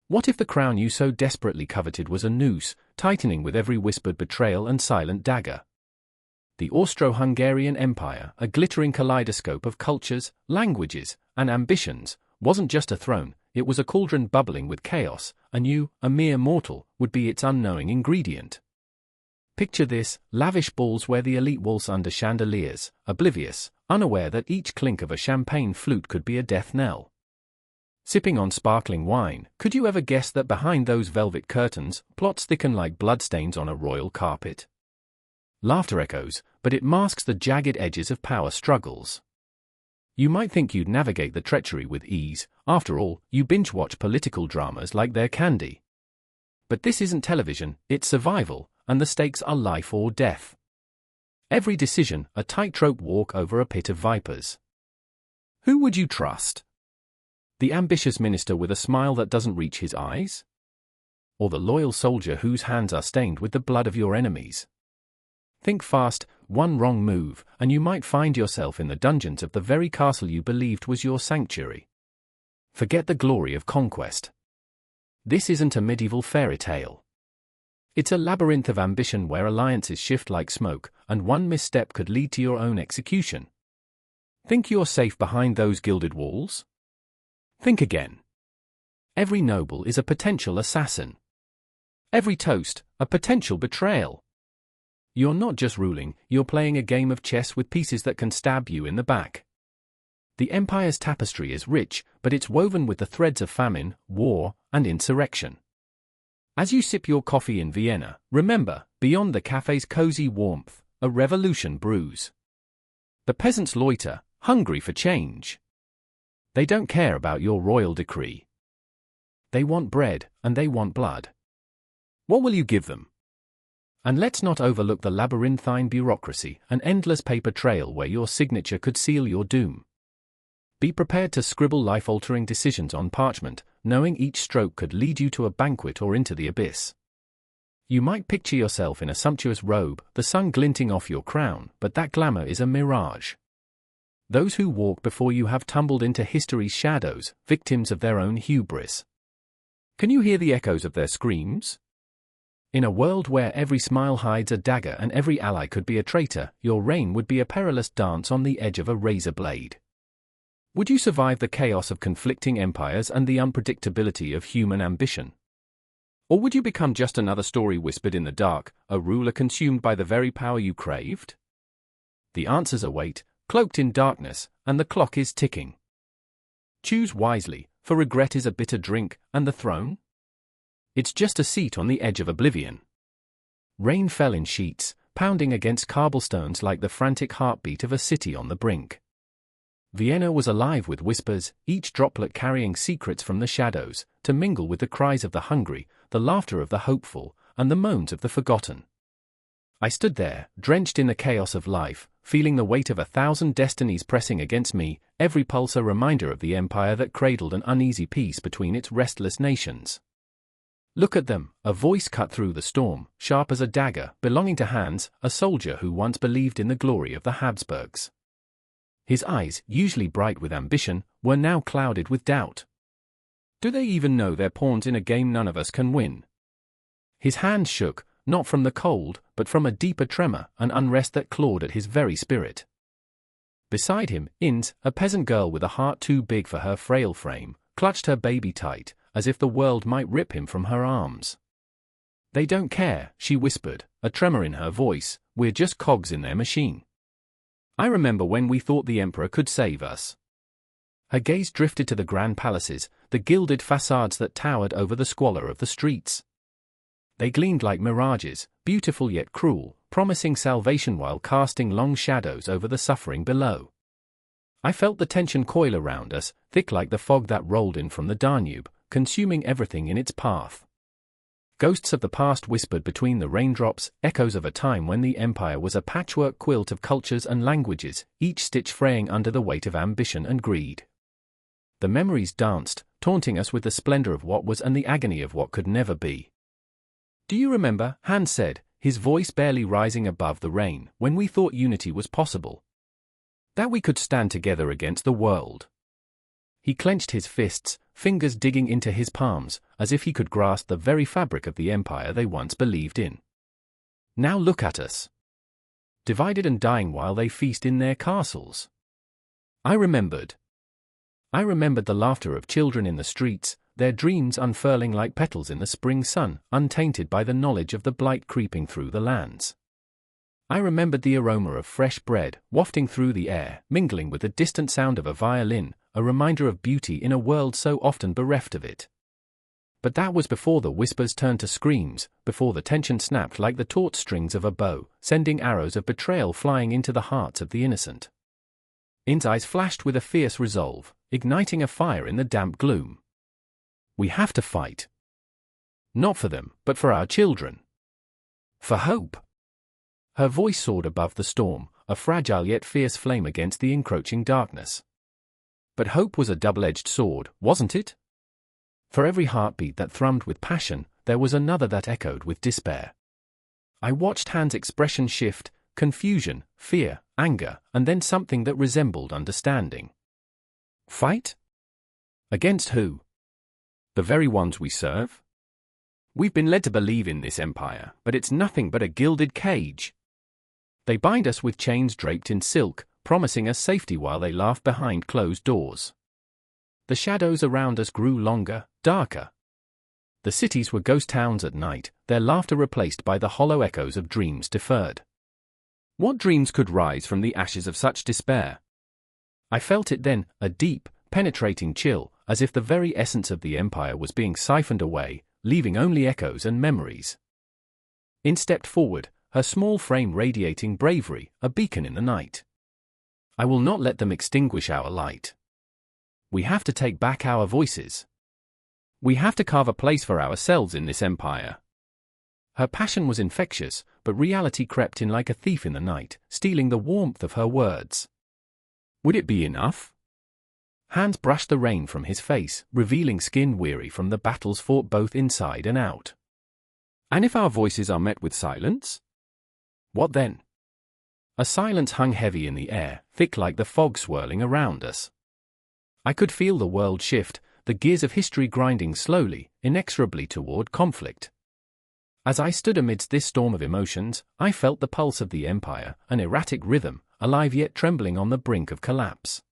What if the crown you so desperately coveted was a noose, tightening with every whispered betrayal and silent dagger? The Austro-Hungarian Empire, a glittering kaleidoscope of cultures, languages, and ambitions, wasn't just a throne, it was a cauldron bubbling with chaos, and you, a mere mortal, would be its unknowing ingredient. Picture this: lavish balls where the elite waltz under chandeliers, oblivious, unaware that each clink of a champagne flute could be a death knell. Sipping on sparkling wine, could you ever guess that behind those velvet curtains, plots thicken like bloodstains on a royal carpet? Laughter echoes, but it masks the jagged edges of power struggles. You might think you'd navigate the treachery with ease. After all, you binge-watch political dramas like they're candy. But this isn't television, it's survival, and the stakes are life or death. Every decision, a tightrope walk over a pit of vipers. Who would you trust? The ambitious minister with a smile that doesn't reach his eyes? Or the loyal soldier whose hands are stained with the blood of your enemies? Think fast, one wrong move, and you might find yourself in the dungeons of the very castle you believed was your sanctuary. Forget the glory of conquest. This isn't a medieval fairy tale. It's a labyrinth of ambition where alliances shift like smoke, and one misstep could lead to your own execution. Think you're safe behind those gilded walls? Think again. Every noble is a potential assassin. Every toast, a potential betrayal. You're not just ruling, you're playing a game of chess with pieces that can stab you in the back. The empire's tapestry is rich, but it's woven with the threads of famine, war, and insurrection. As you sip your coffee in Vienna, remember, beyond the cafe's cozy warmth, a revolution brews. The peasants loiter, hungry for change. They don't care about your royal decree. They want bread, and they want blood. What will you give them? And let's not overlook the labyrinthine bureaucracy, an endless paper trail where your signature could seal your doom. Be prepared to scribble life-altering decisions on parchment, knowing each stroke could lead you to a banquet or into the abyss. You might picture yourself in a sumptuous robe, the sun glinting off your crown, but that glamour is a mirage. Those who walk before you have tumbled into history's shadows, victims of their own hubris. Can you hear the echoes of their screams? In a world where every smile hides a dagger and every ally could be a traitor, your reign would be a perilous dance on the edge of a razor blade. Would you survive the chaos of conflicting empires and the unpredictability of human ambition? Or would you become just another story whispered in the dark, a ruler consumed by the very power you craved? The answers await, cloaked in darkness, and the clock is ticking. Choose wisely, for regret is a bitter drink, and the throne? It's just a seat on the edge of oblivion. Rain fell in sheets, pounding against cobblestones like the frantic heartbeat of a city on the brink. Vienna was alive with whispers, each droplet carrying secrets from the shadows, to mingle with the cries of the hungry, the laughter of the hopeful, and the moans of the forgotten. I stood there, drenched in the chaos of life, feeling the weight of 1,000 destinies pressing against me, every pulse a reminder of the empire that cradled an uneasy peace between its restless nations. Look at them, a voice cut through the storm, sharp as a dagger, belonging to Hans, a soldier who once believed in the glory of the Habsburgs. His eyes, usually bright with ambition, were now clouded with doubt. Do they even know they're pawns in a game none of us can win? His hand shook, not from the cold, but from a deeper tremor, an unrest that clawed at his very spirit. Beside him, Ins, a peasant girl with a heart too big for her frail frame, clutched her baby tight, as if the world might rip him from her arms. They don't care, she whispered, a tremor in her voice, we're just cogs in their machine. I remember when we thought the emperor could save us. Her gaze drifted to the grand palaces, the gilded facades that towered over the squalor of the streets. They gleamed like mirages, beautiful yet cruel, promising salvation while casting long shadows over the suffering below. I felt the tension coil around us, thick like the fog that rolled in from the Danube, consuming everything in its path. Ghosts of the past whispered between the raindrops, echoes of a time when the empire was a patchwork quilt of cultures and languages, each stitch fraying under the weight of ambition and greed. The memories danced, taunting us with the splendor of what was and the agony of what could never be. Do you remember, Hans said, his voice barely rising above the rain, when we thought unity was possible? That we could stand together against the world. He clenched his fists, fingers digging into his palms, as if he could grasp the very fabric of the empire they once believed in. Now look at us. Divided and dying while they feast in their castles. I remembered the laughter of children in the streets, their dreams unfurling like petals in the spring sun, untainted by the knowledge of the blight creeping through the lands. I remembered the aroma of fresh bread, wafting through the air, mingling with the distant sound of a violin, a reminder of beauty in a world so often bereft of it. But that was before the whispers turned to screams, before the tension snapped like the taut strings of a bow, sending arrows of betrayal flying into the hearts of the innocent. In's eyes flashed with a fierce resolve, igniting a fire in the damp gloom. We have to fight. Not for them, but for our children. For hope. Her voice soared above the storm, a fragile yet fierce flame against the encroaching darkness. But hope was a double-edged sword, wasn't it? For every heartbeat that thrummed with passion, there was another that echoed with despair. I watched Han's expression shift, confusion, fear, anger, and then something that resembled understanding. Fight? Against who? The very ones we serve? We've been led to believe in this empire, but it's nothing but a gilded cage. They bind us with chains draped in silk, promising us safety while they laugh behind closed doors. The shadows around us grew longer, darker. The cities were ghost towns at night, their laughter replaced by the hollow echoes of dreams deferred. What dreams could rise from the ashes of such despair? I felt it then, a deep, penetrating chill, as if the very essence of the empire was being siphoned away, leaving only echoes and memories. In stepped forward, her small frame radiating bravery, a beacon in the night. I will not let them extinguish our light. We have to take back our voices. We have to carve a place for ourselves in this empire. Her passion was infectious, but reality crept in like a thief in the night, stealing the warmth of her words. Would it be enough? Hands brushed the rain from his face, revealing skin weary from the battles fought both inside and out. And if our voices are met with silence? What then? A silence hung heavy in the air, thick like the fog swirling around us. I could feel the world shift, the gears of history grinding slowly, inexorably toward conflict. As I stood amidst this storm of emotions, I felt the pulse of the empire, an erratic rhythm, alive yet trembling on the brink of collapse.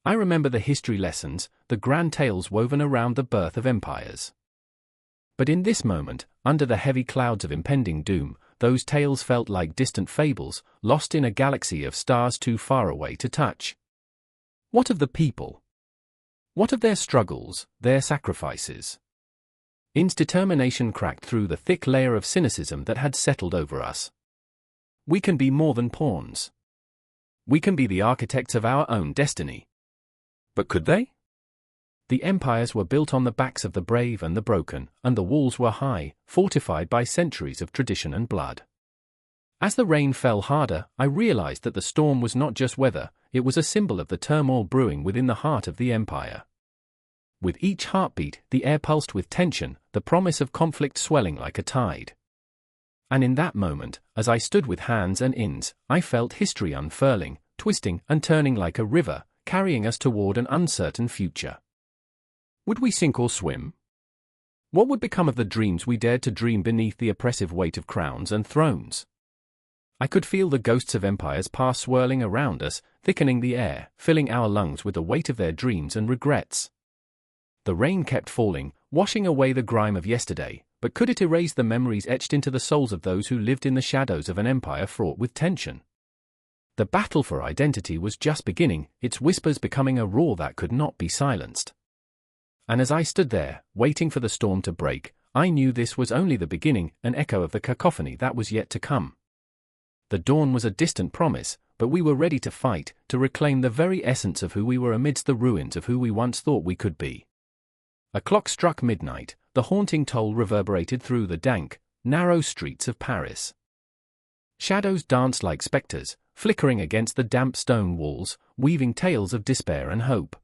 I remember the history lessons, the grand tales woven around the birth of empires. But in this moment, under the heavy clouds of impending doom, those tales felt like distant fables, lost in a galaxy of stars too far away to touch. What of the people? What of their struggles, their sacrifices? In's determination cracked through the thick layer of cynicism that had settled over us. We can be more than pawns. We can be the architects of our own destiny. But could they? The empires were built on the backs of the brave and the broken, and the walls were high, fortified by centuries of tradition and blood. As the rain fell harder, I realized that the storm was not just weather, it was a symbol of the turmoil brewing within the heart of the empire. With each heartbeat, the air pulsed with tension, the promise of conflict swelling like a tide. And in that moment, as I stood with hands and ins, I felt history unfurling, twisting and turning like a river, carrying us toward an uncertain future. Would we sink or swim? What would become of the dreams we dared to dream beneath the oppressive weight of crowns and thrones? I could feel the ghosts of empires past swirling around us, thickening the air, filling our lungs with the weight of their dreams and regrets. The rain kept falling, washing away the grime of yesterday, but could it erase the memories etched into the souls of those who lived in the shadows of an empire fraught with tension? The battle for identity was just beginning, its whispers becoming a roar that could not be silenced. And as I stood there, waiting for the storm to break, I knew this was only the beginning, an echo of the cacophony that was yet to come. The dawn was a distant promise, but we were ready to fight, to reclaim the very essence of who we were amidst the ruins of who we once thought we could be. A clock struck midnight, the haunting toll reverberated through the dank, narrow streets of Paris. Shadows danced like specters, flickering against the damp stone walls, weaving tales of despair and hope.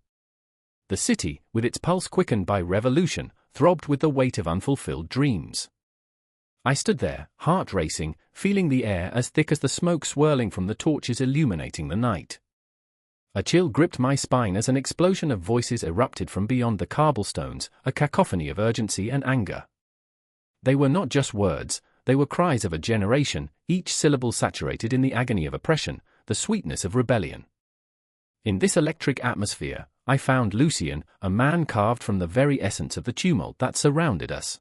The city, with its pulse quickened by revolution, throbbed with the weight of unfulfilled dreams. I stood there, heart racing, feeling the air as thick as the smoke swirling from the torches illuminating the night. A chill gripped my spine as an explosion of voices erupted from beyond the cobblestones, a cacophony of urgency and anger. They were not just words, they were cries of a generation, each syllable saturated in the agony of oppression, the sweetness of rebellion. In this electric atmosphere, I found Lucien, a man carved from the very essence of the tumult that surrounded us.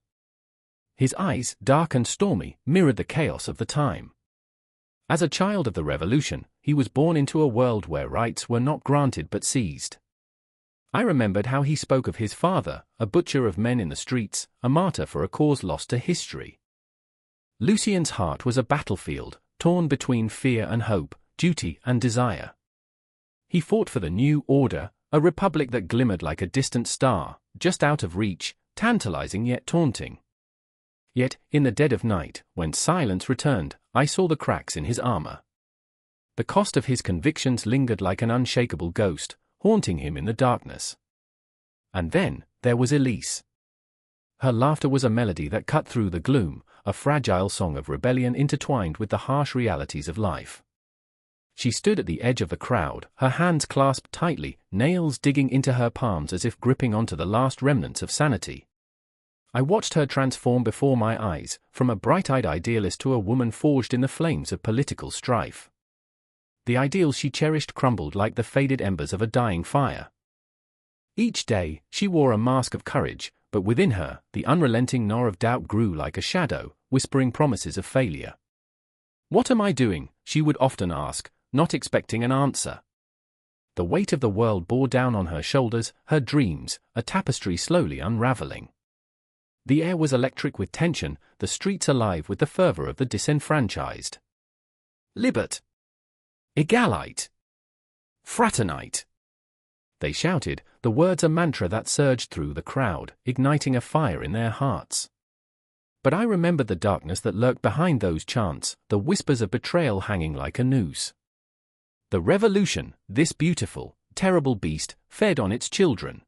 His eyes, dark and stormy, mirrored the chaos of the time. As a child of the revolution, he was born into a world where rights were not granted but seized. I remembered how he spoke of his father, a butcher of men in the streets, a martyr for a cause lost to history. Lucien's heart was a battlefield, torn between fear and hope, duty and desire. He fought for the new order, a republic that glimmered like a distant star, just out of reach, tantalizing yet taunting. Yet, in the dead of night, when silence returned, I saw the cracks in his armor. The cost of his convictions lingered like an unshakable ghost, haunting him in the darkness. And then, there was Elise. Her laughter was a melody that cut through the gloom, a fragile song of rebellion intertwined with the harsh realities of life. She stood at the edge of the crowd, her hands clasped tightly, nails digging into her palms as if gripping onto the last remnants of sanity. I watched her transform before my eyes, from a bright-eyed idealist to a woman forged in the flames of political strife. The ideals she cherished crumbled like the faded embers of a dying fire. Each day, she wore a mask of courage, but within her, the unrelenting gnaw of doubt grew like a shadow, whispering promises of failure. "What am I doing?" she would often ask, not expecting an answer. The weight of the world bore down on her shoulders, her dreams, a tapestry slowly unraveling. The air was electric with tension, the streets alive with the fervor of the disenfranchised. "Libert! Egalite! Fraternite!" they shouted, the words a mantra that surged through the crowd, igniting a fire in their hearts. But I remembered the darkness that lurked behind those chants, the whispers of betrayal hanging like a noose. The revolution, this beautiful, terrible beast, fed on its children.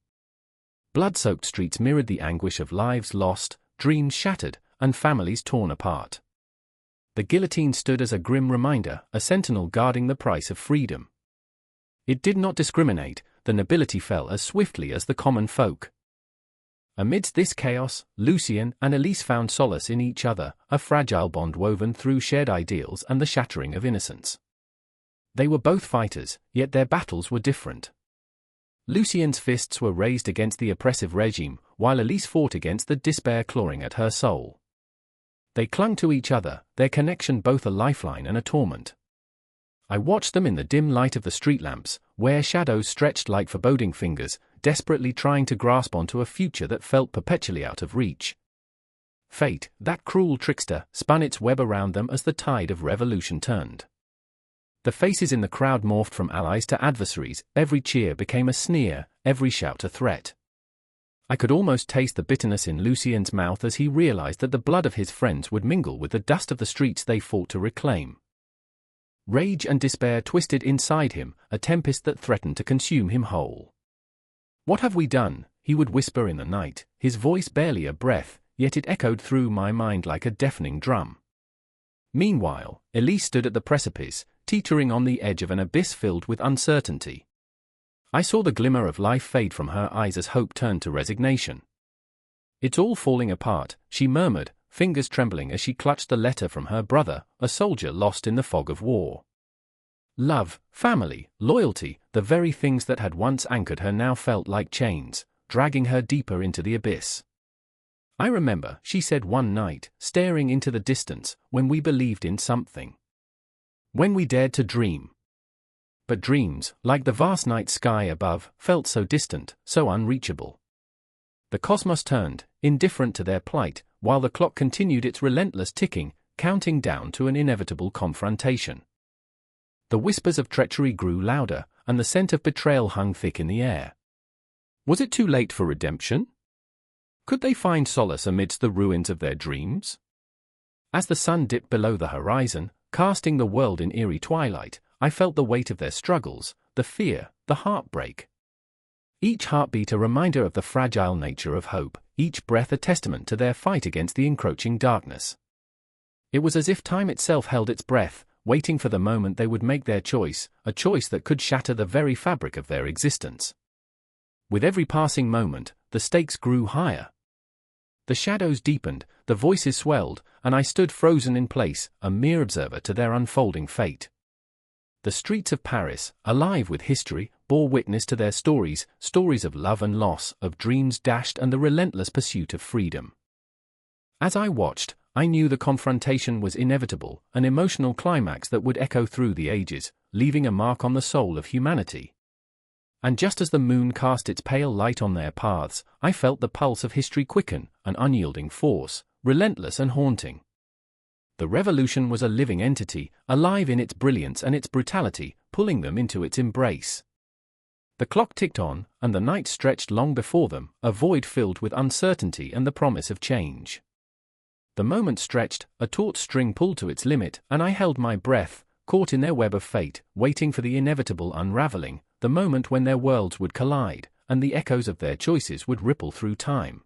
Blood-soaked streets mirrored the anguish of lives lost, dreams shattered, and families torn apart. The guillotine stood as a grim reminder, a sentinel guarding the price of freedom. It did not discriminate, the nobility fell as swiftly as the common folk. Amidst this chaos, Lucien and Elise found solace in each other, a fragile bond woven through shared ideals and the shattering of innocence. They were both fighters, yet their battles were different. Lucien's fists were raised against the oppressive regime, while Elise fought against the despair clawing at her soul. They clung to each other, their connection both a lifeline and a torment. I watched them in the dim light of the street lamps, where shadows stretched like foreboding fingers, desperately trying to grasp onto a future that felt perpetually out of reach. Fate, that cruel trickster, spun its web around them as the tide of revolution turned. The faces in the crowd morphed from allies to adversaries, every cheer became a sneer, every shout a threat. I could almost taste the bitterness in Lucien's mouth as he realized that the blood of his friends would mingle with the dust of the streets they fought to reclaim. Rage and despair twisted inside him, a tempest that threatened to consume him whole. "What have we done?" he would whisper in the night, his voice barely a breath, yet it echoed through my mind like a deafening drum. Meanwhile, Elise stood at the precipice, teetering on the edge of an abyss filled with uncertainty. I saw the glimmer of life fade from her eyes as hope turned to resignation. "It's all falling apart," she murmured, fingers trembling as she clutched the letter from her brother, a soldier lost in the fog of war. Love, family, loyalty, the very things that had once anchored her now felt like chains, dragging her deeper into the abyss. "I remember," she said one night, staring into the distance, "when we believed in something. When we dared to dream." But dreams, like the vast night sky above, felt so distant, so unreachable. The cosmos turned, indifferent to their plight, while the clock continued its relentless ticking, counting down to an inevitable confrontation. The whispers of treachery grew louder, and the scent of betrayal hung thick in the air. Was it too late for redemption? Could they find solace amidst the ruins of their dreams? As the sun dipped below the horizon, casting the world in eerie twilight, I felt the weight of their struggles, the fear, the heartbreak. Each heartbeat a reminder of the fragile nature of hope, each breath a testament to their fight against the encroaching darkness. It was as if time itself held its breath, waiting for the moment they would make their choice, a choice that could shatter the very fabric of their existence. With every passing moment, the stakes grew higher. The shadows deepened, the voices swelled, and I stood frozen in place, a mere observer to their unfolding fate. The streets of Paris, alive with history, bore witness to their stories, stories of love and loss, of dreams dashed and the relentless pursuit of freedom. As I watched, I knew the confrontation was inevitable, an emotional climax that would echo through the ages, leaving a mark on the soul of humanity. And just as the moon cast its pale light on their paths, I felt the pulse of history quicken, an unyielding force, relentless and haunting. The revolution was a living entity, alive in its brilliance and its brutality, pulling them into its embrace. The clock ticked on, and the night stretched long before them, a void filled with uncertainty and the promise of change. The moment stretched, a taut string pulled to its limit, and I held my breath, caught in their web of fate, waiting for the inevitable unraveling, the moment when their worlds would collide, and the echoes of their choices would ripple through time.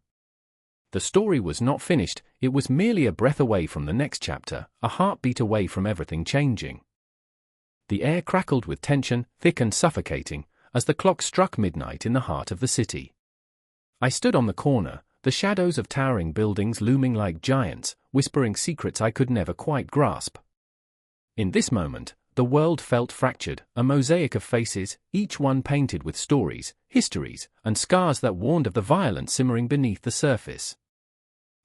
The story was not finished, it was merely a breath away from the next chapter, a heartbeat away from everything changing. The air crackled with tension, thick and suffocating, as the clock struck midnight in the heart of the city. I stood on the corner, the shadows of towering buildings looming like giants, whispering secrets I could never quite grasp. In this moment, the world felt fractured, a mosaic of faces, each one painted with stories, histories, and scars that warned of the violence simmering beneath the surface.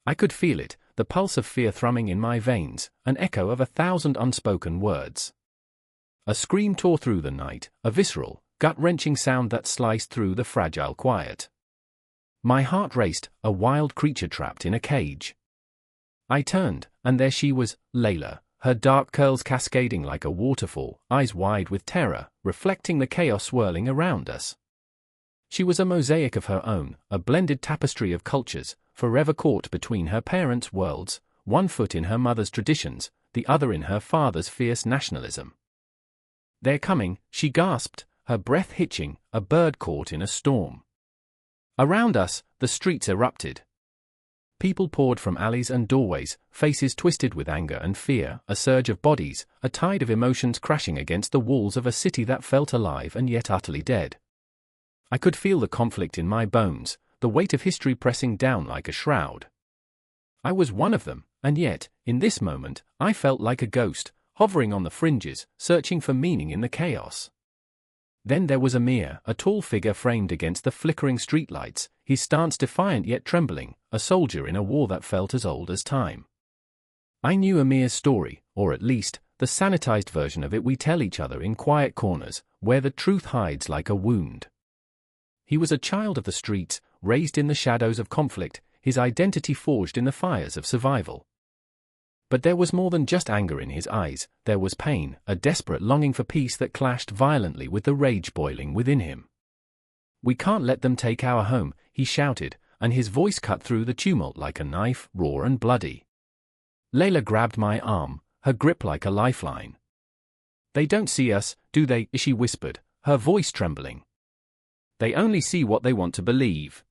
I could feel it, the pulse of fear thrumming in my veins, an echo of 1,000 unspoken words. A scream tore through the night, a visceral, gut-wrenching sound that sliced through the fragile quiet. My heart raced, a wild creature trapped in a cage. I turned, and there she was, Layla, her dark curls cascading like a waterfall, eyes wide with terror, reflecting the chaos swirling around us. She was a mosaic of her own, a blended tapestry of cultures, forever caught between her parents' worlds, one foot in her mother's traditions, the other in her father's fierce nationalism. "They're coming," she gasped, her breath hitching, a bird caught in a storm. Around us, the streets erupted. People poured from alleys and doorways, faces twisted with anger and fear, a surge of bodies, a tide of emotions crashing against the walls of a city that felt alive and yet utterly dead. I could feel the conflict in my bones, the weight of history pressing down like a shroud. I was one of them, and yet, in this moment, I felt like a ghost, hovering on the fringes, searching for meaning in the chaos. Then there was Amir, a tall figure framed against the flickering streetlights, his stance defiant yet trembling, a soldier in a war that felt as old as time. I knew Amir's story, or at least, the sanitized version of it we tell each other in quiet corners, where the truth hides like a wound. He was a child of the streets, raised in the shadows of conflict, his identity forged in the fires of survival. But there was more than just anger in his eyes, there was pain, a desperate longing for peace that clashed violently with the rage boiling within him. "We can't let them take our home," he shouted, and his voice cut through the tumult like a knife, raw and bloody. Layla grabbed my arm, her grip like a lifeline. "They don't see us, do they?" she whispered, her voice trembling. "They only see what they want to believe."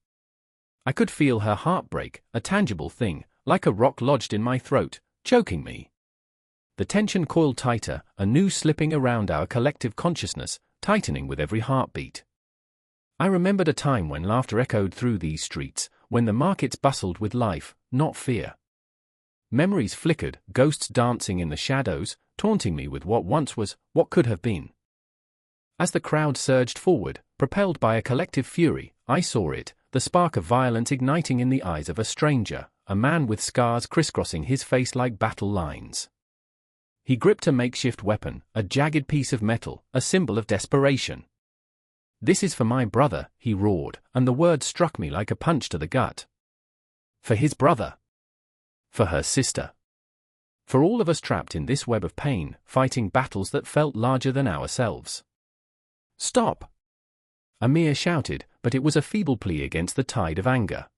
I could feel her heart break, a tangible thing, like a rock lodged in my throat, choking me. The tension coiled tighter, a noose slipping around our collective consciousness, tightening with every heartbeat. I remembered a time when laughter echoed through these streets, when the markets bustled with life, not fear. Memories flickered, ghosts dancing in the shadows, taunting me with what once was, what could have been. As the crowd surged forward, propelled by a collective fury, I saw it, the spark of violence igniting in the eyes of a stranger, a man with scars crisscrossing his face like battle lines. He gripped a makeshift weapon, a jagged piece of metal, a symbol of desperation. "This is for my brother," he roared, and the word struck me like a punch to the gut. For his brother. For her sister. For all of us trapped in this web of pain, fighting battles that felt larger than ourselves. "Stop!" Amir shouted, but it was a feeble plea against the tide of anger.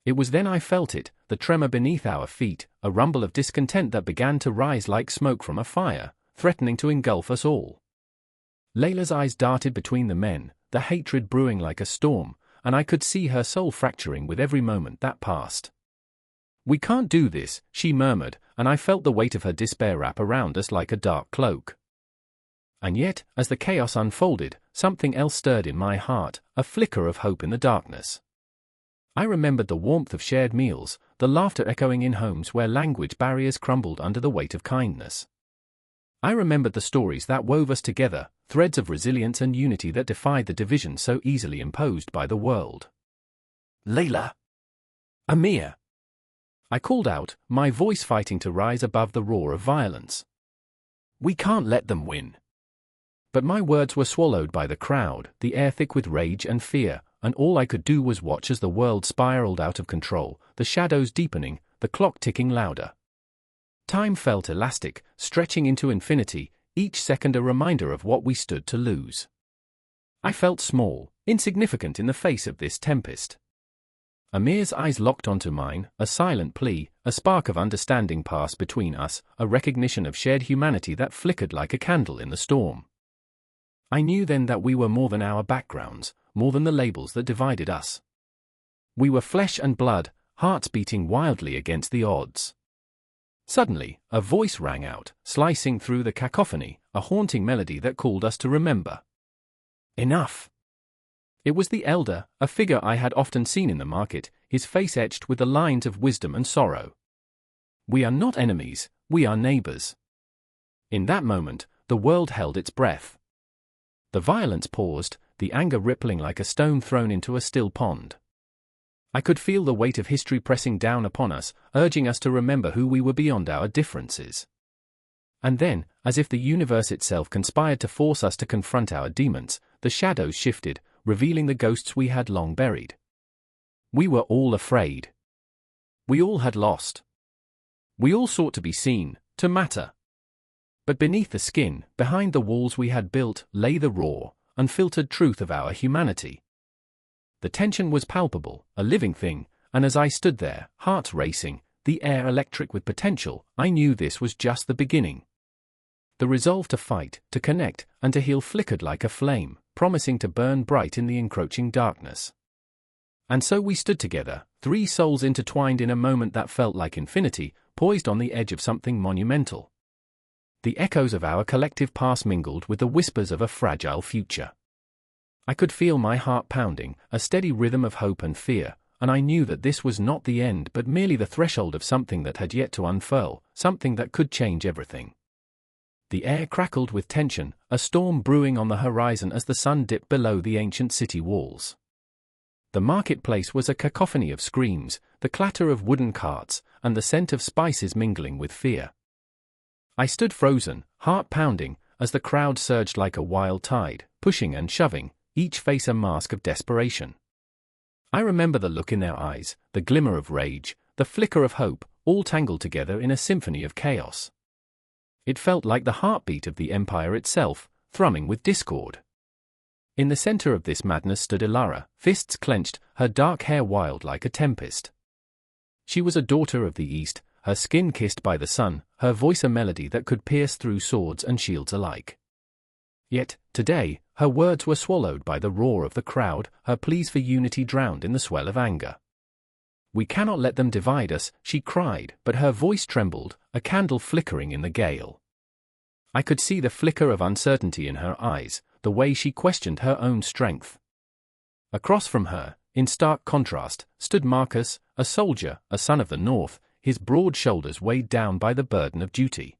It was then I felt it, the tremor beneath our feet, a rumble of discontent that began to rise like smoke from a fire, threatening to engulf us all. Layla's eyes darted between the men, the hatred brewing like a storm, and I could see her soul fracturing with every moment that passed. "We can't do this," she murmured, and I felt the weight of her despair wrap around us like a dark cloak. And yet, as the chaos unfolded, something else stirred in my heart, a flicker of hope in the darkness. I remembered the warmth of shared meals, the laughter echoing in homes where language barriers crumbled under the weight of kindness. I remembered the stories that wove us together, threads of resilience and unity that defied the division so easily imposed by the world. "Layla! Amir!" I called out, my voice fighting to rise above the roar of violence. "We can't let them win." But my words were swallowed by the crowd, the air thick with rage and fear, and all I could do was watch as the world spiraled out of control, the shadows deepening, the clock ticking louder. Time felt elastic, stretching into infinity, each second a reminder of what we stood to lose. I felt small, insignificant in the face of this tempest. Amir's eyes locked onto mine, a silent plea, a spark of understanding passed between us, a recognition of shared humanity that flickered like a candle in the storm. I knew then that we were more than our backgrounds, more than the labels that divided us. We were flesh and blood, hearts beating wildly against the odds. Suddenly, a voice rang out, slicing through the cacophony, a haunting melody that called us to remember. Enough! It was the elder, a figure I had often seen in the market, his face etched with the lines of wisdom and sorrow. "We are not enemies, we are neighbors." In that moment, the world held its breath. The violence paused, the anger rippling like a stone thrown into a still pond. I could feel the weight of history pressing down upon us, urging us to remember who we were beyond our differences. And then, as if the universe itself conspired to force us to confront our demons, the shadows shifted, revealing the ghosts we had long buried. We were all afraid. We all had lost. We all sought to be seen, to matter. But beneath the skin, behind the walls we had built, lay the raw, unfiltered truth of our humanity. The tension was palpable, a living thing, and as I stood there, heart racing, the air electric with potential, I knew this was just the beginning. The resolve to fight, to connect, and to heal flickered like a flame, promising to burn bright in the encroaching darkness. And so we stood together, three souls intertwined in a moment that felt like infinity, poised on the edge of something monumental. The echoes of our collective past mingled with the whispers of a fragile future. I could feel my heart pounding, a steady rhythm of hope and fear, and I knew that this was not the end but merely the threshold of something that had yet to unfurl, something that could change everything. The air crackled with tension, a storm brewing on the horizon as the sun dipped below the ancient city walls. The marketplace was a cacophony of screams, the clatter of wooden carts, and the scent of spices mingling with fear. I stood frozen, heart pounding, as the crowd surged like a wild tide, pushing and shoving, each face a mask of desperation. I remember the look in their eyes, the glimmer of rage, the flicker of hope, all tangled together in a symphony of chaos. It felt like the heartbeat of the empire itself, thrumming with discord. In the center of this madness stood Ilara, fists clenched, her dark hair wild like a tempest. She was a daughter of the East, her skin kissed by the sun, her voice a melody that could pierce through swords and shields alike. Yet, today, her words were swallowed by the roar of the crowd, her pleas for unity drowned in the swell of anger. "We cannot let them divide us," she cried, but her voice trembled, a candle flickering in the gale. I could see the flicker of uncertainty in her eyes, the way she questioned her own strength. Across from her, in stark contrast, stood Marcus, a soldier, a son of the North, his broad shoulders weighed down by the burden of duty.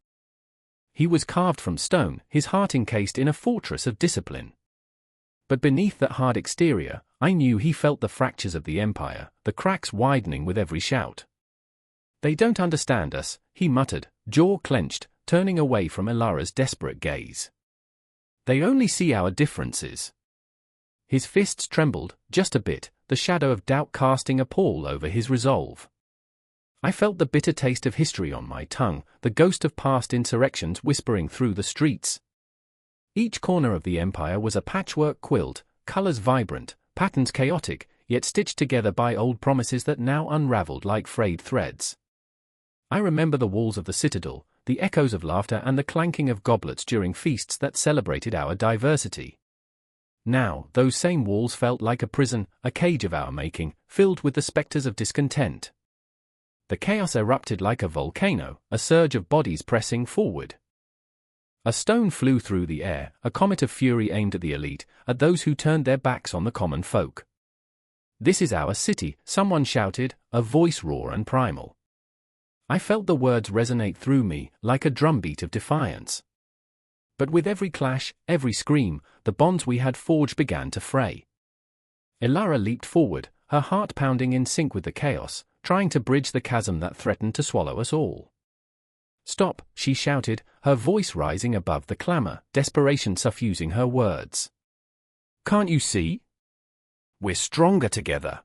He was carved from stone, his heart encased in a fortress of discipline. But beneath that hard exterior, I knew he felt the fractures of the empire, the cracks widening with every shout. "They don't understand us," he muttered, jaw clenched, turning away from Ilara's desperate gaze. "They only see our differences." His fists trembled, just a bit, the shadow of doubt casting a pall over his resolve. I felt the bitter taste of history on my tongue, the ghost of past insurrections whispering through the streets. Each corner of the empire was a patchwork quilt, colors vibrant, patterns chaotic, yet stitched together by old promises that now unraveled like frayed threads. I remember the walls of the citadel, the echoes of laughter and the clanking of goblets during feasts that celebrated our diversity. Now, those same walls felt like a prison, a cage of our making, filled with the specters of discontent. The chaos erupted like a volcano, a surge of bodies pressing forward. A stone flew through the air, a comet of fury aimed at the elite, at those who turned their backs on the common folk. "This is our city," someone shouted, a voice raw and primal. I felt the words resonate through me, like a drumbeat of defiance. But with every clash, every scream, the bonds we had forged began to fray. Elara leaped forward, her heart pounding in sync with the chaos, trying to bridge the chasm that threatened to swallow us all. "Stop," she shouted, her voice rising above the clamor, desperation suffusing her words. "Can't you see? We're stronger together."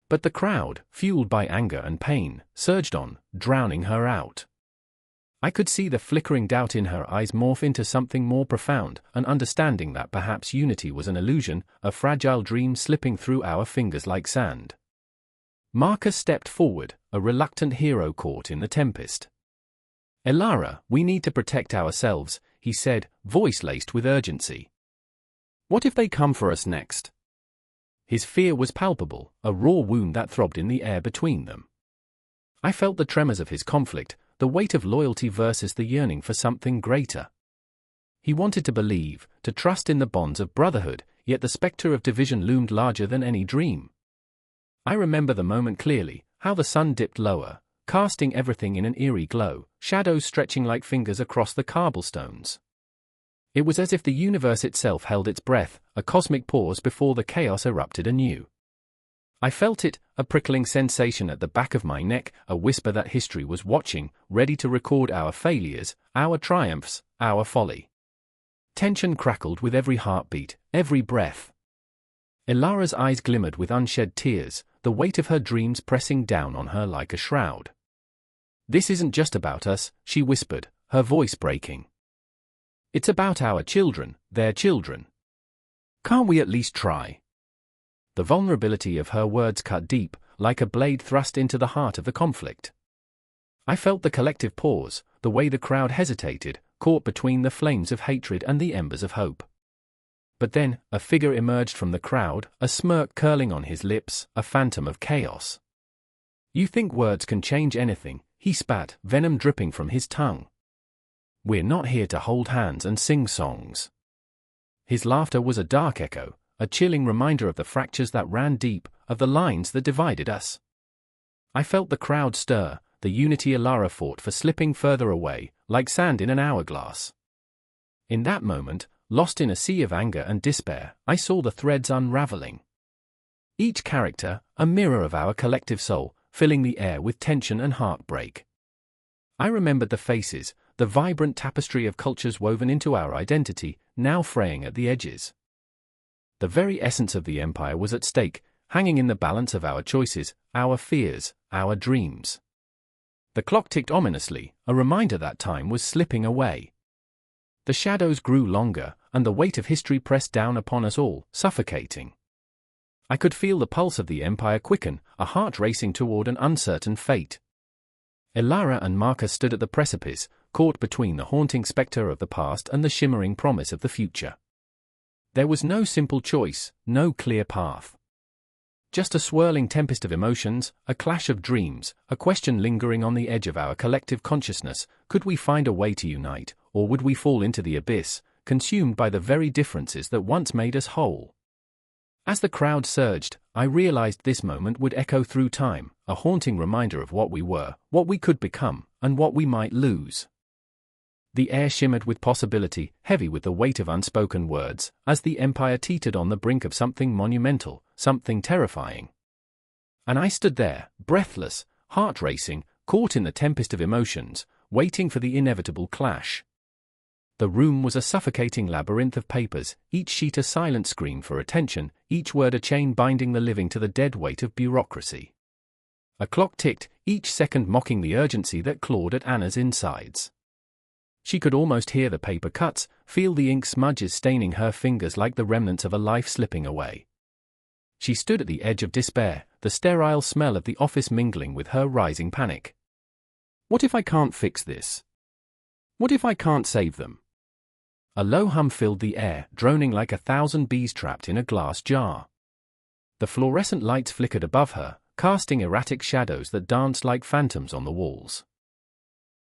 But the crowd, fueled by anger and pain, surged on, drowning her out. I could see the flickering doubt in her eyes morph into something more profound, an understanding that perhaps unity was an illusion, a fragile dream slipping through our fingers like sand. Marcus stepped forward, a reluctant hero caught in the tempest. "Elara, we need to protect ourselves," he said, voice laced with urgency. "What if they come for us next?" His fear was palpable, a raw wound that throbbed in the air between them. I felt the tremors of his conflict, the weight of loyalty versus the yearning for something greater. He wanted to believe, to trust in the bonds of brotherhood, yet the specter of division loomed larger than any dream. I remember the moment clearly, how the sun dipped lower, casting everything in an eerie glow, shadows stretching like fingers across the cobblestones. It was as if the universe itself held its breath, a cosmic pause before the chaos erupted anew. I felt it, a prickling sensation at the back of my neck, a whisper that history was watching, ready to record our failures, our triumphs, our folly. Tension crackled with every heartbeat, every breath. Elara's eyes glimmered with unshed tears, the weight of her dreams pressing down on her like a shroud. "This isn't just about us," she whispered, her voice breaking. "It's about our children, their children. Can't we at least try?" The vulnerability of her words cut deep, like a blade thrust into the heart of the conflict. I felt the collective pause, the way the crowd hesitated, caught between the flames of hatred and the embers of hope. But then, a figure emerged from the crowd, a smirk curling on his lips, a phantom of chaos. "You think words can change anything?" he spat, venom dripping from his tongue. "We're not here to hold hands and sing songs." His laughter was a dark echo, a chilling reminder of the fractures that ran deep, of the lines that divided us. I felt the crowd stir, the unity Elara fought for slipping further away, like sand in an hourglass. In that moment, lost in a sea of anger and despair, I saw the threads unraveling. Each character, a mirror of our collective soul, filling the air with tension and heartbreak. I remembered the faces, the vibrant tapestry of cultures woven into our identity, now fraying at the edges. The very essence of the empire was at stake, hanging in the balance of our choices, our fears, our dreams. The clock ticked ominously, a reminder that time was slipping away. The shadows grew longer, and the weight of history pressed down upon us all, suffocating. I could feel the pulse of the empire quicken, a heart racing toward an uncertain fate. Elara and Marcus stood at the precipice, caught between the haunting specter of the past and the shimmering promise of the future. There was no simple choice, no clear path. Just a swirling tempest of emotions, a clash of dreams, a question lingering on the edge of our collective consciousness: could we find a way to unite, or would we fall into the abyss, consumed by the very differences that once made us whole? As the crowd surged, I realized this moment would echo through time, a haunting reminder of what we were, what we could become, and what we might lose. The air shimmered with possibility, heavy with the weight of unspoken words, as the empire teetered on the brink of something monumental, something terrifying. And I stood there, breathless, heart racing, caught in the tempest of emotions, waiting for the inevitable clash. The room was a suffocating labyrinth of papers, each sheet a silent scream for attention, each word a chain binding the living to the dead weight of bureaucracy. A clock ticked, each second mocking the urgency that clawed at Anna's insides. She could almost hear the paper cuts, feel the ink smudges staining her fingers like the remnants of a life slipping away. She stood at the edge of despair, the sterile smell of the office mingling with her rising panic. What if I can't fix this? What if I can't save them? A low hum filled the air, droning like 1,000 bees trapped in a glass jar. The fluorescent lights flickered above her, casting erratic shadows that danced like phantoms on the walls.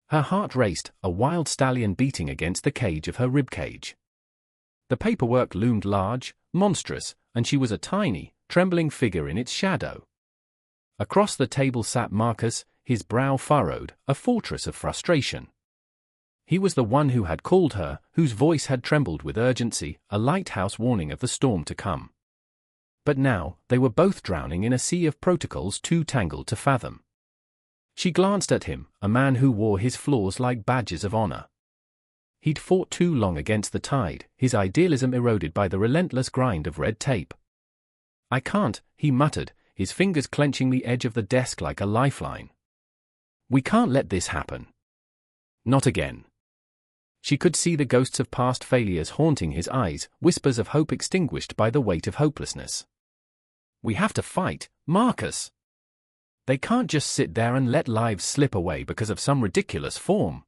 Her heart raced, a wild stallion beating against the cage of her ribcage. The paperwork loomed large, monstrous, and she was a tiny, trembling figure in its shadow. Across the table sat Marcus, his brow furrowed, a fortress of frustration. He was the one who had called her, whose voice had trembled with urgency, a lighthouse warning of the storm to come. But now, they were both drowning in a sea of protocols too tangled to fathom. She glanced at him, a man who wore his flaws like badges of honor. He'd fought too long against the tide, his idealism eroded by the relentless grind of red tape. "I can't," he muttered, his fingers clenching the edge of the desk like a lifeline. "We can't let this happen. Not again." She could see the ghosts of past failures haunting his eyes, whispers of hope extinguished by the weight of hopelessness. "We have to fight, Marcus. They can't just sit there and let lives slip away because of some ridiculous form."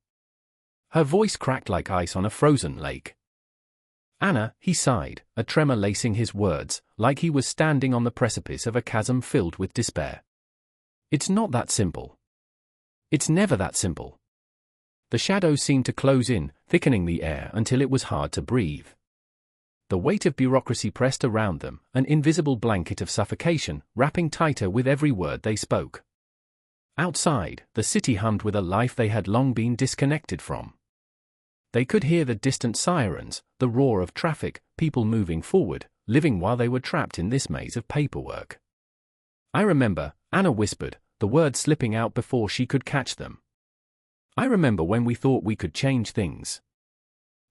Her voice cracked like ice on a frozen lake. "Anna," he sighed, a tremor lacing his words, like he was standing on the precipice of a chasm filled with despair. "It's not that simple. It's never that simple." The shadows seemed to close in, thickening the air until it was hard to breathe. The weight of bureaucracy pressed around them, an invisible blanket of suffocation, wrapping tighter with every word they spoke. Outside, the city hummed with a life they had long been disconnected from. They could hear the distant sirens, the roar of traffic, people moving forward, living while they were trapped in this maze of paperwork. "I remember," Anna whispered, the words slipping out before she could catch them. "I remember when we thought we could change things."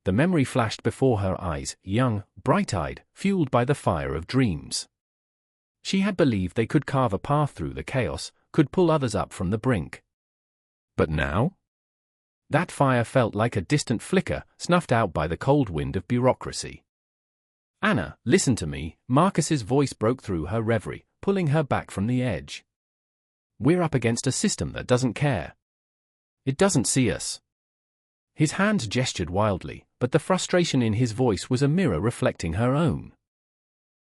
The memory flashed before her eyes, young, bright-eyed, fueled by the fire of dreams. She had believed they could carve a path through the chaos, could pull others up from the brink. But now? That fire felt like a distant flicker, snuffed out by the cold wind of bureaucracy. "Anna, listen to me," Marcus's voice broke through her reverie, pulling her back from the edge. "We're up against a system that doesn't care. It doesn't see us." His hands gestured wildly, but the frustration in his voice was a mirror reflecting her own.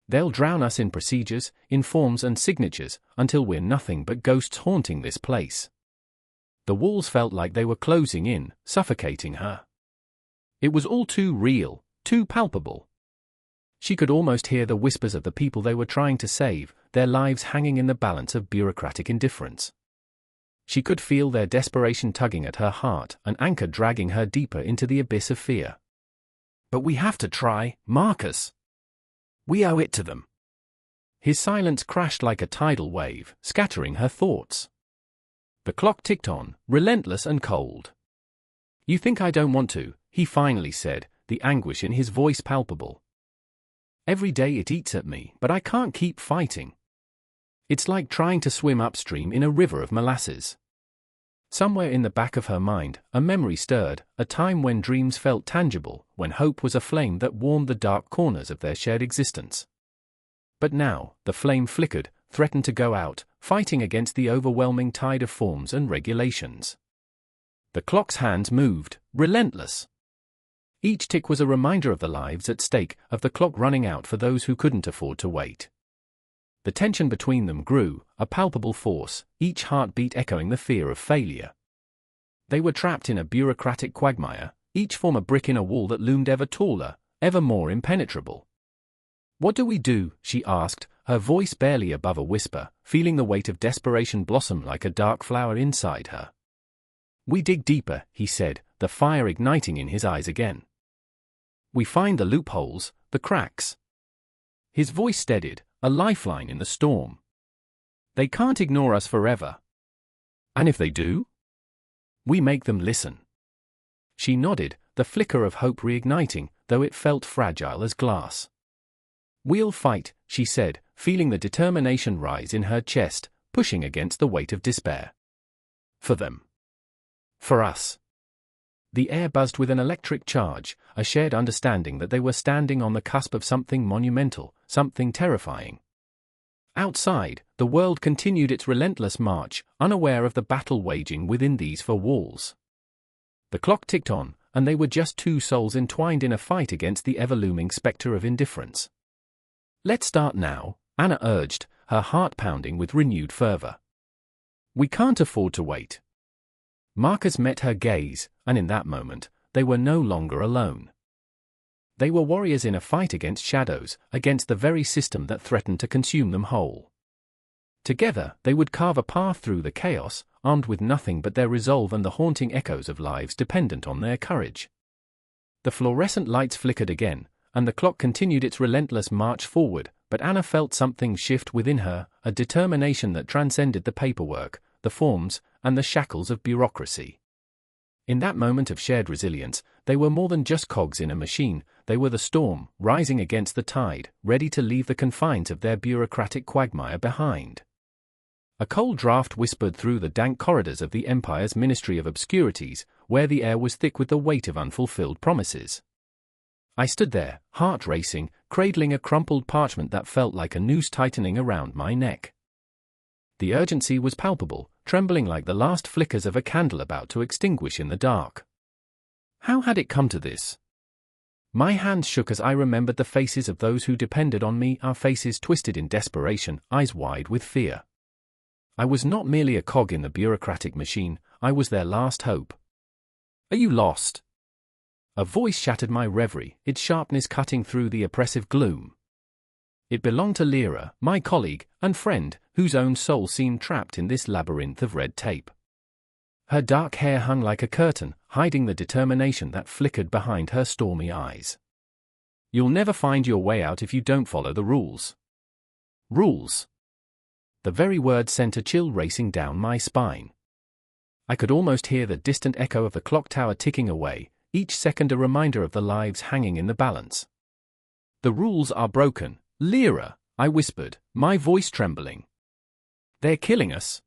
"They'll drown us in procedures, in forms and signatures, until we're nothing but ghosts haunting this place." The walls felt like they were closing in, suffocating her. It was all too real, too palpable. She could almost hear the whispers of the people they were trying to save, their lives hanging in the balance of bureaucratic indifference. She could feel their desperation tugging at her heart, an anchor dragging her deeper into the abyss of fear. "But we have to try, Marcus. We owe it to them." His silence crashed like a tidal wave, scattering her thoughts. The clock ticked on, relentless and cold. "You think I don't want to," he finally said, the anguish in his voice palpable. "Every day it eats at me, but I can't keep fighting. It's like trying to swim upstream in a river of molasses." Somewhere in the back of her mind, a memory stirred, a time when dreams felt tangible, when hope was a flame that warmed the dark corners of their shared existence. But now, the flame flickered, threatened to go out, fighting against the overwhelming tide of forms and regulations. The clock's hands moved, relentless. Each tick was a reminder of the lives at stake, of the clock running out for those who couldn't afford to wait. The tension between them grew, a palpable force, each heartbeat echoing the fear of failure. They were trapped in a bureaucratic quagmire, each form a brick in a wall that loomed ever taller, ever more impenetrable. "What do we do?" she asked, her voice barely above a whisper, feeling the weight of desperation blossom like a dark flower inside her. "We dig deeper," he said, the fire igniting in his eyes again. "We find the loopholes, the cracks." His voice steadied, a lifeline in the storm. "They can't ignore us forever." "And if they do?" "We make them listen." She nodded, the flicker of hope reigniting, though it felt fragile as glass. "We'll fight," she said, feeling the determination rise in her chest, pushing against the weight of despair. "For them. For us." The air buzzed with an electric charge, a shared understanding that they were standing on the cusp of something monumental, something terrifying. Outside, the world continued its relentless march, unaware of the battle waging within these four walls. The clock ticked on, and they were just two souls entwined in a fight against the ever-looming specter of indifference. "Let's start now," Anna urged, her heart pounding with renewed fervor. We can't afford to wait. Marcus met her gaze, and in that moment, they were no longer alone. They were warriors in a fight against shadows, against the very system that threatened to consume them whole. Together, they would carve a path through the chaos, armed with nothing but their resolve and the haunting echoes of lives dependent on their courage. The fluorescent lights flickered again, and the clock continued its relentless march forward, but Anna felt something shift within her, a determination that transcended the paperwork, the forms, and the shackles of bureaucracy. In that moment of shared resilience, they were more than just cogs in a machine, they were the storm, rising against the tide, ready to leave the confines of their bureaucratic quagmire behind. A cold draft whispered through the dank corridors of the Empire's Ministry of Obscurities, where the air was thick with the weight of unfulfilled promises. I stood there, heart racing, cradling a crumpled parchment that felt like a noose tightening around my neck. The urgency was palpable, trembling like the last flickers of a candle about to extinguish in the dark. How had it come to this? My hands shook as I remembered the faces of those who depended on me, our faces twisted in desperation, eyes wide with fear. I was not merely a cog in the bureaucratic machine, I was their last hope. Are you lost? A voice shattered my reverie, its sharpness cutting through the oppressive gloom. It belonged to Lyra, my colleague and friend, whose own soul seemed trapped in this labyrinth of red tape. Her dark hair hung like a curtain, hiding the determination that flickered behind her stormy eyes. You'll never find your way out if you don't follow the rules. Rules. The very word sent a chill racing down my spine. I could almost hear the distant echo of the clock tower ticking away, each second a reminder of the lives hanging in the balance. The rules are broken, Lyra, I whispered, my voice trembling. They're killing us.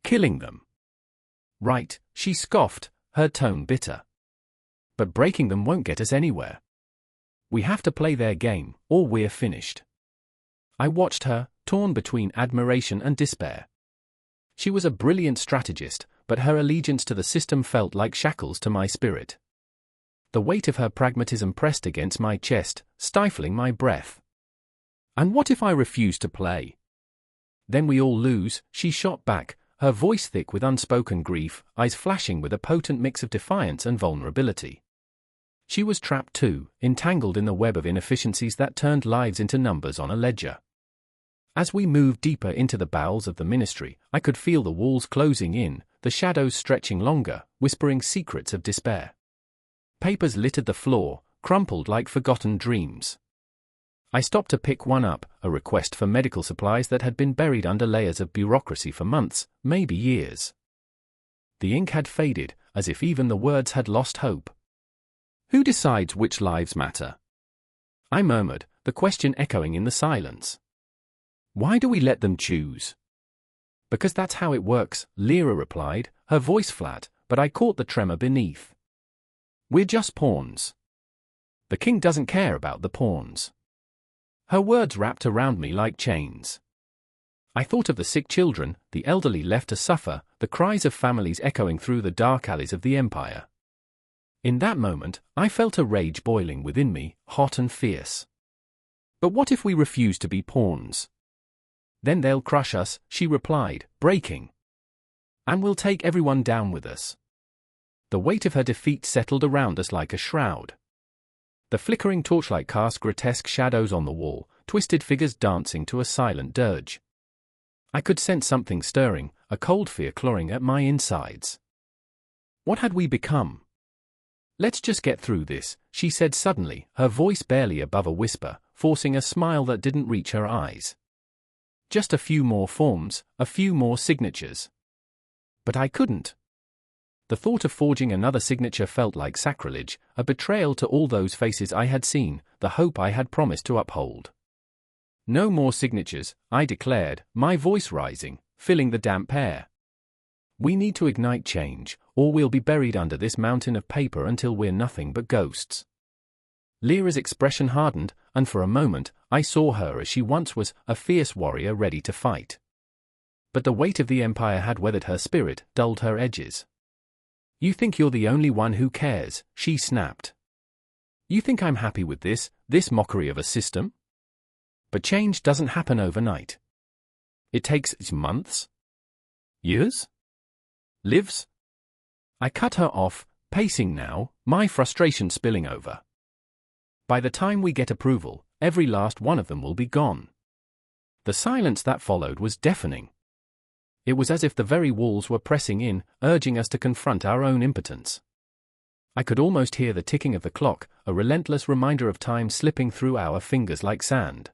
Killing them. Right, she scoffed, her tone bitter. But breaking them won't get us anywhere. We have to play their game, or we're finished. I watched her, torn between admiration and despair. She was a brilliant strategist, but her allegiance to the system felt like shackles to my spirit. The weight of her pragmatism pressed against my chest, stifling my breath. And what if I refuse to play? Then we all lose, she shot back, her voice thick with unspoken grief, eyes flashing with a potent mix of defiance and vulnerability. She was trapped too, entangled in the web of inefficiencies that turned lives into numbers on a ledger. As we moved deeper into the bowels of the ministry, I could feel the walls closing in, the shadows stretching longer, whispering secrets of despair. Papers littered the floor, crumpled like forgotten dreams. I stopped to pick one up, a request for medical supplies that had been buried under layers of bureaucracy for months, maybe years. The ink had faded, as if even the words had lost hope. Who decides which lives matter? I murmured, the question echoing in the silence. Why do we let them choose? Because that's how it works, Lyra replied, her voice flat, but I caught the tremor beneath. We're just pawns. The king doesn't care about the pawns. Her words wrapped around me like chains. I thought of the sick children, the elderly left to suffer, the cries of families echoing through the dark alleys of the Empire. In that moment, I felt a rage boiling within me, hot and fierce. But what if we refuse to be pawns? Then they'll crush us, she replied, breaking. And we'll take everyone down with us. The weight of her defeat settled around us like a shroud. The flickering torchlight cast grotesque shadows on the wall, twisted figures dancing to a silent dirge. I could sense something stirring, a cold fear clawing at my insides. What had we become? Let's just get through this, she said suddenly, her voice barely above a whisper, forcing a smile that didn't reach her eyes. Just a few more forms, a few more signatures. But I couldn't. The thought of forging another signature felt like sacrilege, a betrayal to all those faces I had seen, the hope I had promised to uphold. No more signatures, I declared, my voice rising, filling the damp air. We need to ignite change, or we'll be buried under this mountain of paper until we're nothing but ghosts. Lyra's expression hardened, and for a moment, I saw her as she once was, a fierce warrior ready to fight. But the weight of the Empire had weathered her spirit, dulled her edges. You think you're the only one who cares, she snapped. You think I'm happy with this mockery of a system? But change doesn't happen overnight. It takes months? Years? Lives? I cut her off, pacing now, my frustration spilling over. By the time we get approval, every last one of them will be gone. The silence that followed was deafening. It was as if the very walls were pressing in, urging us to confront our own impotence. I could almost hear the ticking of the clock, a relentless reminder of time slipping through our fingers like sand.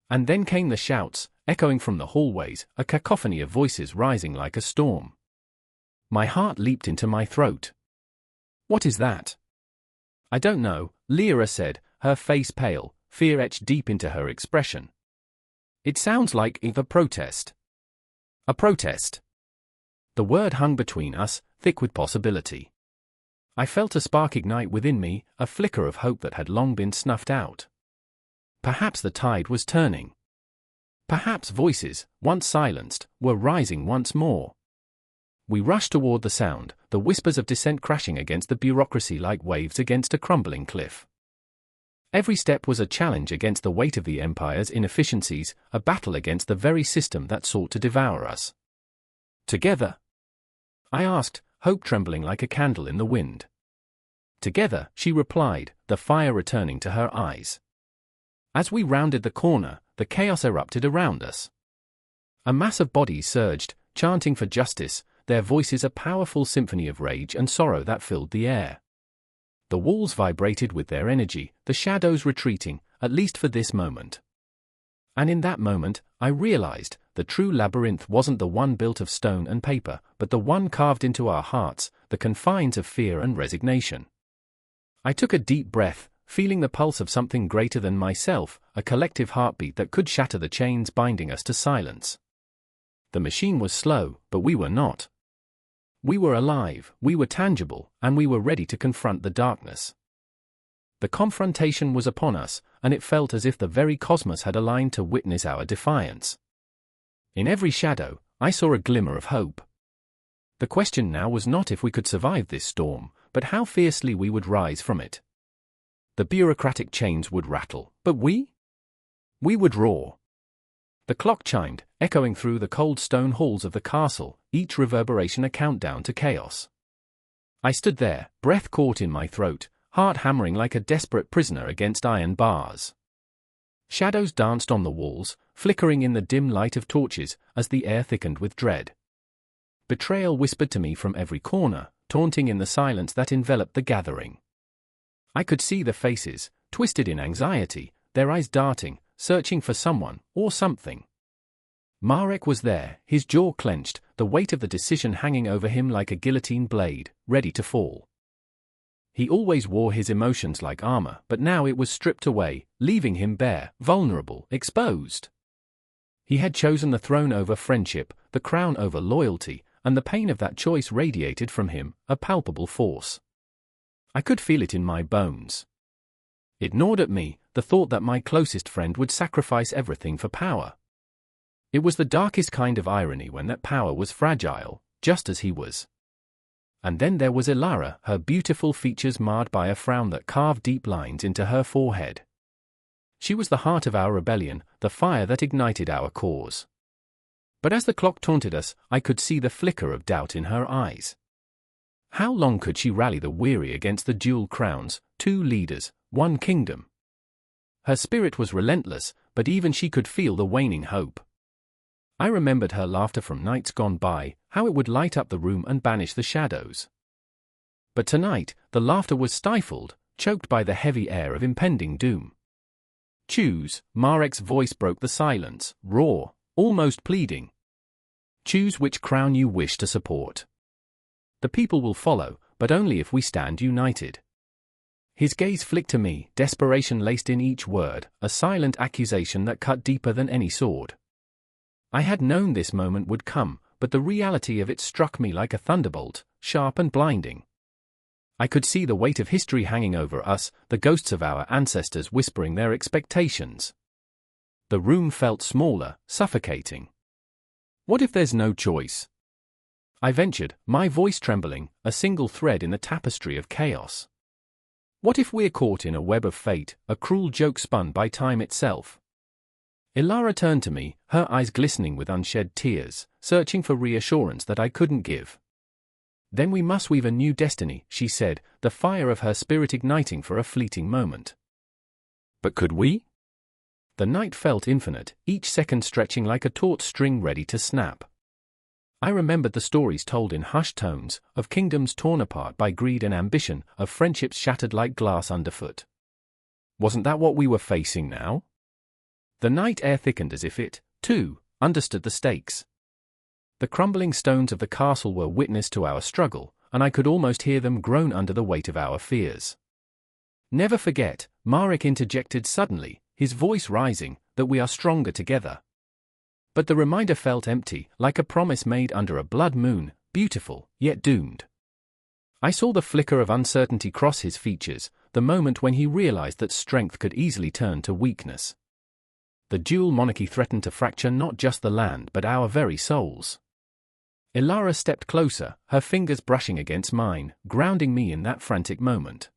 And then came the shouts, echoing from the hallways, a cacophony of voices rising like a storm. My heart leaped into my throat. What is that? I don't know, Lyra said, her face pale, fear etched deep into her expression. It sounds like a protest. A protest. The word hung between us, thick with possibility. I felt a spark ignite within me, a flicker of hope that had long been snuffed out. Perhaps the tide was turning. Perhaps voices, once silenced, were rising once more. We rushed toward the sound, the whispers of dissent crashing against the bureaucracy like waves against a crumbling cliff. Every step was a challenge against the weight of the Empire's inefficiencies, a battle against the very system that sought to devour us. Together? I asked, hope trembling like a candle in the wind. Together, she replied, the fire returning to her eyes. As we rounded the corner, the chaos erupted around us. A mass of bodies surged, chanting for justice, their voices a powerful symphony of rage and sorrow that filled the air. The walls vibrated with their energy, the shadows retreating, at least for this moment. And in that moment, I realized, the true labyrinth wasn't the one built of stone and paper, but the one carved into our hearts, the confines of fear and resignation. I took a deep breath, feeling the pulse of something greater than myself, a collective heartbeat that could shatter the chains binding us to silence. The machine was slow, but we were not. We were alive, we were tangible, and we were ready to confront the darkness. The confrontation was upon us, and it felt as if the very cosmos had aligned to witness our defiance. In every shadow, I saw a glimmer of hope. The question now was not if we could survive this storm, but how fiercely we would rise from it. The bureaucratic chains would rattle, but we? We would roar. The clock chimed, echoing through the cold stone halls of the castle, each reverberation a countdown to chaos. I stood there, breath caught in my throat, heart hammering like a desperate prisoner against iron bars. Shadows danced on the walls, flickering in the dim light of torches, as the air thickened with dread. Betrayal whispered to me from every corner, taunting in the silence that enveloped the gathering. I could see the faces, twisted in anxiety, their eyes darting, searching for someone, or something. Marek was there, his jaw clenched, the weight of the decision hanging over him like a guillotine blade, ready to fall. He always wore his emotions like armor, but now it was stripped away, leaving him bare, vulnerable, exposed. He had chosen the throne over friendship, the crown over loyalty, and the pain of that choice radiated from him, a palpable force. I could feel it in my bones. It gnawed at me, the thought that my closest friend would sacrifice everything for power. It was the darkest kind of irony when that power was fragile, just as he was. And then there was Ilara, her beautiful features marred by a frown that carved deep lines into her forehead. She was the heart of our rebellion, the fire that ignited our cause. But as the clock taunted us, I could see the flicker of doubt in her eyes. How long could she rally the weary against the dual crowns, 2 leaders, 1 kingdom? Her spirit was relentless, but even she could feel the waning hope. I remembered her laughter from nights gone by, how it would light up the room and banish the shadows. But tonight, the laughter was stifled, choked by the heavy air of impending doom. Choose, Marek's voice broke the silence, raw, almost pleading. Choose which crown you wish to support. The people will follow, but only if we stand united. His gaze flicked to me, desperation laced in each word, a silent accusation that cut deeper than any sword. I had known this moment would come, but the reality of it struck me like a thunderbolt, sharp and blinding. I could see the weight of history hanging over us, the ghosts of our ancestors whispering their expectations. The room felt smaller, suffocating. What if there's no choice? I ventured, my voice trembling, a single thread in the tapestry of chaos. What if we're caught in a web of fate, a cruel joke spun by time itself? Ilara turned to me, her eyes glistening with unshed tears, searching for reassurance that I couldn't give. "Then we must weave a new destiny," she said, the fire of her spirit igniting for a fleeting moment. "But could we?" The night felt infinite, each second stretching like a taut string ready to snap. I remembered the stories told in hushed tones, of kingdoms torn apart by greed and ambition, of friendships shattered like glass underfoot. Wasn't that what we were facing now? The night air thickened as if it, too, understood the stakes. The crumbling stones of the castle were witness to our struggle, and I could almost hear them groan under the weight of our fears. "Never forget," Marek interjected suddenly, his voice rising, "that we are stronger together." But the reminder felt empty, like a promise made under a blood moon, beautiful, yet doomed. I saw the flicker of uncertainty cross his features, the moment when he realized that strength could easily turn to weakness. The dual monarchy threatened to fracture not just the land but our very souls. Ilara stepped closer, her fingers brushing against mine, grounding me in that frantic moment.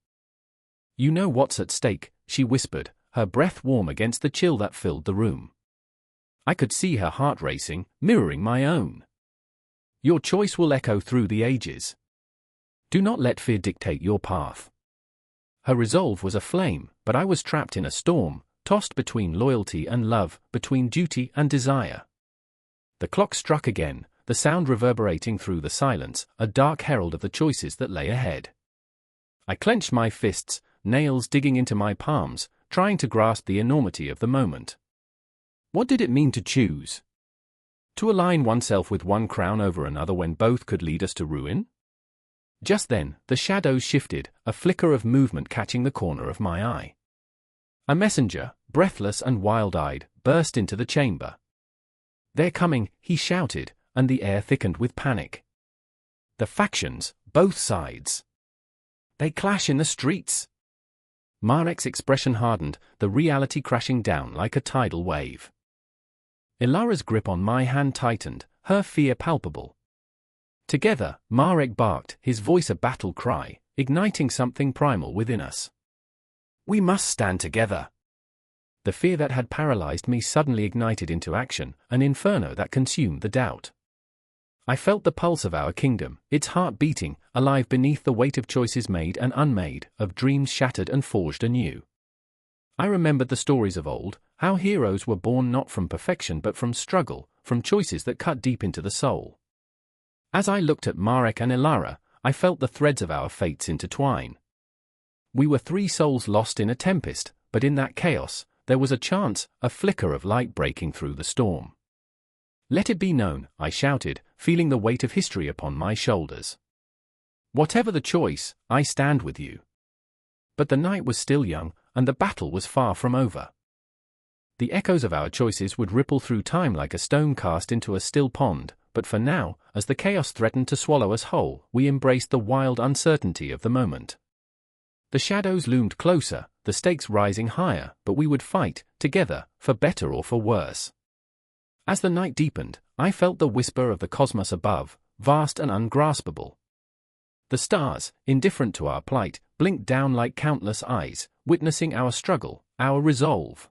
"You know what's at stake," she whispered, her breath warm against the chill that filled the room. I could see her heart racing, mirroring my own. "Your choice will echo through the ages. Do not let fear dictate your path." Her resolve was aflame, but I was trapped in a storm, tossed between loyalty and love, between duty and desire. The clock struck again, the sound reverberating through the silence, a dark herald of the choices that lay ahead. I clenched my fists, nails digging into my palms, trying to grasp the enormity of the moment. What did it mean to choose? To align oneself with one crown over another when both could lead us to ruin? Just then, the shadows shifted, a flicker of movement catching the corner of my eye. A messenger, breathless and wild-eyed, burst into the chamber. "They're coming," he shouted, and the air thickened with panic. "The factions, both sides. They clash in the streets." Marek's expression hardened, the reality crashing down like a tidal wave. Ilara's grip on my hand tightened, her fear palpable. Together, Marek barked, his voice a battle cry, igniting something primal within us. "We must stand together." The fear that had paralyzed me suddenly ignited into action, an inferno that consumed the doubt. I felt the pulse of our kingdom, its heart beating, alive beneath the weight of choices made and unmade, of dreams shattered and forged anew. I remembered the stories of old, how heroes were born not from perfection but from struggle, from choices that cut deep into the soul. As I looked at Marek and Ilara, I felt the threads of our fates intertwine. We were three souls lost in a tempest, but in that chaos, there was a chance, a flicker of light breaking through the storm. "Let it be known," I shouted, feeling the weight of history upon my shoulders. "Whatever the choice, I stand with you." But the night was still young, and the battle was far from over. The echoes of our choices would ripple through time like a stone cast into a still pond, but for now, as the chaos threatened to swallow us whole, we embraced the wild uncertainty of the moment. The shadows loomed closer, the stakes rising higher, but we would fight, together, for better or for worse. As the night deepened, I felt the whisper of the cosmos above, vast and ungraspable. The stars, indifferent to our plight, blinked down like countless eyes, witnessing our struggle, our resolve.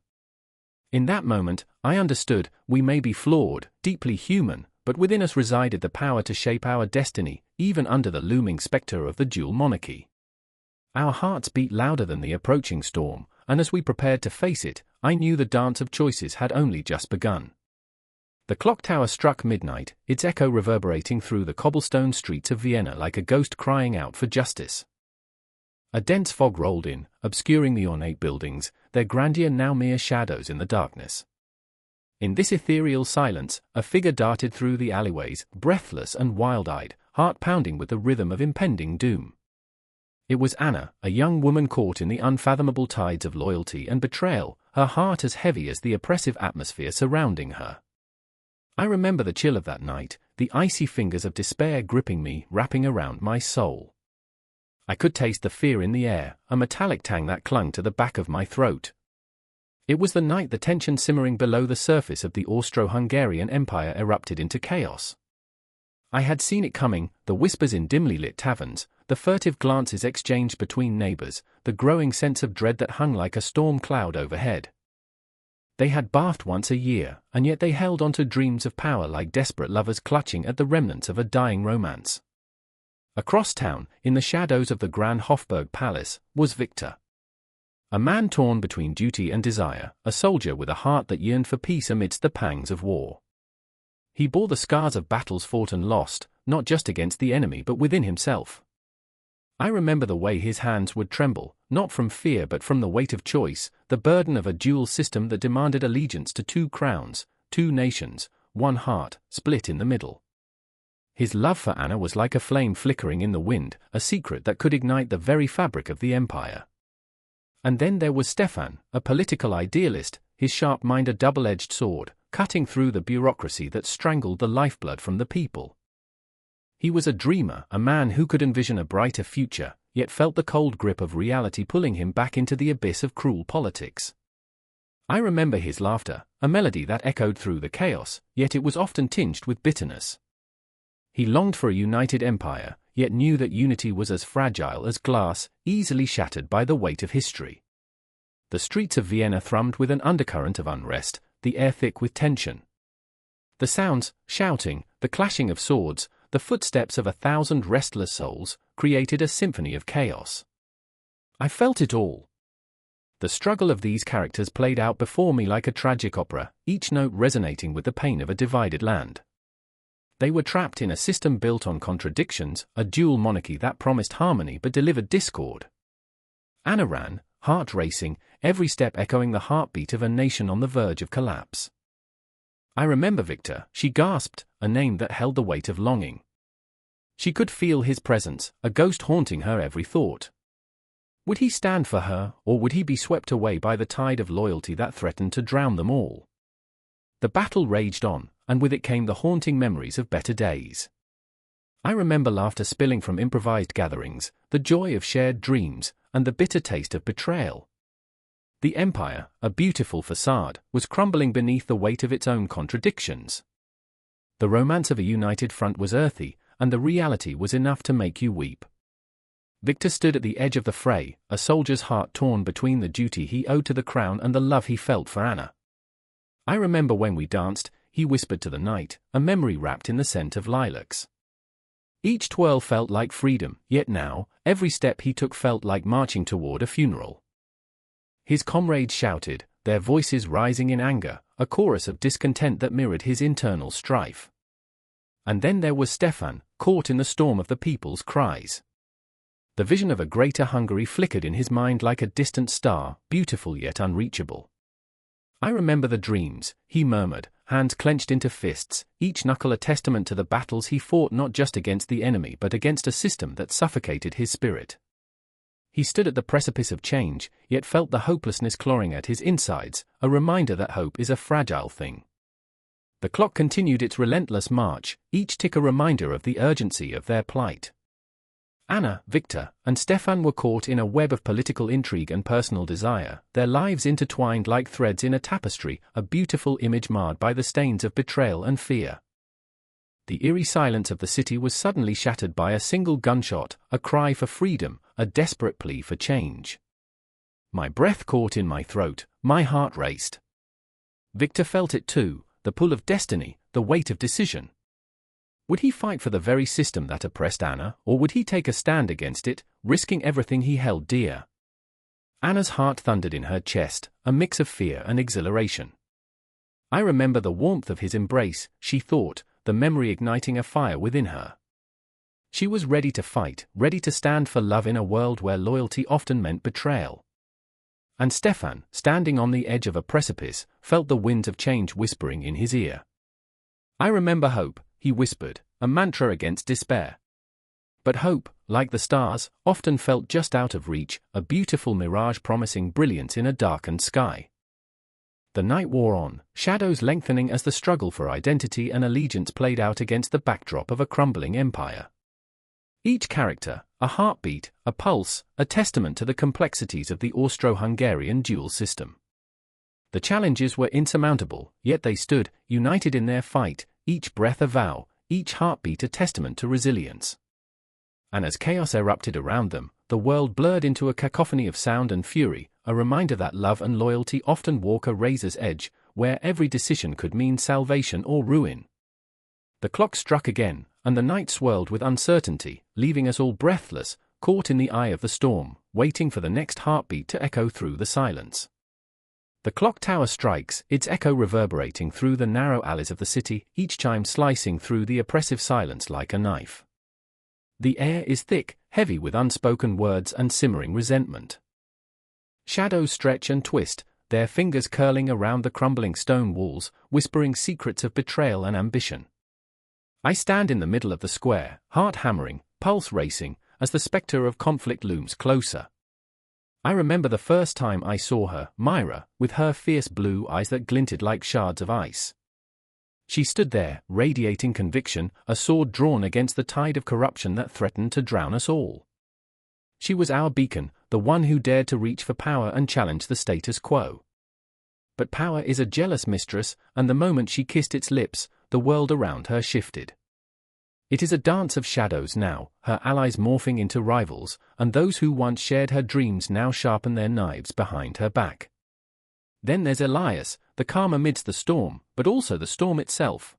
In that moment, I understood, we may be flawed, deeply human, but within us resided the power to shape our destiny, even under the looming spectre of the dual monarchy. Our hearts beat louder than the approaching storm, and as we prepared to face it, I knew the dance of choices had only just begun. The clock tower struck midnight, its echo reverberating through the cobblestone streets of Vienna like a ghost crying out for justice. A dense fog rolled in, obscuring the ornate buildings, their grandeur now mere shadows in the darkness. In this ethereal silence, a figure darted through the alleyways, breathless and wild-eyed, heart-pounding with the rhythm of impending doom. It was Anna, a young woman caught in the unfathomable tides of loyalty and betrayal, her heart as heavy as the oppressive atmosphere surrounding her. I remember the chill of that night, the icy fingers of despair gripping me, wrapping around my soul. I could taste the fear in the air, a metallic tang that clung to the back of my throat. It was the night the tension simmering below the surface of the Austro-Hungarian Empire erupted into chaos. I had seen it coming, the whispers in dimly lit taverns, the furtive glances exchanged between neighbors, the growing sense of dread that hung like a storm cloud overhead. They had bathed once a year, and yet they held on to dreams of power like desperate lovers clutching at the remnants of a dying romance. Across town, in the shadows of the Grand Hofburg Palace, was Victor. A man torn between duty and desire, a soldier with a heart that yearned for peace amidst the pangs of war. He bore the scars of battles fought and lost, not just against the enemy but within himself. I remember the way his hands would tremble, not from fear but from the weight of choice, the burden of a dual system that demanded allegiance to two crowns, two nations, one heart, split in the middle. His love for Anna was like a flame flickering in the wind, a secret that could ignite the very fabric of the empire. And then there was Stefan, a political idealist, his sharp mind a double-edged sword, cutting through the bureaucracy that strangled the lifeblood from the people. He was a dreamer, a man who could envision a brighter future, yet felt the cold grip of reality pulling him back into the abyss of cruel politics. I remember his laughter, a melody that echoed through the chaos, yet it was often tinged with bitterness. He longed for a united empire, yet knew that unity was as fragile as glass, easily shattered by the weight of history. The streets of Vienna thrummed with an undercurrent of unrest, the air thick with tension. The sounds, shouting, the clashing of swords, the footsteps of 1,000 restless souls, created a symphony of chaos. I felt it all. The struggle of these characters played out before me like a tragic opera, each note resonating with the pain of a divided land. They were trapped in a system built on contradictions, a dual monarchy that promised harmony but delivered discord. Anna ran, heart racing, every step echoing the heartbeat of a nation on the verge of collapse. I remember Victor, she gasped, a name that held the weight of longing. She could feel his presence, a ghost haunting her every thought. Would he stand for her, or would he be swept away by the tide of loyalty that threatened to drown them all? The battle raged on, and with it came the haunting memories of better days. I remember laughter spilling from improvised gatherings, the joy of shared dreams, and the bitter taste of betrayal. The empire, a beautiful facade, was crumbling beneath the weight of its own contradictions. The romance of a united front was earthy, and the reality was enough to make you weep. Victor stood at the edge of the fray, a soldier's heart torn between the duty he owed to the crown and the love he felt for Anna. I remember when we danced, he whispered to the night, a memory wrapped in the scent of lilacs. Each twirl felt like freedom, yet now, every step he took felt like marching toward a funeral. His comrades shouted, their voices rising in anger, a chorus of discontent that mirrored his internal strife. And then there was Stefan, caught in the storm of the people's cries. The vision of a greater Hungary flickered in his mind like a distant star, beautiful yet unreachable. I remember the dreams, he murmured, hands clenched into fists, each knuckle a testament to the battles he fought not just against the enemy but against a system that suffocated his spirit. He stood at the precipice of change, yet felt the hopelessness clawing at his insides, a reminder that hope is a fragile thing. The clock continued its relentless march, each tick a reminder of the urgency of their plight. Anna, Victor, and Stefan were caught in a web of political intrigue and personal desire, their lives intertwined like threads in a tapestry, a beautiful image marred by the stains of betrayal and fear. The eerie silence of the city was suddenly shattered by a single gunshot, a cry for freedom, a desperate plea for change. My breath caught in my throat, my heart raced. Victor felt it too, the pull of destiny, the weight of decision. Would he fight for the very system that oppressed Anna, or would he take a stand against it, risking everything he held dear? Anna's heart thundered in her chest, a mix of fear and exhilaration. I remember the warmth of his embrace, she thought, the memory igniting a fire within her. She was ready to fight, ready to stand for love in a world where loyalty often meant betrayal. And Stefan, standing on the edge of a precipice, felt the winds of change whispering in his ear. I remember hope, he whispered, a mantra against despair. But hope, like the stars, often felt just out of reach, a beautiful mirage promising brilliance in a darkened sky. The night wore on, shadows lengthening as the struggle for identity and allegiance played out against the backdrop of a crumbling empire. Each character, a heartbeat, a pulse, a testament to the complexities of the Austro-Hungarian dual system. The challenges were insurmountable, yet they stood, united in their fight, each breath a vow, each heartbeat a testament to resilience. And as chaos erupted around them, the world blurred into a cacophony of sound and fury, a reminder that love and loyalty often walk a razor's edge, where every decision could mean salvation or ruin. The clock struck again, and the night swirled with uncertainty, leaving us all breathless, caught in the eye of the storm, waiting for the next heartbeat to echo through the silence. The clock tower strikes, its echo reverberating through the narrow alleys of the city, each chime slicing through the oppressive silence like a knife. The air is thick, heavy with unspoken words and simmering resentment. Shadows stretch and twist, their fingers curling around the crumbling stone walls, whispering secrets of betrayal and ambition. I stand in the middle of the square, heart hammering, pulse racing, as the spectre of conflict looms closer. I remember the first time I saw her, Myra, with her fierce blue eyes that glinted like shards of ice. She stood there, radiating conviction, a sword drawn against the tide of corruption that threatened to drown us all. She was our beacon, the one who dared to reach for power and challenge the status quo. But power is a jealous mistress, and the moment she kissed its lips, the world around her shifted. It is a dance of shadows now, her allies morphing into rivals, and those who once shared her dreams now sharpen their knives behind her back. Then there's Elias, the calm amidst the storm, but also the storm itself.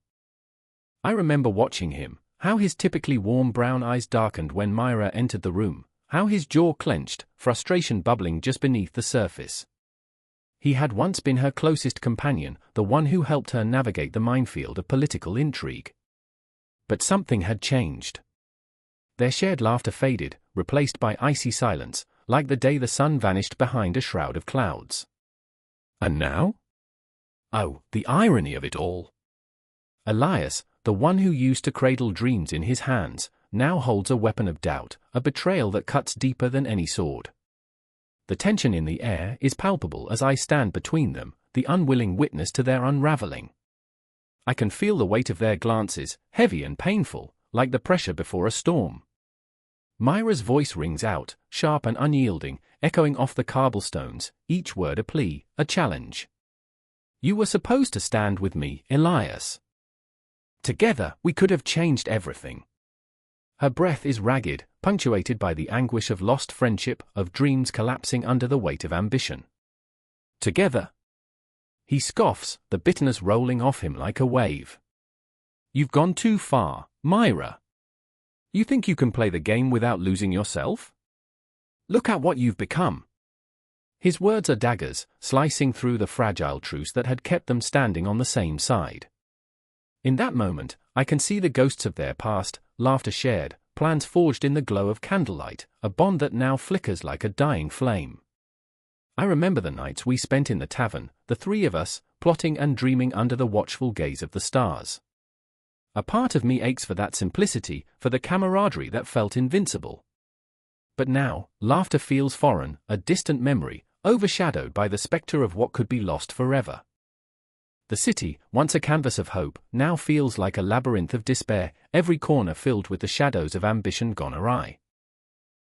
I remember watching him, how his typically warm brown eyes darkened when Myra entered the room, how his jaw clenched, frustration bubbling just beneath the surface. He had once been her closest companion, the one who helped her navigate the minefield of political intrigue. But something had changed. Their shared laughter faded, replaced by icy silence, like the day the sun vanished behind a shroud of clouds. And now? Oh, the irony of it all. Elias, the one who used to cradle dreams in his hands, now holds a weapon of doubt, a betrayal that cuts deeper than any sword. The tension in the air is palpable as I stand between them, the unwilling witness to their unraveling. I can feel the weight of their glances, heavy and painful, like the pressure before a storm. Myra's voice rings out, sharp and unyielding, echoing off the cobblestones, each word a plea, a challenge. You were supposed to stand with me, Elias. Together, we could have changed everything. Her breath is ragged, punctuated by the anguish of lost friendship, of dreams collapsing under the weight of ambition. Together. He scoffs, the bitterness rolling off him like a wave. You've gone too far, Myra. You think you can play the game without losing yourself? Look at what you've become. His words are daggers, slicing through the fragile truce that had kept them standing on the same side. In that moment, I can see the ghosts of their past, laughter shared, plans forged in the glow of candlelight, a bond that now flickers like a dying flame. I remember the nights we spent in the tavern, the three of us, plotting and dreaming under the watchful gaze of the stars. A part of me aches for that simplicity, for the camaraderie that felt invincible. But now, laughter feels foreign, a distant memory, overshadowed by the spectre of what could be lost forever. The city, once a canvas of hope, now feels like a labyrinth of despair, every corner filled with the shadows of ambition gone awry.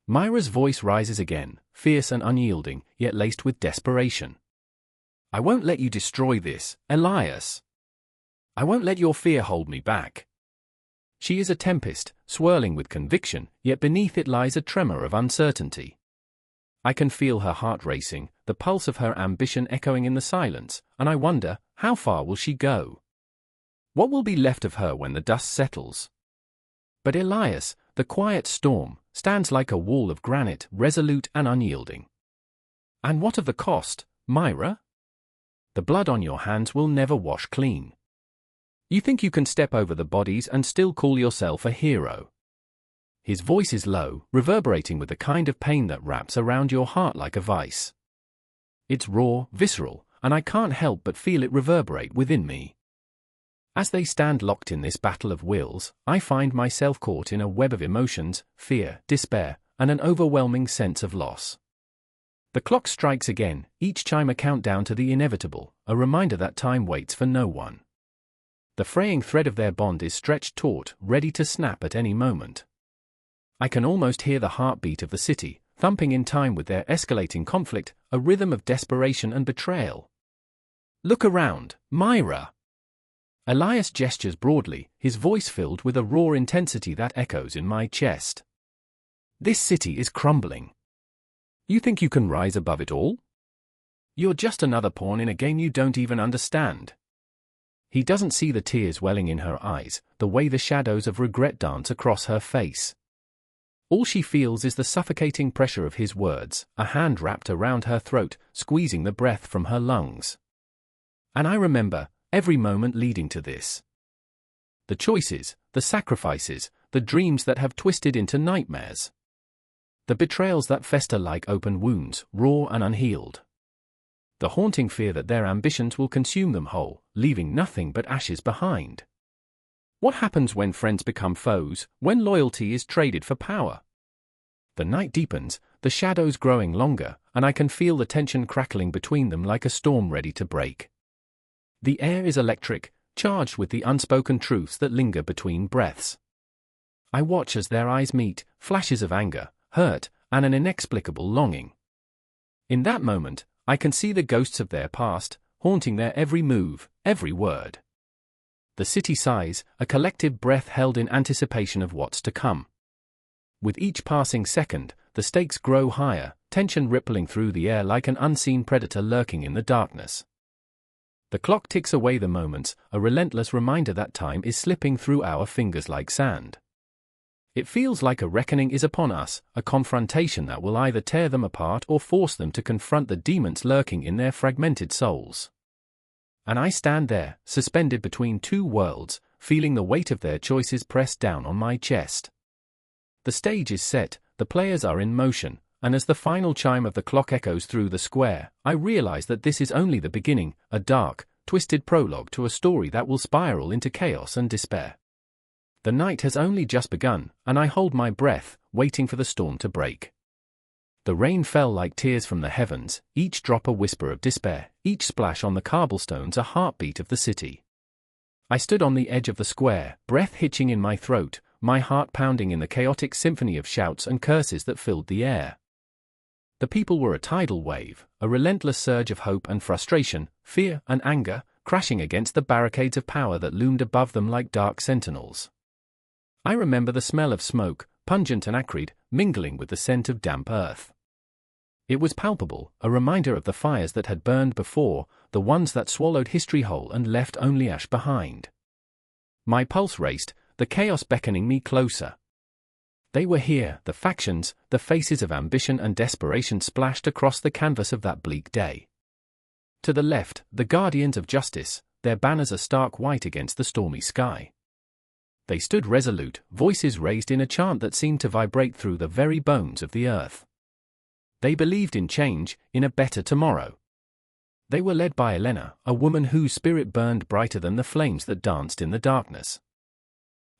Myra's voice rises again, fierce and unyielding, yet laced with desperation. I won't let you destroy this, Elias. I won't let your fear hold me back. She is a tempest, swirling with conviction, yet beneath it lies a tremor of uncertainty. I can feel her heart racing, the pulse of her ambition echoing in the silence, and I wonder, how far will she go? What will be left of her when the dust settles? But Elias, the quiet storm, stands like a wall of granite, resolute and unyielding. And what of the cost, Myra? The blood on your hands will never wash clean. You think you can step over the bodies and still call yourself a hero? His voice is low, reverberating with the kind of pain that wraps around your heart like a vice. It's raw, visceral, and I can't help but feel it reverberate within me. As they stand locked in this battle of wills, I find myself caught in a web of emotions, fear, despair, and an overwhelming sense of loss. The clock strikes again, each chime a countdown to the inevitable, a reminder that time waits for no one. The fraying thread of their bond is stretched taut, ready to snap at any moment. I can almost hear the heartbeat of the city, thumping in time with their escalating conflict, a rhythm of desperation and betrayal. Look around, Myra. Elias gestures broadly, his voice filled with a raw intensity that echoes in my chest. This city is crumbling. You think you can rise above it all? You're just another pawn in a game you don't even understand. He doesn't see the tears welling in her eyes, the way the shadows of regret dance across her face. All she feels is the suffocating pressure of his words, a hand wrapped around her throat, squeezing the breath from her lungs. And I remember every moment leading to this. The choices, the sacrifices, the dreams that have twisted into nightmares. The betrayals that fester like open wounds, raw and unhealed. The haunting fear that their ambitions will consume them whole, leaving nothing but ashes behind. What happens when friends become foes, when loyalty is traded for power? The night deepens, the shadows growing longer, and I can feel the tension crackling between them like a storm ready to break. The air is electric, charged with the unspoken truths that linger between breaths. I watch as their eyes meet, flashes of anger, hurt, and an inexplicable longing. In that moment, I can see the ghosts of their past, haunting their every move, every word. The city sighs, a collective breath held in anticipation of what's to come. With each passing second, the stakes grow higher, tension rippling through the air like an unseen predator lurking in the darkness. The clock ticks away the moments, a relentless reminder that time is slipping through our fingers like sand. It feels like a reckoning is upon us, a confrontation that will either tear them apart or force them to confront the demons lurking in their fragmented souls. And I stand there, suspended between two worlds, feeling the weight of their choices pressed down on my chest. The stage is set, the players are in motion, and as the final chime of the clock echoes through the square, I realize that this is only the beginning, a dark, twisted prologue to a story that will spiral into chaos and despair. The night has only just begun, and I hold my breath, waiting for the storm to break. The rain fell like tears from the heavens, each drop a whisper of despair, each splash on the cobblestones a heartbeat of the city. I stood on the edge of the square, breath hitching in my throat, my heart pounding in the chaotic symphony of shouts and curses that filled the air. The people were a tidal wave, a relentless surge of hope and frustration, fear and anger, crashing against the barricades of power that loomed above them like dark sentinels. I remember the smell of smoke, pungent and acrid, mingling with the scent of damp earth. It was palpable, a reminder of the fires that had burned before, the ones that swallowed history whole and left only ash behind. My pulse raced, the chaos beckoning me closer. They were here, the factions, the faces of ambition and desperation splashed across the canvas of that bleak day. To the left, the guardians of justice, their banners a stark white against the stormy sky. They stood resolute, voices raised in a chant that seemed to vibrate through the very bones of the earth. They believed in change, in a better tomorrow. They were led by Elena, a woman whose spirit burned brighter than the flames that danced in the darkness.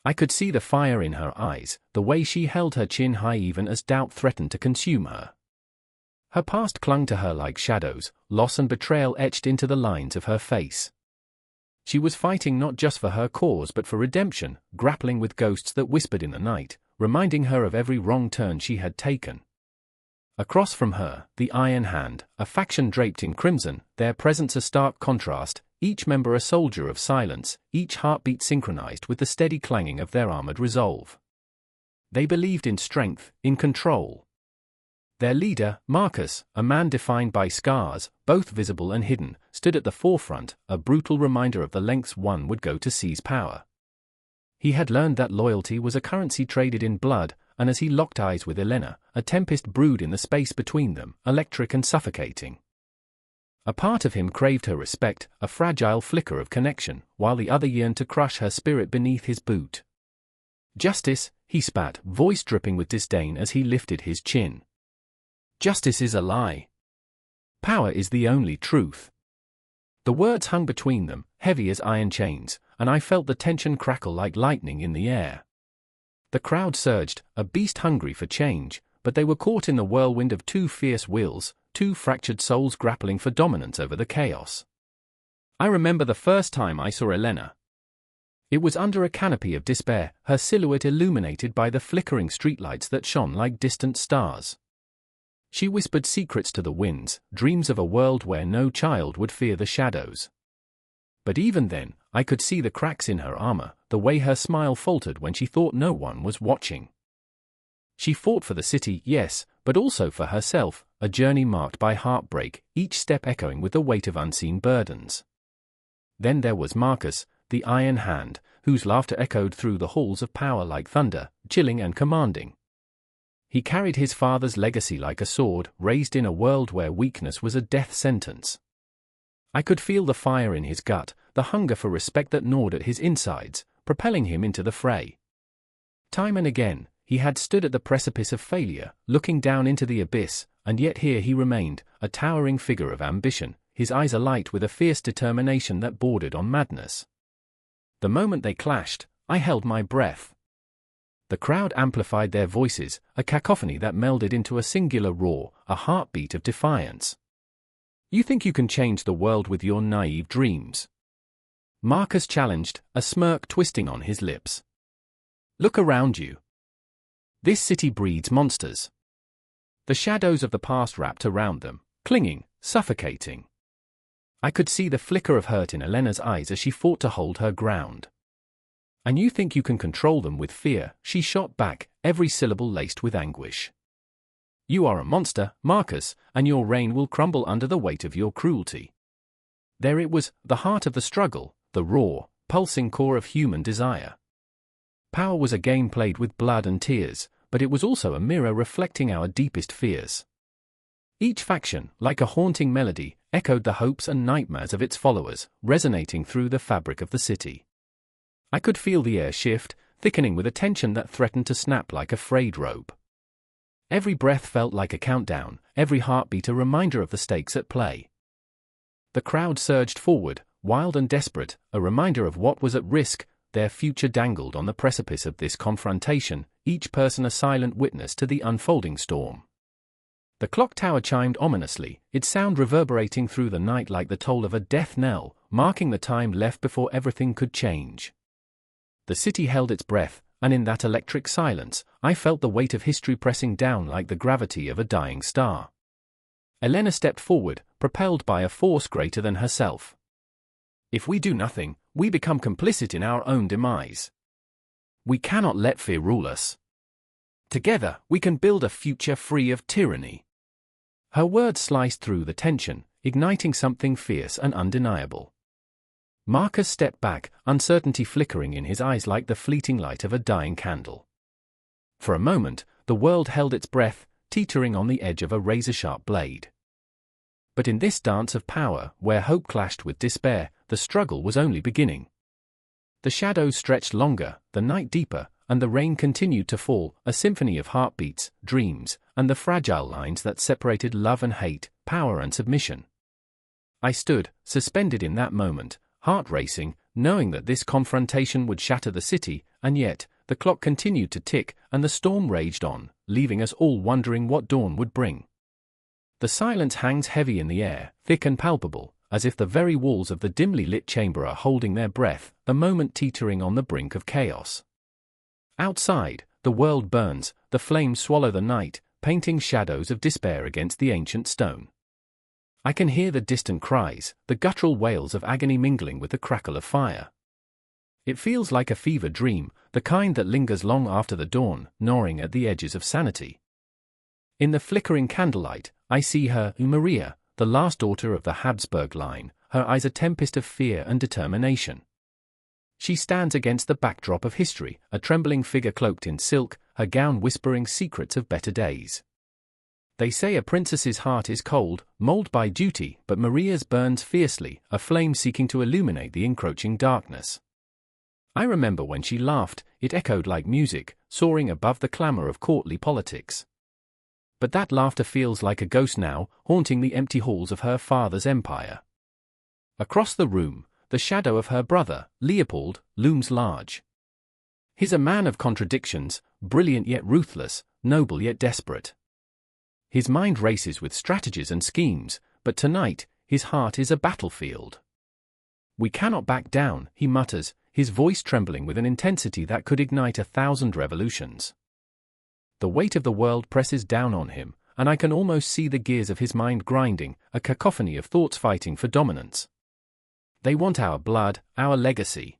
I could see the fire in her eyes, the way she held her chin high even as doubt threatened to consume her. Her past clung to her like shadows, loss and betrayal etched into the lines of her face. She was fighting not just for her cause but for redemption, grappling with ghosts that whispered in the night, reminding her of every wrong turn she had taken. Across from her, the Iron Hand, a faction draped in crimson, their presence a stark contrast, each member a soldier of silence, each heartbeat synchronized with the steady clanging of their armored resolve. They believed in strength, in control. Their leader, Marcus, a man defined by scars, both visible and hidden, stood at the forefront, a brutal reminder of the lengths one would go to seize power. He had learned that loyalty was a currency traded in blood, and as he locked eyes with Elena, a tempest brewed in the space between them, electric and suffocating. A part of him craved her respect, a fragile flicker of connection, while the other yearned to crush her spirit beneath his boot. "Justice," he spat, voice dripping with disdain as he lifted his chin. "Justice is a lie. Power is the only truth." The words hung between them, heavy as iron chains, and I felt the tension crackle like lightning in the air. The crowd surged, a beast hungry for change, but they were caught in the whirlwind of two fierce wills, two fractured souls grappling for dominance over the chaos. I remember the first time I saw Elena. It was under a canopy of despair, her silhouette illuminated by the flickering streetlights that shone like distant stars. She whispered secrets to the winds, dreams of a world where no child would fear the shadows. But even then, I could see the cracks in her armor, the way her smile faltered when she thought no one was watching. She fought for the city, yes, but also for herself, a journey marked by heartbreak, each step echoing with the weight of unseen burdens. Then there was Marcus, the Iron Hand, whose laughter echoed through the halls of power like thunder, chilling and commanding. He carried his father's legacy like a sword, raised in a world where weakness was a death sentence. I could feel the fire in his gut, the hunger for respect that gnawed at his insides, propelling him into the fray. Time and again, he had stood at the precipice of failure, looking down into the abyss, and yet here he remained, a towering figure of ambition, his eyes alight with a fierce determination that bordered on madness. The moment they clashed, I held my breath. The crowd amplified their voices, a cacophony that melded into a singular roar, a heartbeat of defiance. You think you can change the world with your naive dreams? Marcus challenged, a smirk twisting on his lips. Look around you. This city breeds monsters. The shadows of the past wrapped around them, clinging, suffocating. I could see the flicker of hurt in Elena's eyes as she fought to hold her ground. And you think you can control them with fear, she shot back, every syllable laced with anguish. You are a monster, Marcus, and your reign will crumble under the weight of your cruelty. There it was, the heart of the struggle, the raw, pulsing core of human desire. Power was a game played with blood and tears, but it was also a mirror reflecting our deepest fears. Each faction, like a haunting melody, echoed the hopes and nightmares of its followers, resonating through the fabric of the city. I could feel the air shift, thickening with a tension that threatened to snap like a frayed rope. Every breath felt like a countdown, every heartbeat a reminder of the stakes at play. The crowd surged forward, wild and desperate, a reminder of what was at risk. Their future dangled on the precipice of this confrontation, each person a silent witness to the unfolding storm. The clock tower chimed ominously, its sound reverberating through the night like the toll of a death knell, marking the time left before everything could change. The city held its breath, and in that electric silence, I felt the weight of history pressing down like the gravity of a dying star. Elena stepped forward, propelled by a force greater than herself. If we do nothing, we become complicit in our own demise. We cannot let fear rule us. Together, we can build a future free of tyranny. Her words sliced through the tension, igniting something fierce and undeniable. Marcus stepped back, uncertainty flickering in his eyes like the fleeting light of a dying candle. For a moment, the world held its breath, teetering on the edge of a razor-sharp blade. But in this dance of power, where hope clashed with despair, the struggle was only beginning. The shadows stretched longer, the night deeper, and the rain continued to fall, a symphony of heartbeats, dreams, and the fragile lines that separated love and hate, power and submission. I stood, suspended in that moment, heart racing, knowing that this confrontation would shatter the city, and yet, the clock continued to tick, and the storm raged on, leaving us all wondering what dawn would bring. The silence hangs heavy in the air, thick and palpable, as if the very walls of the dimly lit chamber are holding their breath, the moment teetering on the brink of chaos. Outside, the world burns, the flames swallow the night, painting shadows of despair against the ancient stone. I can hear the distant cries, the guttural wails of agony mingling with the crackle of fire. It feels like a fever dream, the kind that lingers long after the dawn, gnawing at the edges of sanity. In the flickering candlelight, I see her, Maria, the last daughter of the Habsburg line, her eyes a tempest of fear and determination. She stands against the backdrop of history, a trembling figure cloaked in silk, her gown whispering secrets of better days. They say a princess's heart is cold, molded by duty, but Maria's burns fiercely, a flame seeking to illuminate the encroaching darkness. I remember when she laughed, it echoed like music, soaring above the clamor of courtly politics. But that laughter feels like a ghost now, haunting the empty halls of her father's empire. Across the room, the shadow of her brother, Leopold, looms large. He's a man of contradictions, brilliant yet ruthless, noble yet desperate. His mind races with strategies and schemes, but tonight, his heart is a battlefield. We cannot back down, he mutters, his voice trembling with an intensity that could ignite 1,000 revolutions. The weight of the world presses down on him, and I can almost see the gears of his mind grinding, a cacophony of thoughts fighting for dominance. They want our blood, our legacy.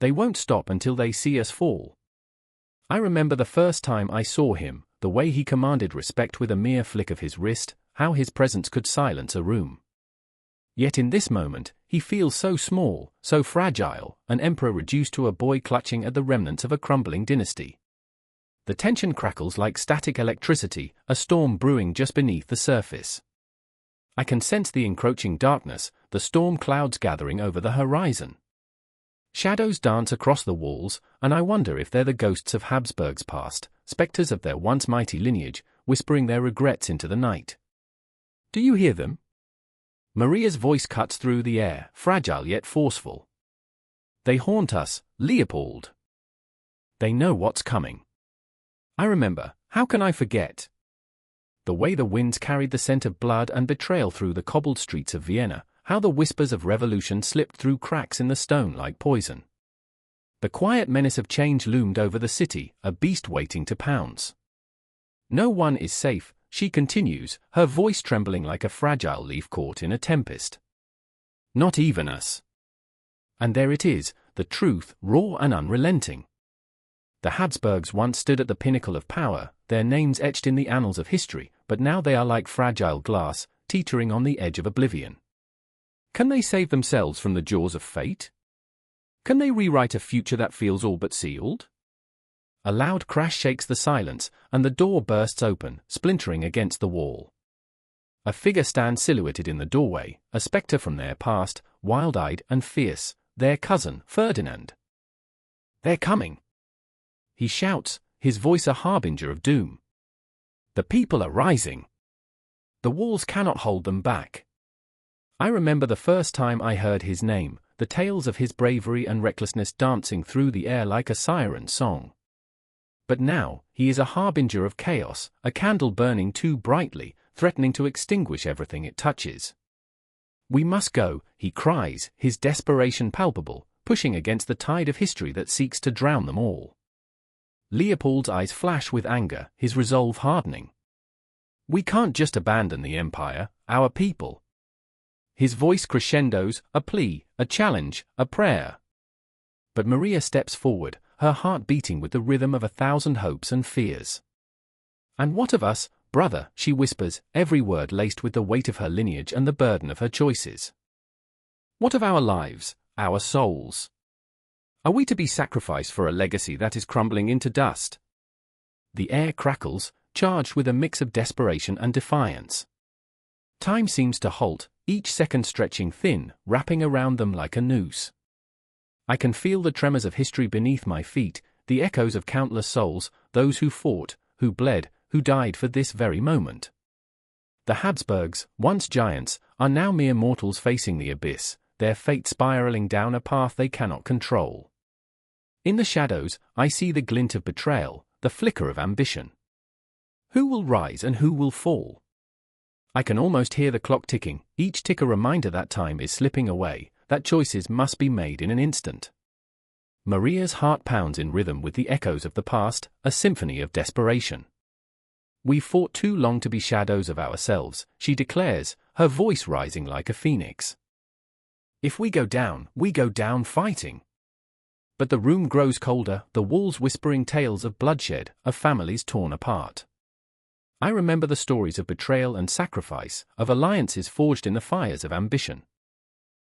They won't stop until they see us fall. I remember the first time I saw him, the way he commanded respect with a mere flick of his wrist, how his presence could silence a room. Yet in this moment, he feels so small, so fragile, an emperor reduced to a boy clutching at the remnants of a crumbling dynasty. The tension crackles like static electricity, a storm brewing just beneath the surface. I can sense the encroaching darkness, the storm clouds gathering over the horizon. Shadows dance across the walls, and I wonder if they're the ghosts of Habsburg's past, spectres of their once mighty lineage, whispering their regrets into the night. Do you hear them? Maria's voice cuts through the air, fragile yet forceful. They haunt us, Leopold. They know what's coming. I remember, how can I forget? The way the winds carried the scent of blood and betrayal through the cobbled streets of Vienna, how the whispers of revolution slipped through cracks in the stone like poison. The quiet menace of change loomed over the city, a beast waiting to pounce. No one is safe, she continues, her voice trembling like a fragile leaf caught in a tempest. Not even us. And there it is, the truth, raw and unrelenting. The Habsburgs once stood at the pinnacle of power, their names etched in the annals of history, but now they are like fragile glass, teetering on the edge of oblivion. Can they save themselves from the jaws of fate? Can they rewrite a future that feels all but sealed? A loud crash shakes the silence, and the door bursts open, splintering against the wall. A figure stands silhouetted in the doorway, a spectre from their past, wild-eyed and fierce, their cousin, Ferdinand. They're coming! He shouts, his voice a harbinger of doom. The people are rising. The walls cannot hold them back. I remember the first time I heard his name, the tales of his bravery and recklessness dancing through the air like a siren song. But now, he is a harbinger of chaos, a candle burning too brightly, threatening to extinguish everything it touches. We must go, he cries, his desperation palpable, pushing against the tide of history that seeks to drown them all. Leopold's eyes flash with anger, his resolve hardening. We can't just abandon the empire, our people. His voice crescendos, a plea, a challenge, a prayer. But Maria steps forward, her heart beating with the rhythm of 1,000 hopes and fears. And what of us, brother, she whispers, every word laced with the weight of her lineage and the burden of her choices. What of our lives, our souls? Are we to be sacrificed for a legacy that is crumbling into dust? The air crackles, charged with a mix of desperation and defiance. Time seems to halt, each second stretching thin, wrapping around them like a noose. I can feel the tremors of history beneath my feet, the echoes of countless souls, those who fought, who bled, who died for this very moment. The Habsburgs, once giants, are now mere mortals facing the abyss, their fate spiraling down a path they cannot control. In the shadows, I see the glint of betrayal, the flicker of ambition. Who will rise and who will fall? I can almost hear the clock ticking, each tick a reminder that time is slipping away, that choices must be made in an instant. Maria's heart pounds in rhythm with the echoes of the past, a symphony of desperation. We fought too long to be shadows of ourselves, she declares, her voice rising like a phoenix. If we go down fighting. But the room grows colder, the walls whispering tales of bloodshed, of families torn apart. I remember the stories of betrayal and sacrifice, of alliances forged in the fires of ambition.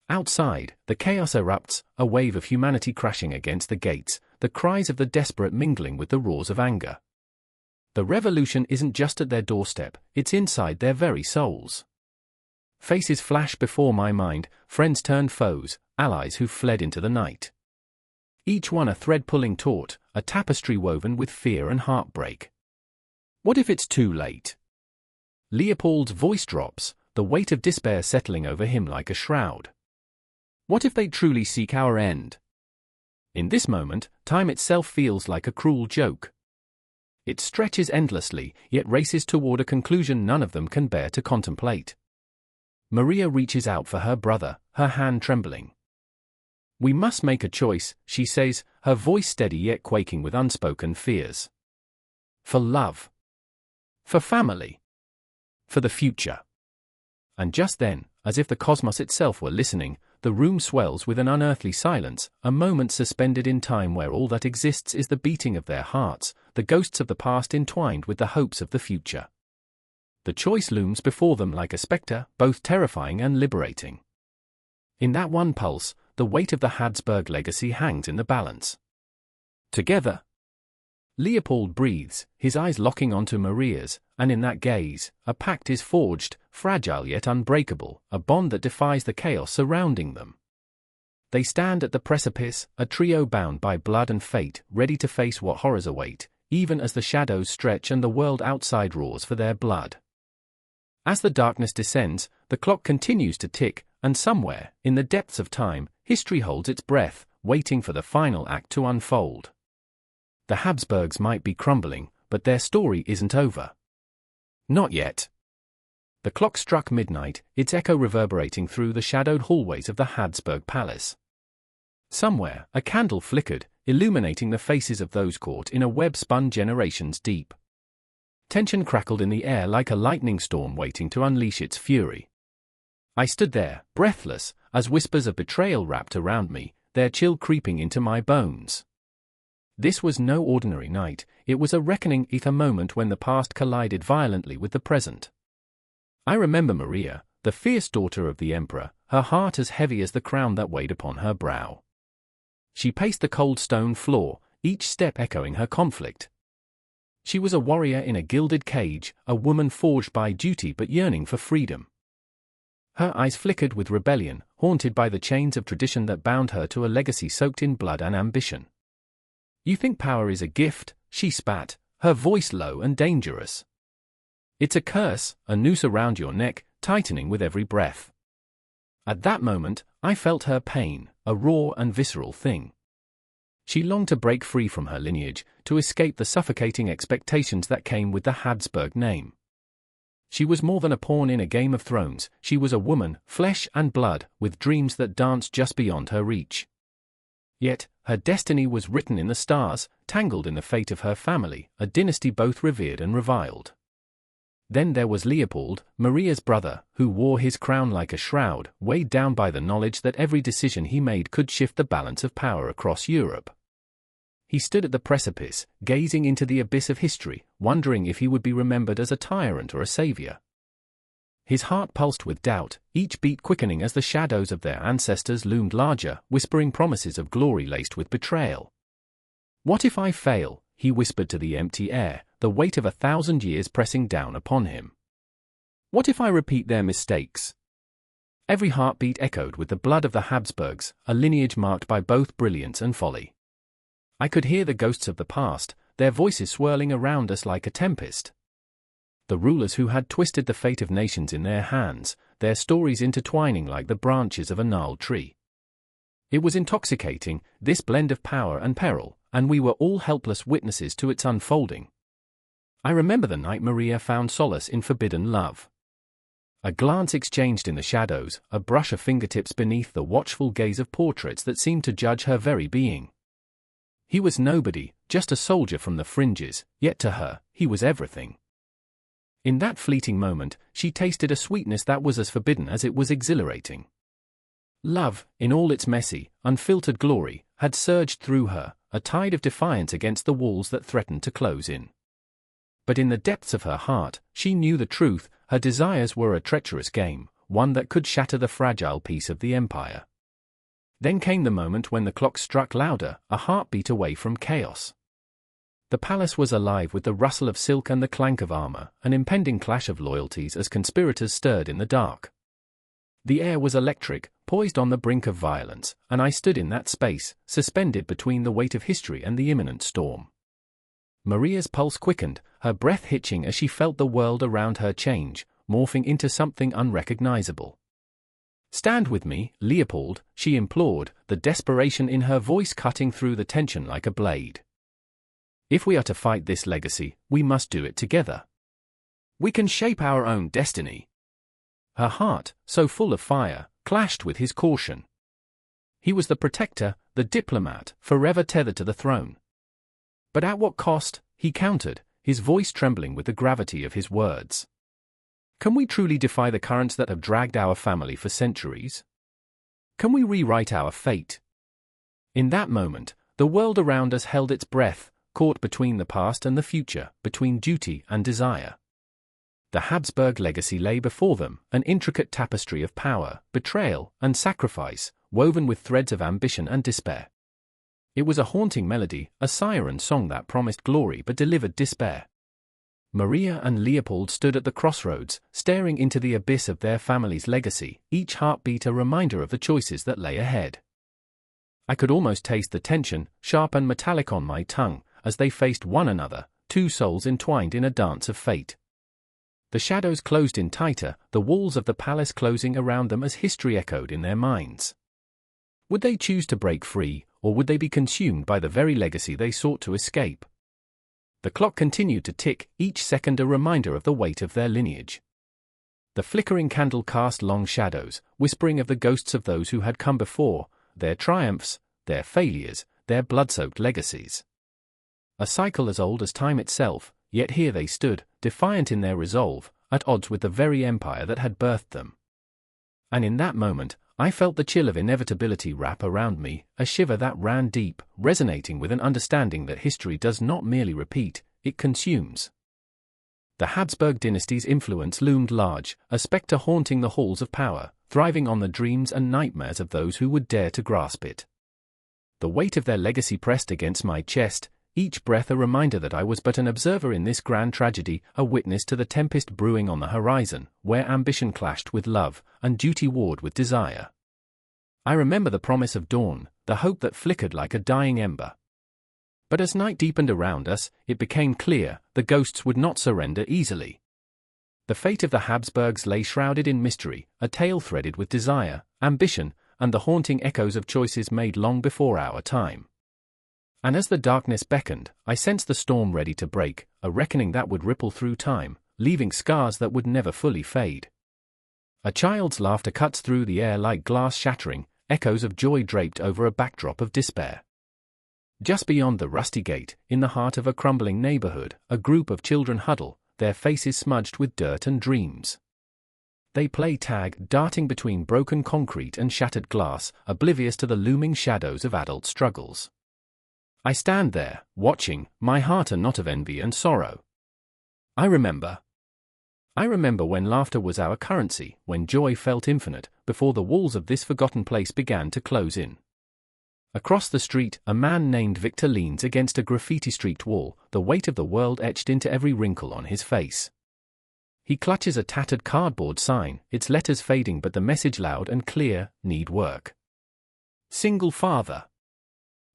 Outside, the chaos erupts, a wave of humanity crashing against the gates, the cries of the desperate mingling with the roars of anger. The revolution isn't just at their doorstep, it's inside their very souls. Faces flash before my mind, friends turned foes, allies who fled into the night. Each one a thread-pulling taut, a tapestry woven with fear and heartbreak. What if it's too late? Leopold's voice drops, the weight of despair settling over him like a shroud. What if they truly seek our end? In this moment, time itself feels like a cruel joke. It stretches endlessly, yet races toward a conclusion none of them can bear to contemplate. Maria reaches out for her brother, her hand trembling. We must make a choice, she says, her voice steady yet quaking with unspoken fears. For love. For family. For the future. And just then, as if the cosmos itself were listening, the room swells with an unearthly silence, a moment suspended in time where all that exists is the beating of their hearts, the ghosts of the past entwined with the hopes of the future. The choice looms before them like a spectre, both terrifying and liberating. In that one pulse, the weight of the Habsburg legacy hangs in the balance. Together, Leopold breathes, his eyes locking onto Maria's, and in that gaze, a pact is forged, fragile yet unbreakable, a bond that defies the chaos surrounding them. They stand at the precipice, a trio bound by blood and fate, ready to face what horrors await, even as the shadows stretch and the world outside roars for their blood. As the darkness descends, the clock continues to tick, and somewhere, in the depths of time, history holds its breath, waiting for the final act to unfold. The Habsburgs might be crumbling, but their story isn't over. Not yet. The clock struck midnight, its echo reverberating through the shadowed hallways of the Habsburg Palace. Somewhere, a candle flickered, illuminating the faces of those caught in a web spun generations deep. Tension crackled in the air like a lightning storm waiting to unleash its fury. I stood there, breathless, as whispers of betrayal wrapped around me, their chill creeping into my bones. This was no ordinary night, it was a reckoning, a moment when the past collided violently with the present. I remember Maria, the fierce daughter of the emperor, her heart as heavy as the crown that weighed upon her brow. She paced the cold stone floor, each step echoing her conflict. She was a warrior in a gilded cage, a woman forged by duty but yearning for freedom. Her eyes flickered with rebellion, haunted by the chains of tradition that bound her to a legacy soaked in blood and ambition. "You think power is a gift?" she spat, her voice low and dangerous. "It's a curse, a noose around your neck, tightening with every breath." At that moment, I felt her pain, a raw and visceral thing. She longed to break free from her lineage, to escape the suffocating expectations that came with the Habsburg name. She was more than a pawn in a Game of Thrones, she was a woman, flesh and blood, with dreams that danced just beyond her reach. Yet, her destiny was written in the stars, tangled in the fate of her family, a dynasty both revered and reviled. Then there was Leopold, Maria's brother, who wore his crown like a shroud, weighed down by the knowledge that every decision he made could shift the balance of power across Europe. He stood at the precipice, gazing into the abyss of history, wondering if he would be remembered as a tyrant or a savior. His heart pulsed with doubt, each beat quickening as the shadows of their ancestors loomed larger, whispering promises of glory laced with betrayal. "What if I fail?" he whispered to the empty air, the weight of 1,000 years pressing down upon him. "What if I repeat their mistakes?" Every heartbeat echoed with the blood of the Habsburgs, a lineage marked by both brilliance and folly. I could hear the ghosts of the past, their voices swirling around us like a tempest. The rulers who had twisted the fate of nations in their hands, their stories intertwining like the branches of a gnarled tree. It was intoxicating, this blend of power and peril, and we were all helpless witnesses to its unfolding. I remember the night Maria found solace in forbidden love. A glance exchanged in the shadows, a brush of fingertips beneath the watchful gaze of portraits that seemed to judge her very being. He was nobody, just a soldier from the fringes, yet to her, he was everything. In that fleeting moment, she tasted a sweetness that was as forbidden as it was exhilarating. Love, in all its messy, unfiltered glory, had surged through her, a tide of defiance against the walls that threatened to close in. But in the depths of her heart, she knew the truth, her desires were a treacherous game, one that could shatter the fragile peace of the empire. Then came the moment when the clock struck louder, a heartbeat away from chaos. The palace was alive with the rustle of silk and the clank of armor, an impending clash of loyalties as conspirators stirred in the dark. The air was electric, poised on the brink of violence, and I stood in that space, suspended between the weight of history and the imminent storm. Maria's pulse quickened, her breath hitching as she felt the world around her change, morphing into something unrecognizable. "Stand with me, Leopold," she implored, the desperation in her voice cutting through the tension like a blade. "If we are to fight this legacy, we must do it together. We can shape our own destiny." Her heart, so full of fire, clashed with his caution. He was the protector, the diplomat, forever tethered to the throne. But at what cost? He countered, his voice trembling with the gravity of his words. Can we truly defy the currents that have dragged our family for centuries? Can we rewrite our fate? In that moment, the world around us held its breath, caught between the past and the future, between duty and desire. The Habsburg legacy lay before them, an intricate tapestry of power, betrayal, and sacrifice, woven with threads of ambition and despair. It was a haunting melody, a siren song that promised glory but delivered despair. Maria and Leopold stood at the crossroads, staring into the abyss of their family's legacy, each heartbeat a reminder of the choices that lay ahead. I could almost taste the tension, sharp and metallic on my tongue, as they faced one another, two souls entwined in a dance of fate. The shadows closed in tighter, the walls of the palace closing around them as history echoed in their minds. Would they choose to break free, or would they be consumed by the very legacy they sought to escape? The clock continued to tick, each second a reminder of the weight of their lineage. The flickering candle cast long shadows, whispering of the ghosts of those who had come before, their triumphs, their failures, their blood-soaked legacies. A cycle as old as time itself, yet here they stood, defiant in their resolve, at odds with the very empire that had birthed them. And in that moment, I felt the chill of inevitability wrap around me, a shiver that ran deep, resonating with an understanding that history does not merely repeat, it consumes. The Habsburg dynasty's influence loomed large, a spectre haunting the halls of power, thriving on the dreams and nightmares of those who would dare to grasp it. The weight of their legacy pressed against my chest, each breath a reminder that I was but an observer in this grand tragedy, a witness to the tempest brewing on the horizon, where ambition clashed with love, and duty warred with desire. I remember the promise of dawn, the hope that flickered like a dying ember. But as night deepened around us, it became clear, the ghosts would not surrender easily. The fate of the Habsburgs lay shrouded in mystery, a tale threaded with desire, ambition, and the haunting echoes of choices made long before our time. And as the darkness beckoned, I sensed the storm ready to break, a reckoning that would ripple through time, leaving scars that would never fully fade. A child's laughter cuts through the air like glass shattering, echoes of joy draped over a backdrop of despair. Just beyond the rusty gate, in the heart of a crumbling neighborhood, a group of children huddle, their faces smudged with dirt and dreams. They play tag, darting between broken concrete and shattered glass, oblivious to the looming shadows of adult struggles. I stand there, watching, my heart a knot of envy and sorrow. I remember when laughter was our currency, when joy felt infinite, before the walls of this forgotten place began to close in. Across the street, a man named Victor leans against a graffiti-streaked wall, the weight of the world etched into every wrinkle on his face. He clutches a tattered cardboard sign, its letters fading but the message loud and clear, need work. Single father.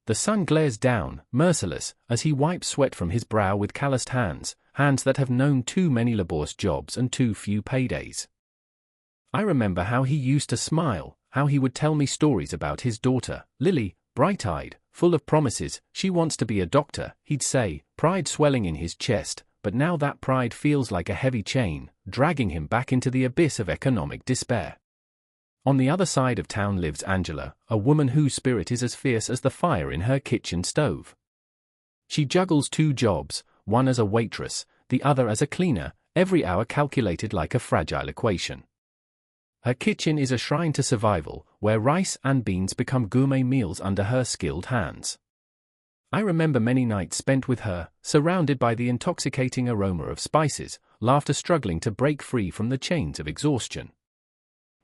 The sun glares down, merciless, as he wipes sweat from his brow with calloused hands, hands that have known too many laborious jobs and too few paydays. I remember how he used to smile, how he would tell me stories about his daughter, Lily, bright-eyed, full of promises. She wants to be a doctor, he'd say, pride swelling in his chest, but now that pride feels like a heavy chain, dragging him back into the abyss of economic despair. On the other side of town lives Angela, a woman whose spirit is as fierce as the fire in her kitchen stove. She juggles two jobs, one as a waitress, the other as a cleaner, every hour calculated like a fragile equation. Her kitchen is a shrine to survival, where rice and beans become gourmet meals under her skilled hands. I remember many nights spent with her, surrounded by the intoxicating aroma of spices, laughter struggling to break free from the chains of exhaustion.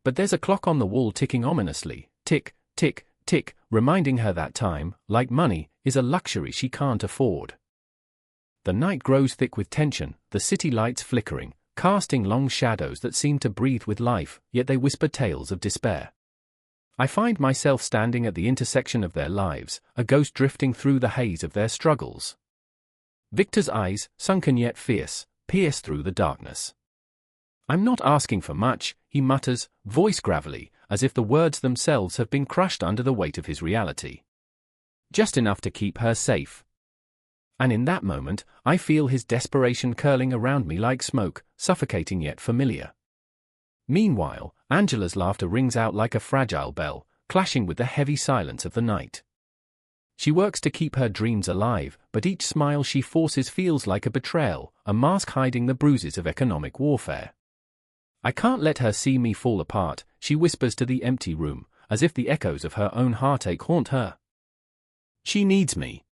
But there's a clock on the wall ticking ominously, tick, tick, tick, reminding her that time, like money, is a luxury she can't afford. The night grows thick with tension, the city lights flickering, casting long shadows that seem to breathe with life, yet they whisper tales of despair. I find myself standing at the intersection of their lives, a ghost drifting through the haze of their struggles. Victor's eyes, sunken yet fierce, pierce through the darkness. I'm not asking for much, he mutters, voice gravelly, as if the words themselves have been crushed under the weight of his reality. Just enough to keep her safe. And in that moment, I feel his desperation curling around me like smoke, suffocating yet familiar. Meanwhile, Angela's laughter rings out like a fragile bell, clashing with the heavy silence of the night. She works to keep her dreams alive, but each smile she forces feels like a betrayal, a mask hiding the bruises of economic warfare. I can't let her see me fall apart, she whispers to the empty room, as if the echoes of her own heartache haunt her. She needs me.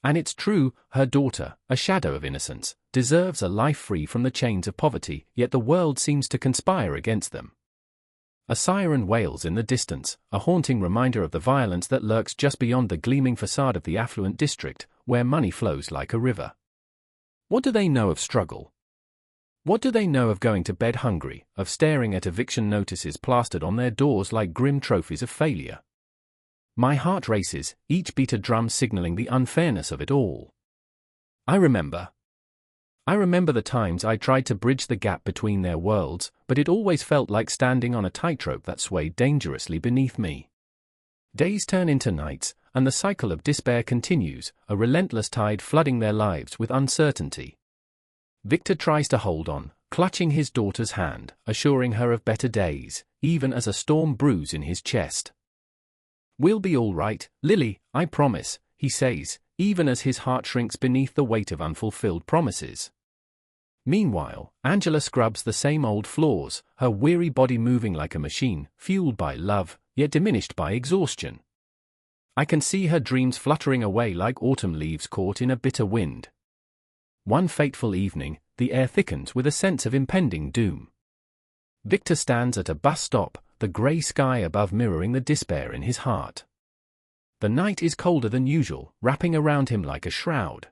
And it's true, her daughter, a shadow of innocence, deserves a life free from the chains of poverty, yet the world seems to conspire against them. A siren wails in the distance, a haunting reminder of the violence that lurks just beyond the gleaming facade of the affluent district, where money flows like a river. What do they know of struggle? What do they know of going to bed hungry, of staring at eviction notices plastered on their doors like grim trophies of failure? My heart races, each beat a drum signaling the unfairness of it all. I remember the times I tried to bridge the gap between their worlds, but it always felt like standing on a tightrope that swayed dangerously beneath me. Days turn into nights, and the cycle of despair continues, a relentless tide flooding their lives with uncertainty. Victor tries to hold on, clutching his daughter's hand, assuring her of better days, even as a storm brews in his chest. "We'll be all right, Lily, I promise," he says, even as his heart shrinks beneath the weight of unfulfilled promises. Meanwhile, Angela scrubs the same old floors, her weary body moving like a machine, fueled by love, yet diminished by exhaustion. I can see her dreams fluttering away like autumn leaves caught in a bitter wind. One fateful evening, the air thickens with a sense of impending doom. Victor stands at a bus stop, the grey sky above mirroring the despair in his heart. The night is colder than usual, wrapping around him like a shroud.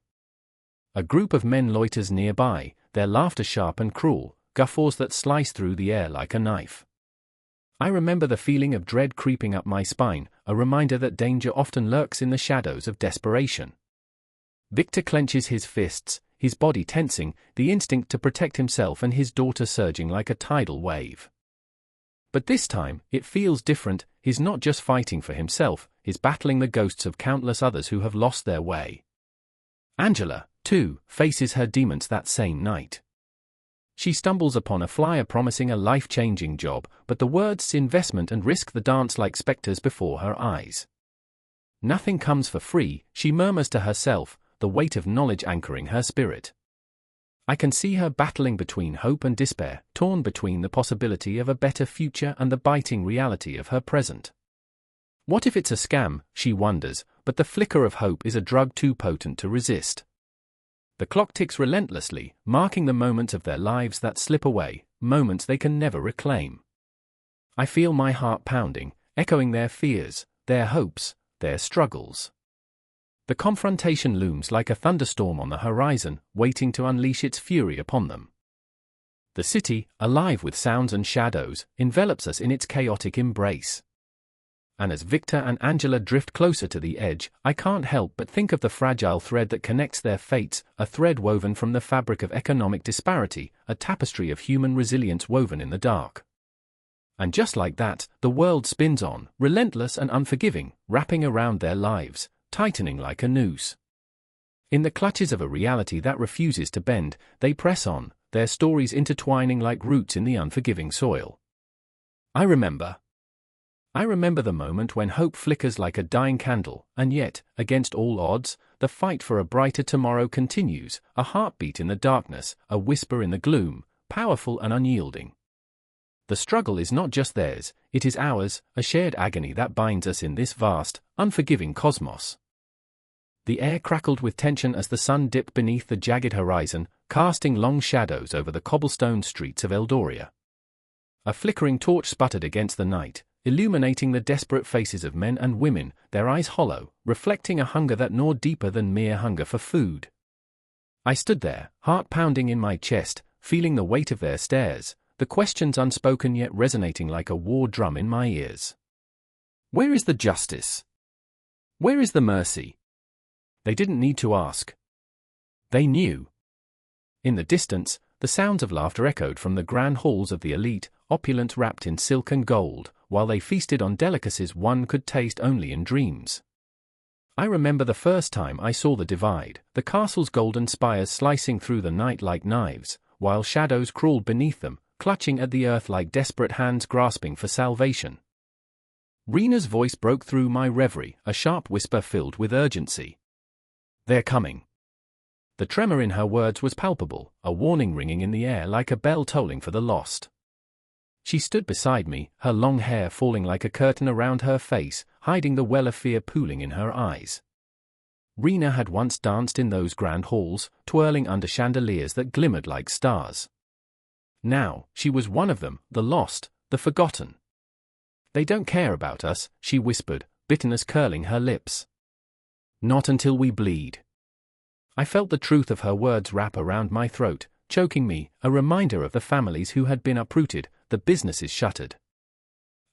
A group of men loiters nearby, their laughter sharp and cruel, guffaws that slice through the air like a knife. I remember the feeling of dread creeping up my spine, a reminder that danger often lurks in the shadows of desperation. Victor clenches his fists, his body tensing, the instinct to protect himself and his daughter surging like a tidal wave. But this time, it feels different. He's not just fighting for himself, he's battling the ghosts of countless others who have lost their way. Angela, too, faces her demons that same night. She stumbles upon a flyer promising a life-changing job, but the words investment and risk the dance like specters before her eyes. Nothing comes for free, she murmurs to herself, the weight of knowledge anchoring her spirit. I can see her battling between hope and despair, torn between the possibility of a better future and the biting reality of her present. What if it's a scam, she wonders, but the flicker of hope is a drug too potent to resist. The clock ticks relentlessly, marking the moments of their lives that slip away, moments they can never reclaim. I feel my heart pounding, echoing their fears, their hopes, their struggles. The confrontation looms like a thunderstorm on the horizon, waiting to unleash its fury upon them. The city, alive with sounds and shadows, envelops us in its chaotic embrace. And as Victor and Angela drift closer to the edge, I can't help but think of the fragile thread that connects their fates, a thread woven from the fabric of economic disparity, a tapestry of human resilience woven in the dark. And just like that, the world spins on, relentless and unforgiving, wrapping around their lives, tightening like a noose. In the clutches of a reality that refuses to bend, they press on, their stories intertwining like roots in the unforgiving soil. I remember the moment when hope flickers like a dying candle, and yet, against all odds, the fight for a brighter tomorrow continues, a heartbeat in the darkness, a whisper in the gloom, powerful and unyielding. The struggle is not just theirs, it is ours, a shared agony that binds us in this vast, unforgiving cosmos. The air crackled with tension as the sun dipped beneath the jagged horizon, casting long shadows over the cobblestone streets of Eldoria. A flickering torch sputtered against the night, illuminating the desperate faces of men and women, their eyes hollow, reflecting a hunger that gnawed deeper than mere hunger for food. I stood there, heart pounding in my chest, feeling the weight of their stares, the questions unspoken yet resonating like a war drum in my ears. Where is the justice? Where is the mercy? They didn't need to ask. They knew. In the distance, the sounds of laughter echoed from the grand halls of the elite, opulent wrapped in silk and gold, while they feasted on delicacies one could taste only in dreams. I remember the first time I saw the divide, the castle's golden spires slicing through the night like knives, while shadows crawled beneath them, clutching at the earth like desperate hands grasping for salvation. Rena's voice broke through my reverie, a sharp whisper filled with urgency. They're coming. The tremor in her words was palpable, a warning ringing in the air like a bell tolling for the lost. She stood beside me, her long hair falling like a curtain around her face, hiding the well of fear pooling in her eyes. Rena had once danced in those grand halls, twirling under chandeliers that glimmered like stars. Now, she was one of them, the lost, the forgotten. "They don't care about us," she whispered, bitterness curling her lips. "Not until we bleed." I felt the truth of her words wrap around my throat, choking me, a reminder of the families who had been uprooted, the businesses shuttered.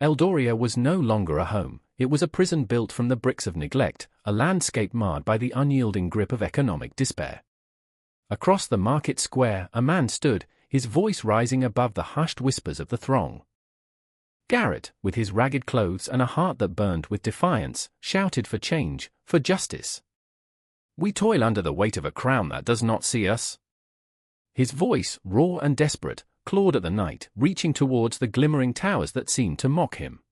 Eldoria was no longer a home, it was a prison built from the bricks of neglect, a landscape marred by the unyielding grip of economic despair. Across the market square, a man stood, his voice rising above the hushed whispers of the throng. Garrett, with his ragged clothes and a heart that burned with defiance, shouted for change, for justice. "We toil under the weight of a crown that does not see us." His voice, raw and desperate, clawed at the night, reaching towards the glimmering towers that seemed to mock him.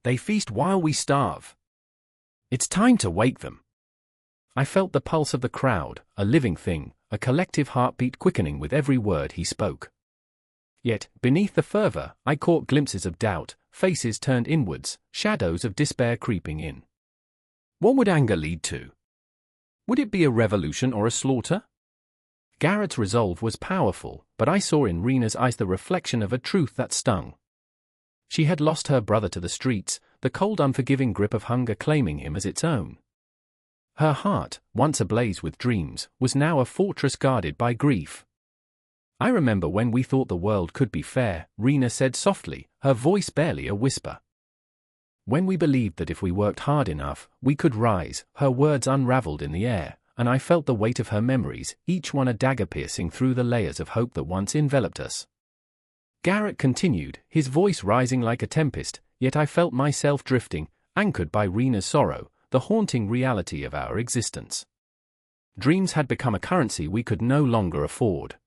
"They feast while we starve. It's time to wake them." I felt the pulse of the crowd, a living thing, a collective heartbeat quickening with every word he spoke. Yet, beneath the fervor, I caught glimpses of doubt, faces turned inwards, shadows of despair creeping in. What would anger lead to? Would it be a revolution or a slaughter? Garrett's resolve was powerful, but I saw in Rena's eyes the reflection of a truth that stung. She had lost her brother to the streets, the cold unforgiving grip of hunger claiming him as its own. Her heart, once ablaze with dreams, was now a fortress guarded by grief. "I remember when we thought the world could be fair," Rena said softly, her voice barely a whisper. "When we believed that if we worked hard enough, we could rise." Her words unraveled in the air, and I felt the weight of her memories, each one a dagger piercing through the layers of hope that once enveloped us. Garrett continued, his voice rising like a tempest, yet I felt myself drifting, anchored by Rena's sorrow, the haunting reality of our existence. Dreams had become a currency we could no longer afford.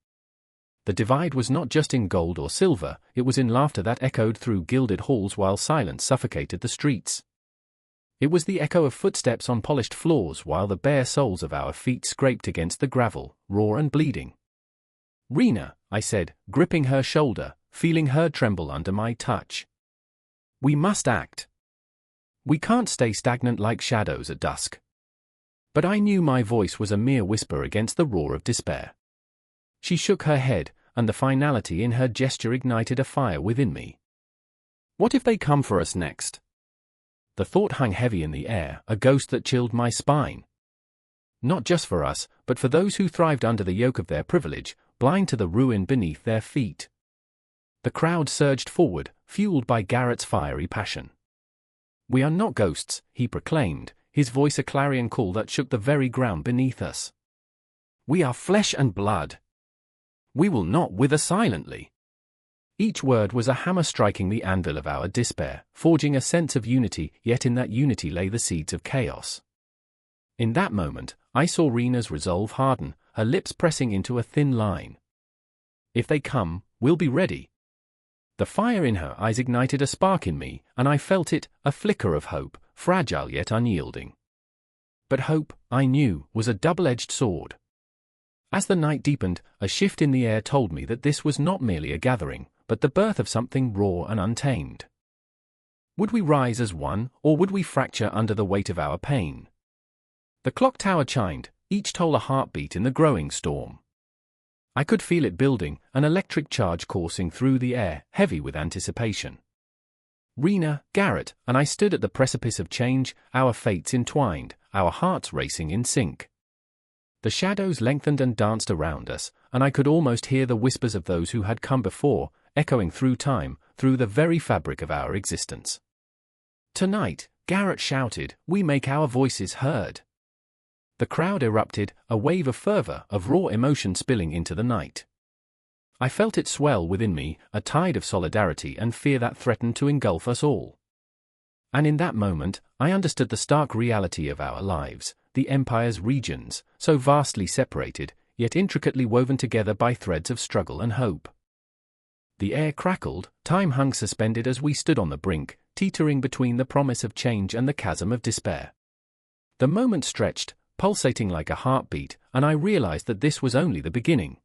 The divide was not just in gold or silver, it was in laughter that echoed through gilded halls while silence suffocated the streets. It was the echo of footsteps on polished floors while the bare soles of our feet scraped against the gravel, raw and bleeding. "Rena," I said, gripping her shoulder, feeling her tremble under my touch. "We must act. We can't stay stagnant like shadows at dusk." But I knew my voice was a mere whisper against the roar of despair. She shook her head, and the finality in her gesture ignited a fire within me. "What if they come for us next?" The thought hung heavy in the air, a ghost that chilled my spine. Not just for us, but for those who thrived under the yoke of their privilege, blind to the ruin beneath their feet. The crowd surged forward, fueled by Garrett's fiery passion. "We are not ghosts," he proclaimed, his voice a clarion call that shook the very ground beneath us. "We are flesh and blood. We will not wither silently." Each word was a hammer striking the anvil of our despair, forging a sense of unity, yet in that unity lay the seeds of chaos. In that moment, I saw Rena's resolve harden, her lips pressing into a thin line. "If they come, we'll be ready." The fire in her eyes ignited a spark in me, and I felt it, a flicker of hope, fragile yet unyielding. But hope, I knew, was a double-edged sword. As the night deepened, a shift in the air told me that this was not merely a gathering, but the birth of something raw and untamed. Would we rise as one, or would we fracture under the weight of our pain? The clock tower chimed, each toll a heartbeat in the growing storm. I could feel it building, an electric charge coursing through the air, heavy with anticipation. Rena, Garrett, and I stood at the precipice of change, our fates entwined, our hearts racing in sync. The shadows lengthened and danced around us, and I could almost hear the whispers of those who had come before, echoing through time, through the very fabric of our existence. "Tonight," Garrett shouted, "we make our voices heard." The crowd erupted, a wave of fervor, of raw emotion spilling into the night. I felt it swell within me, a tide of solidarity and fear that threatened to engulf us all. And in that moment, I understood the stark reality of our lives, the Empire's regions, so vastly separated, yet intricately woven together by threads of struggle and hope. The air crackled, time hung suspended as we stood on the brink, teetering between the promise of change and the chasm of despair. The moment stretched, pulsating like a heartbeat, and I realized that this was only the beginning.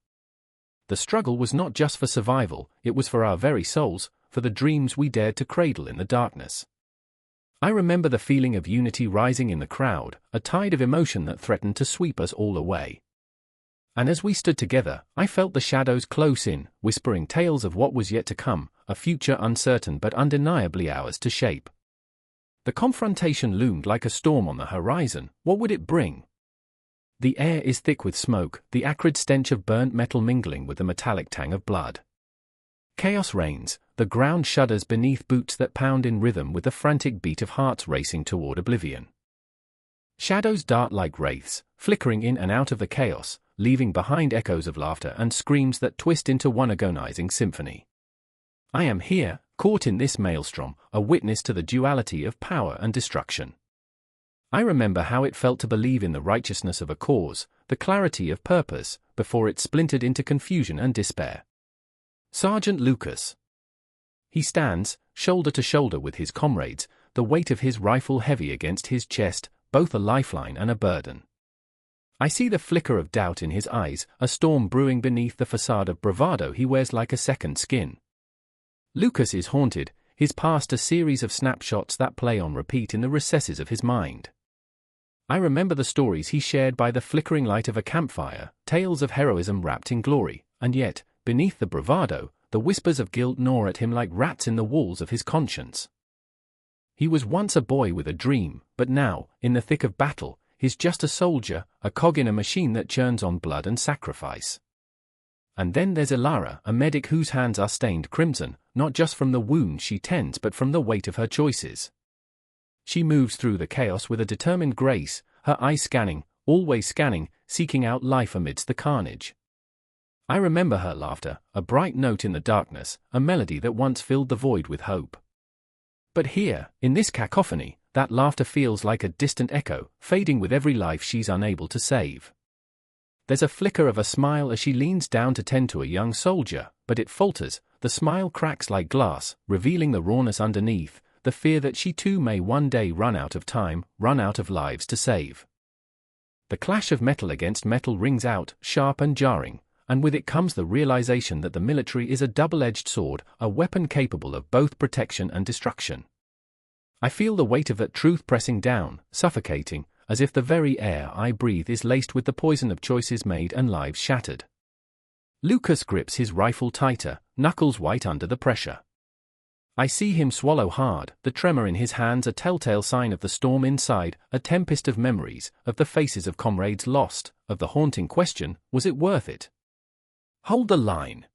The struggle was not just for survival, it was for our very souls, for the dreams we dared to cradle in the darkness. I remember the feeling of unity rising in the crowd, a tide of emotion that threatened to sweep us all away. And as we stood together, I felt the shadows close in, whispering tales of what was yet to come, a future uncertain but undeniably ours to shape. The confrontation loomed like a storm on the horizon. What would it bring? The air is thick with smoke, the acrid stench of burnt metal mingling with the metallic tang of blood. Chaos reigns, the ground shudders beneath boots that pound in rhythm with the frantic beat of hearts racing toward oblivion. Shadows dart like wraiths, flickering in and out of the chaos, leaving behind echoes of laughter and screams that twist into one agonizing symphony. I am here, caught in this maelstrom, a witness to the duality of power and destruction. I remember how it felt to believe in the righteousness of a cause, the clarity of purpose, before it splintered into confusion and despair. Sergeant Lucas. He stands, shoulder to shoulder with his comrades, the weight of his rifle heavy against his chest, both a lifeline and a burden. I see the flicker of doubt in his eyes, a storm brewing beneath the facade of bravado he wears like a second skin. Lucas is haunted, his past a series of snapshots that play on repeat in the recesses of his mind. I remember the stories he shared by the flickering light of a campfire, tales of heroism wrapped in glory, and yet, beneath the bravado, the whispers of guilt gnaw at him like rats in the walls of his conscience. He was once a boy with a dream, but now, in the thick of battle, he's just a soldier, a cog in a machine that churns on blood and sacrifice. And then there's Ilara, a medic whose hands are stained crimson, not just from the wounds she tends but from the weight of her choices. She moves through the chaos with a determined grace, her eyes scanning, always scanning, seeking out life amidst the carnage. I remember her laughter, a bright note in the darkness, a melody that once filled the void with hope. But here, in this cacophony, that laughter feels like a distant echo, fading with every life she's unable to save. There's a flicker of a smile as she leans down to tend to a young soldier, but it falters, the smile cracks like glass, revealing the rawness underneath, the fear that she too may one day run out of time, run out of lives to save. The clash of metal against metal rings out, sharp and jarring, and with it comes the realization that the military is a double-edged sword, a weapon capable of both protection and destruction. I feel the weight of that truth pressing down, suffocating, as if the very air I breathe is laced with the poison of choices made and lives shattered. Lucas grips his rifle tighter, knuckles white under the pressure. I see him swallow hard, the tremor in his hands a telltale sign of the storm inside, a tempest of memories, of the faces of comrades lost, of the haunting question, was it worth it? Hold the line.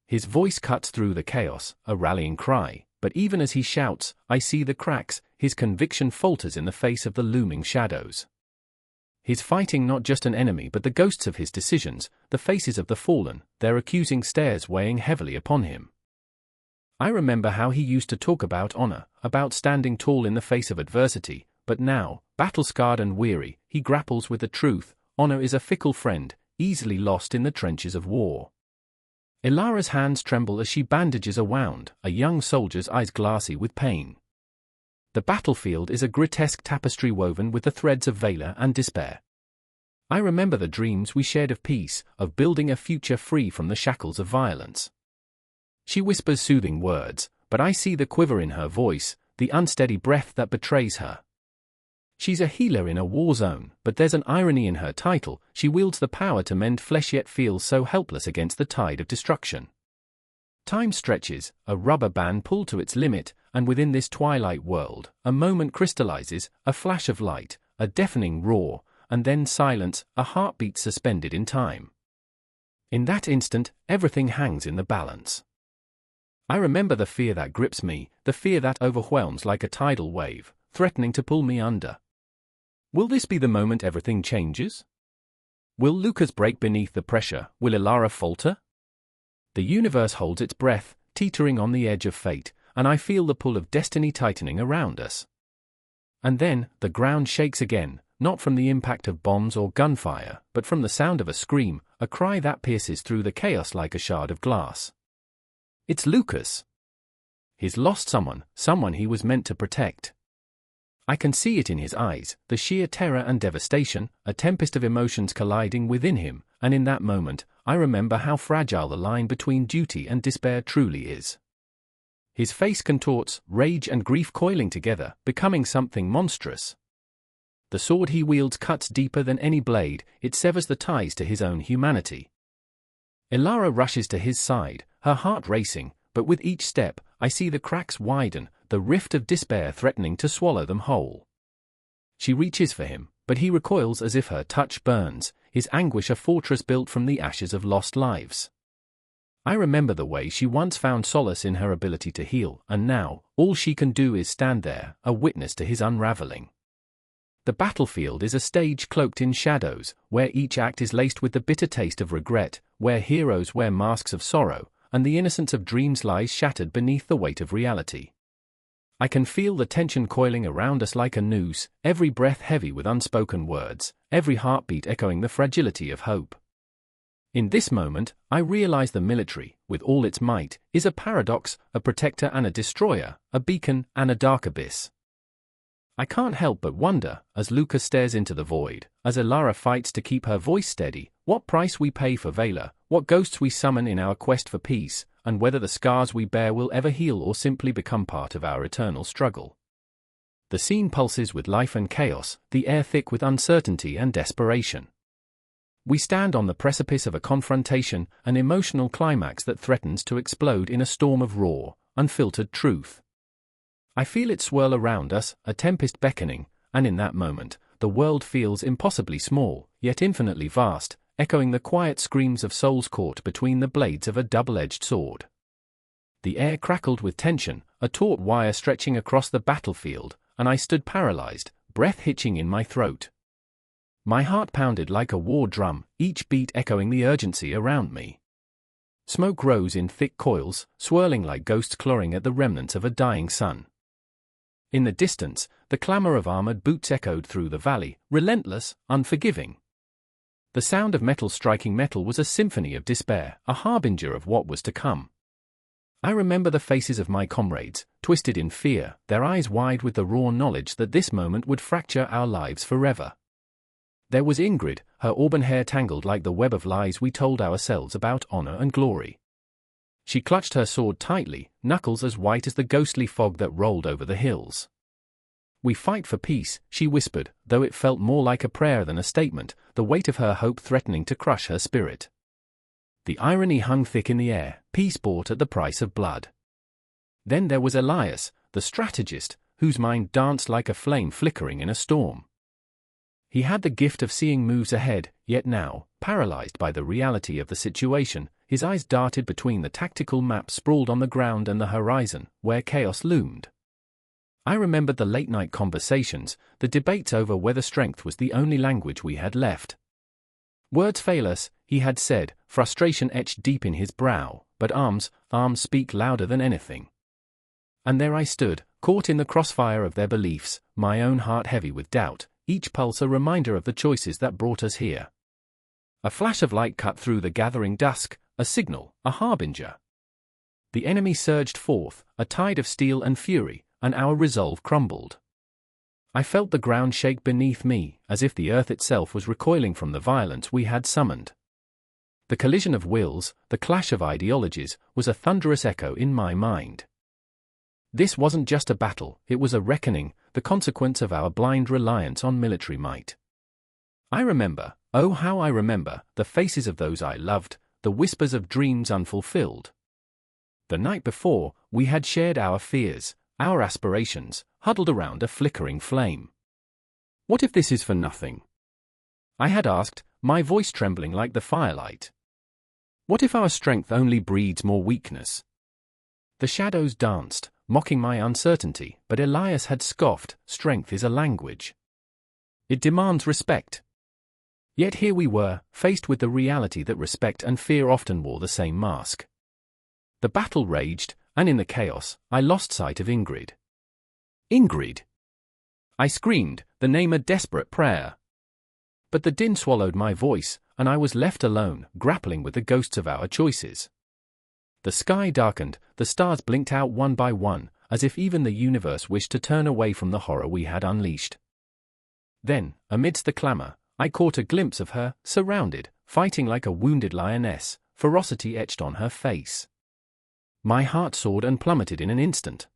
His voice cuts through the chaos, a rallying cry, but even as he shouts, I see the cracks, his conviction falters in the face of the looming shadows. He's fighting not just an enemy but the ghosts of his decisions, the faces of the fallen, their accusing stares weighing heavily upon him. I remember how he used to talk about honor, about standing tall in the face of adversity, but now, battle-scarred and weary, he grapples with the truth, honor is a fickle friend, easily lost in the trenches of war. Ilara's hands tremble as she bandages a wound, a young soldier's eyes glassy with pain. The battlefield is a grotesque tapestry woven with the threads of valor and despair. I remember the dreams we shared of peace, of building a future free from the shackles of violence. She whispers soothing words, but I see the quiver in her voice, the unsteady breath that betrays her. She's a healer in a war zone, but there's an irony in her title, she wields the power to mend flesh yet feels so helpless against the tide of destruction. Time stretches, a rubber band pulled to its limit, and within this twilight world, a moment crystallizes, a flash of light, a deafening roar, and then silence, a heartbeat suspended in time. In that instant, everything hangs in the balance. I remember the fear that grips me, the fear that overwhelms like a tidal wave, threatening to pull me under. Will this be the moment everything changes? Will Lucas break beneath the pressure? Will Ilara falter? The universe holds its breath, teetering on the edge of fate, and I feel the pull of destiny tightening around us. And then, the ground shakes again, not from the impact of bombs or gunfire, but from the sound of a scream, a cry that pierces through the chaos like a shard of glass. It's Lucas. He's lost someone he was meant to protect. I can see it in his eyes, the sheer terror and devastation, a tempest of emotions colliding within him, and in that moment, I remember how fragile the line between duty and despair truly is. His face contorts, rage and grief coiling together, becoming something monstrous. The sword he wields cuts deeper than any blade, it severs the ties to his own humanity. Elara rushes to his side, her heart racing, but with each step, I see the cracks widen, the rift of despair threatening to swallow them whole. She reaches for him, but he recoils as if her touch burns, his anguish a fortress built from the ashes of lost lives. I remember the way she once found solace in her ability to heal, and now, all she can do is stand there, a witness to his unraveling. The battlefield is a stage cloaked in shadows, where each act is laced with the bitter taste of regret, where heroes wear masks of sorrow, and the innocence of dreams lies shattered beneath the weight of reality. I can feel the tension coiling around us like a noose, every breath heavy with unspoken words, every heartbeat echoing the fragility of hope. In this moment, I realize the military, with all its might, is a paradox, a protector and a destroyer, a beacon and a dark abyss. I can't help but wonder, as Luca stares into the void, as Elara fights to keep her voice steady, what price we pay for valor, what ghosts we summon in our quest for peace, and whether the scars we bear will ever heal or simply become part of our eternal struggle. The scene pulses with life and chaos, the air thick with uncertainty and desperation. We stand on the precipice of a confrontation, an emotional climax that threatens to explode in a storm of raw, unfiltered truth. I feel it swirl around us, a tempest beckoning, and in that moment, the world feels impossibly small, yet infinitely vast, echoing the quiet screams of souls caught between the blades of a double-edged sword. The air crackled with tension, a taut wire stretching across the battlefield, and I stood paralyzed, breath hitching in my throat. My heart pounded like a war drum, each beat echoing the urgency around me. Smoke rose in thick coils, swirling like ghosts clawing at the remnants of a dying sun. In the distance, the clamor of armored boots echoed through the valley, relentless, unforgiving. The sound of metal striking metal was a symphony of despair, a harbinger of what was to come. I remember the faces of my comrades, twisted in fear, their eyes wide with the raw knowledge that this moment would fracture our lives forever. There was Ingrid, her auburn hair tangled like the web of lies we told ourselves about honor and glory. She clutched her sword tightly, knuckles as white as the ghostly fog that rolled over the hills. "We fight for peace," she whispered, though it felt more like a prayer than a statement, the weight of her hope threatening to crush her spirit. The irony hung thick in the air, peace bought at the price of blood. Then there was Elias, the strategist, whose mind danced like a flame flickering in a storm. He had the gift of seeing moves ahead, yet now, paralyzed by the reality of the situation, his eyes darted between the tactical map sprawled on the ground and the horizon, where chaos loomed. I remembered the late-night conversations, the debates over whether strength was the only language we had left. "Words fail us," he had said, frustration etched deep in his brow, "but arms speak louder than anything." And there I stood, caught in the crossfire of their beliefs, my own heart heavy with doubt, each pulse a reminder of the choices that brought us here. A flash of light cut through the gathering dusk, a signal, a harbinger. The enemy surged forth, a tide of steel and fury, and our resolve crumbled. I felt the ground shake beneath me, as if the earth itself was recoiling from the violence we had summoned. The collision of wills, the clash of ideologies, was a thunderous echo in my mind. This wasn't just a battle, it was a reckoning, the consequence of our blind reliance on military might. I remember, oh how I remember, the faces of those I loved, the whispers of dreams unfulfilled. The night before, we had shared our fears, our aspirations, huddled around a flickering flame. "What if this is for nothing?" I had asked, my voice trembling like the firelight. "What if our strength only breeds more weakness?" The shadows danced, mocking my uncertainty, but Elias had scoffed, "Strength is a language. It demands respect." Yet here we were, faced with the reality that respect and fear often wore the same mask. The battle raged, and in the chaos, I lost sight of Ingrid. "Ingrid!" I screamed, the name a desperate prayer. But the din swallowed my voice, and I was left alone, grappling with the ghosts of our choices. The sky darkened, the stars blinked out one by one, as if even the universe wished to turn away from the horror we had unleashed. Then, amidst the clamor, I caught a glimpse of her, surrounded, fighting like a wounded lioness, ferocity etched on her face. My heart soared and plummeted in an instant.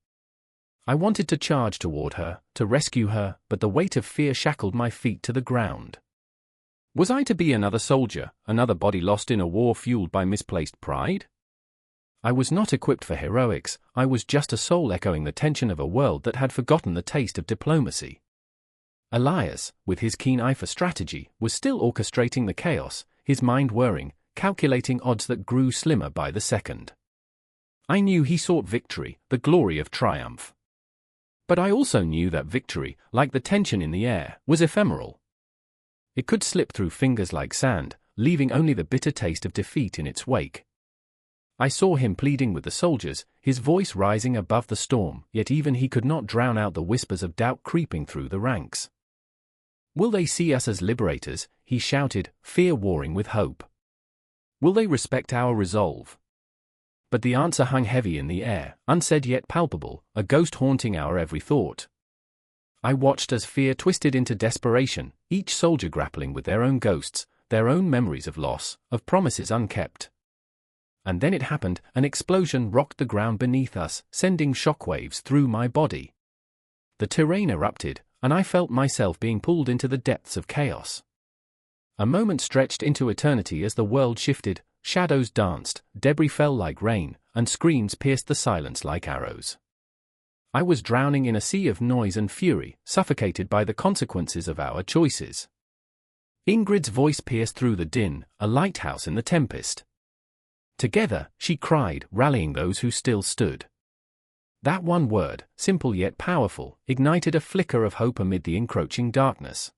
I wanted to charge toward her, to rescue her, but the weight of fear shackled my feet to the ground. Was I to be another soldier, another body lost in a war fueled by misplaced pride? I was not equipped for heroics, I was just a soul echoing the tension of a world that had forgotten the taste of diplomacy. Elias, with his keen eye for strategy, was still orchestrating the chaos, his mind whirring, calculating odds that grew slimmer by the second. I knew he sought victory, the glory of triumph. But I also knew that victory, like the tension in the air, was ephemeral. It could slip through fingers like sand, leaving only the bitter taste of defeat in its wake. I saw him pleading with the soldiers, his voice rising above the storm, yet even he could not drown out the whispers of doubt creeping through the ranks. "Will they see us as liberators?" he shouted, fear warring with hope. "Will they respect our resolve?" But the answer hung heavy in the air, unsaid yet palpable, a ghost haunting our every thought. I watched as fear twisted into desperation, each soldier grappling with their own ghosts, their own memories of loss, of promises unkept. And then it happened, an explosion rocked the ground beneath us, sending shockwaves through my body. The terrain erupted, and I felt myself being pulled into the depths of chaos. A moment stretched into eternity as the world shifted, shadows danced, debris fell like rain, and screams pierced the silence like arrows. I was drowning in a sea of noise and fury, suffocated by the consequences of our choices. Ingrid's voice pierced through the din, a lighthouse in the tempest. Together, she cried, rallying those who still stood. That one word, simple yet powerful, ignited a flicker of hope amid the encroaching darkness.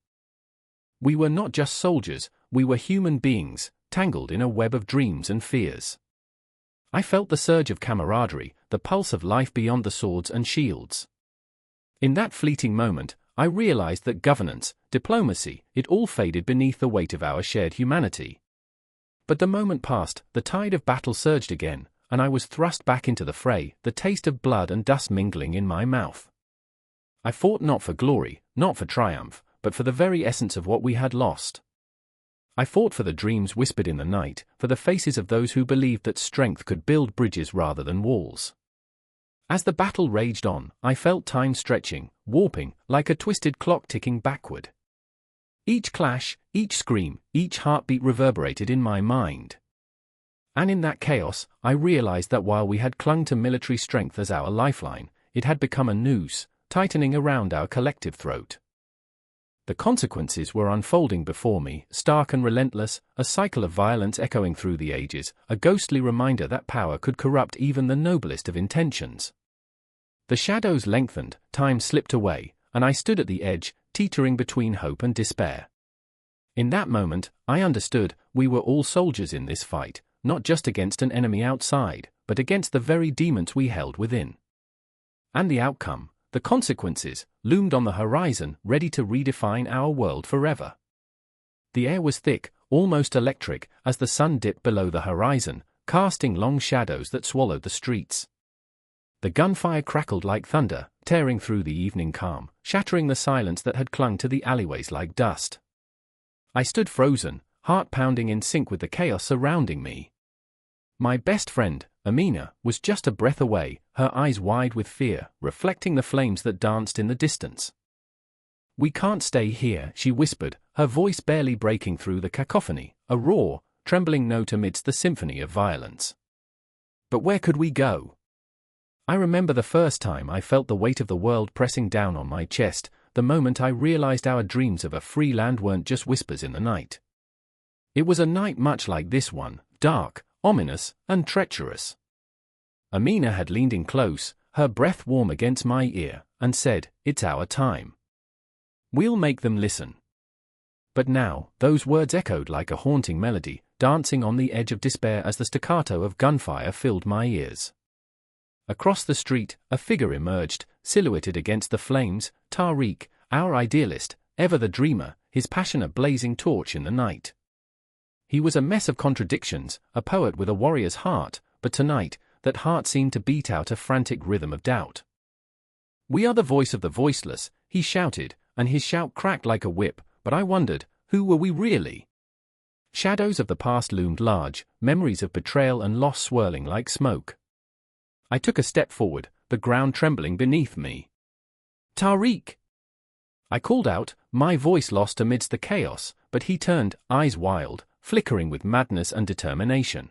We were not just soldiers, we were human beings, tangled in a web of dreams and fears. I felt the surge of camaraderie, the pulse of life beyond the swords and shields. In that fleeting moment, I realized that governance, diplomacy, it all faded beneath the weight of our shared humanity. But the moment passed, the tide of battle surged again, and I was thrust back into the fray, the taste of blood and dust mingling in my mouth. I fought not for glory, not for triumph, but for the very essence of what we had lost. I fought for the dreams whispered in the night, for the faces of those who believed that strength could build bridges rather than walls. As the battle raged on, I felt time stretching, warping, like a twisted clock ticking backward. Each clash, each scream, each heartbeat reverberated in my mind. And in that chaos, I realized that while we had clung to military strength as our lifeline, it had become a noose, tightening around our collective throat. The consequences were unfolding before me, stark and relentless, a cycle of violence echoing through the ages, a ghostly reminder that power could corrupt even the noblest of intentions. The shadows lengthened, time slipped away, and I stood at the edge, teetering between hope and despair. In that moment, I understood, we were all soldiers in this fight, not just against an enemy outside, but against the very demons we held within. And the outcome, the consequences, loomed on the horizon, ready to redefine our world forever. The air was thick, almost electric, as the sun dipped below the horizon, casting long shadows that swallowed the streets. The gunfire crackled like thunder, tearing through the evening calm, shattering the silence that had clung to the alleyways like dust. I stood frozen, heart pounding in sync with the chaos surrounding me. My best friend, Amina, was just a breath away, her eyes wide with fear, reflecting the flames that danced in the distance. "We can't stay here," she whispered, her voice barely breaking through the cacophony, a raw, trembling note amidst the symphony of violence. "But where could we go?" I remember the first time I felt the weight of the world pressing down on my chest, the moment I realized our dreams of a free land weren't just whispers in the night. It was a night much like this one, dark, ominous, and treacherous. Amina had leaned in close, her breath warm against my ear, and said, "It's our time. We'll make them listen." But now, those words echoed like a haunting melody, dancing on the edge of despair as the staccato of gunfire filled my ears. Across the street, a figure emerged, silhouetted against the flames, Tariq, our idealist, ever the dreamer, his passion a blazing torch in the night. He was a mess of contradictions, a poet with a warrior's heart, but tonight, that heart seemed to beat out a frantic rhythm of doubt. "We are the voice of the voiceless," he shouted, and his shout cracked like a whip, but I wondered, who were we really? Shadows of the past loomed large, memories of betrayal and loss swirling like smoke. I took a step forward, the ground trembling beneath me. "Tariq!" I called out, my voice lost amidst the chaos, but he turned, eyes wild, flickering with madness and determination.